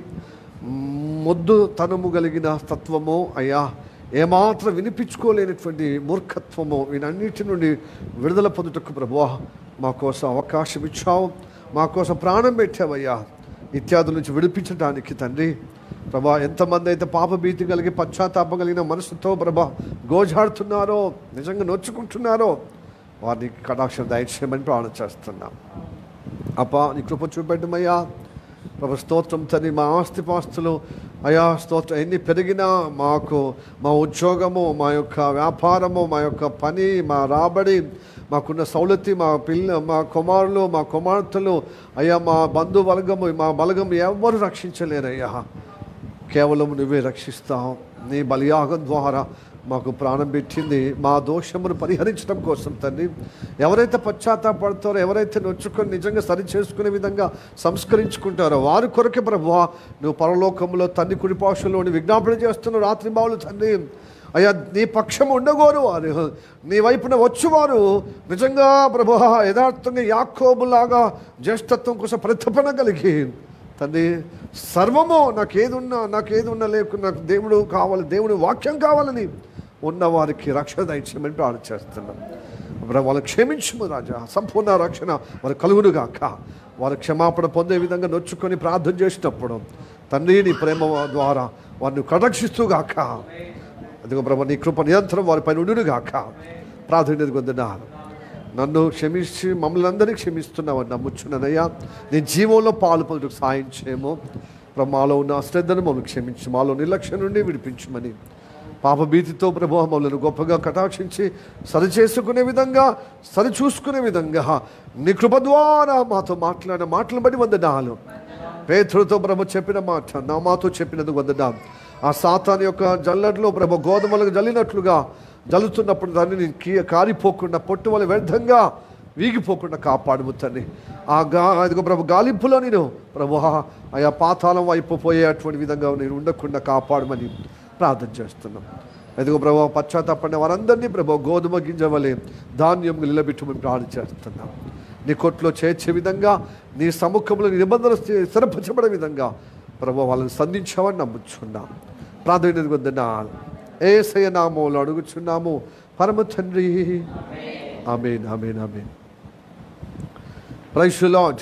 మొద్దుతనము కలిగిన తత్వము, అయ్యా ఏమాత్రం వినిపించుకోలేనటువంటి మూర్ఖత్వము, వీటన్నిటి నుండి విడుదల పొందుటకు ప్రభువా మా కోసం అవకాశం ఇచ్చావు, మా కోసం ప్రాణం పెట్టావయ్యా. ఇత్యాదుల నుంచి విడిపించడానికి తండ్రి ప్రభా, ఎంతమంది అయితే పాపభీతి కలిగి పశ్చాత్తాపం కలిగిన మనసుతో ప్రభా గోజాడుతున్నారో, నిజంగా నొచ్చుకుంటున్నారో వారిని కటాక్షం దయచేయమని ప్రార్థన చేస్తున్నాం. అప్పా నీ కృప చూపెట్టమయ్యా. ప్రభు స్తోత్రం తండ్రి. మా ఆస్తిపాస్తులు అయా స్తోత్రం ఎన్ని పెరిగినా మాకు మా ఉద్యోగము, మా యొక్క వ్యాపారము, మా యొక్క పని, మా రాబడి, మాకున్న సౌలతి, మా కుమారులు, మా కుమార్తెలు, అయ్యా మా బంధువర్గము, మా బలగము ఎవరు రక్షించలేరయ్యా. కేవలం నువ్వే రక్షిస్తావు. నీ బలియాగం ద్వారా మాకు ప్రాణం పెట్టింది మా దోషమును పరిహరించడం కోసం తండ్రి. ఎవరైతే పశ్చాత్తాపడతారో, ఎవరైతే నొచ్చుకొని నిజంగా సరి చేసుకునే విధంగా సంస్కరించుకుంటారో వారి కొరకే ప్రభువా నువ్వు పరలోకంలో తండ్రి కుడిపార్శ్వంలోని విజ్ఞాపన చేస్తున్నావు. రాత్రి బావులు తండ్రి అయ్యా నీ పక్షం ఉండగోరు వారు, నీ వైపున వచ్చువారు నిజంగా ప్రభువా యథార్థంగా యాకోబులాగా జ్యేష్ఠత్వం కోసం ప్రతిఫలన కలిగి తండ్రి సర్వము నాకేది ఉన్నా లేకున్నా నాకు దేవుడు కావాలి, దేవుడి వాక్యం కావాలని ఉన్నవారికి రక్షణ దయచేయమని ప్రార్థన చేస్తున్నాం. వాళ్ళని క్షమించుము రాజా. సంపూర్ణ రక్షణ వారు కలుగునుగాక. వారు క్షమాపణ పొందే విధంగా నొచ్చుకొని ప్రార్థన చేసినప్పుడు తండ్రి నీ ప్రేమ ద్వారా వారిని కటాక్షిస్తూగాక. అదిగో ప్రభు నీ కృప నిరంతరం వారిపైన ఉండునుగాక. ప్రార్థన పొందినారు. నన్ను క్షమించి మమ్మల్ని అందరినీ క్షమిస్తున్నామని నమ్ముచున్నానయ్యా. నీ జీవంలో పాలు పొందుటకు సాయం చేయము. మాలో ఉన్న అశ్రద్ధను మమ్మల్ని క్షమించి మాలో నిర్లక్ష్యం నుండి విడిపించమని, పాపభీతితో ప్రభు మమ్మల్ని గొప్పగా కటాక్షించి సరిచేసుకునే విధంగా, సరిచూసుకునే విధంగా నీ కృప ద్వారా మాతో మాట్లాడిన మాటలను బట్టి వందనాలు. పేతురుతో ప్రభు చెప్పిన మాట నా మాతో చెప్పినందుకు వందనాలు. ఆ సాతాను యొక్క జల్లెడలో ప్రభు గోధుమలకు జల్లినట్లుగా జల్లుతున్నప్పుడు దాన్ని నేను కారిపోకుండా పొట్టువల వ్యర్థంగా వీగిపోకుండా కాపాడుము తండ్రి. అదిగో ప్రభు గాలింపులో నేను ప్రభు ఆయా పాతాళం వైపు పోయేటువంటి విధంగా నేను ఉండకుండా కాపాడమని ప్రార్థన చేస్తున్నాం. అదిగో ప్రభు పశ్చాత్తాపడిన వారందరినీ ప్రభు గోధుమ గింజ వలె ధాన్యం నిలబెట్టమని ప్రార్థన చేస్తున్నాం. నీ కొట్లో చేర్చే విధంగా, నీ సముఖంలో నిబంధనలు స్థిరపరచబడే విధంగా ప్రభు వాళ్ళని సంధించామని నమ్ముచున్నాం. ప్రార్థన వద్దనాలు యేసయ్య నామములో అడుగుచున్నాము పరమ తండ్రి. ఆమేన్, ఆమేన్, ఆమేన్. Praise the lord.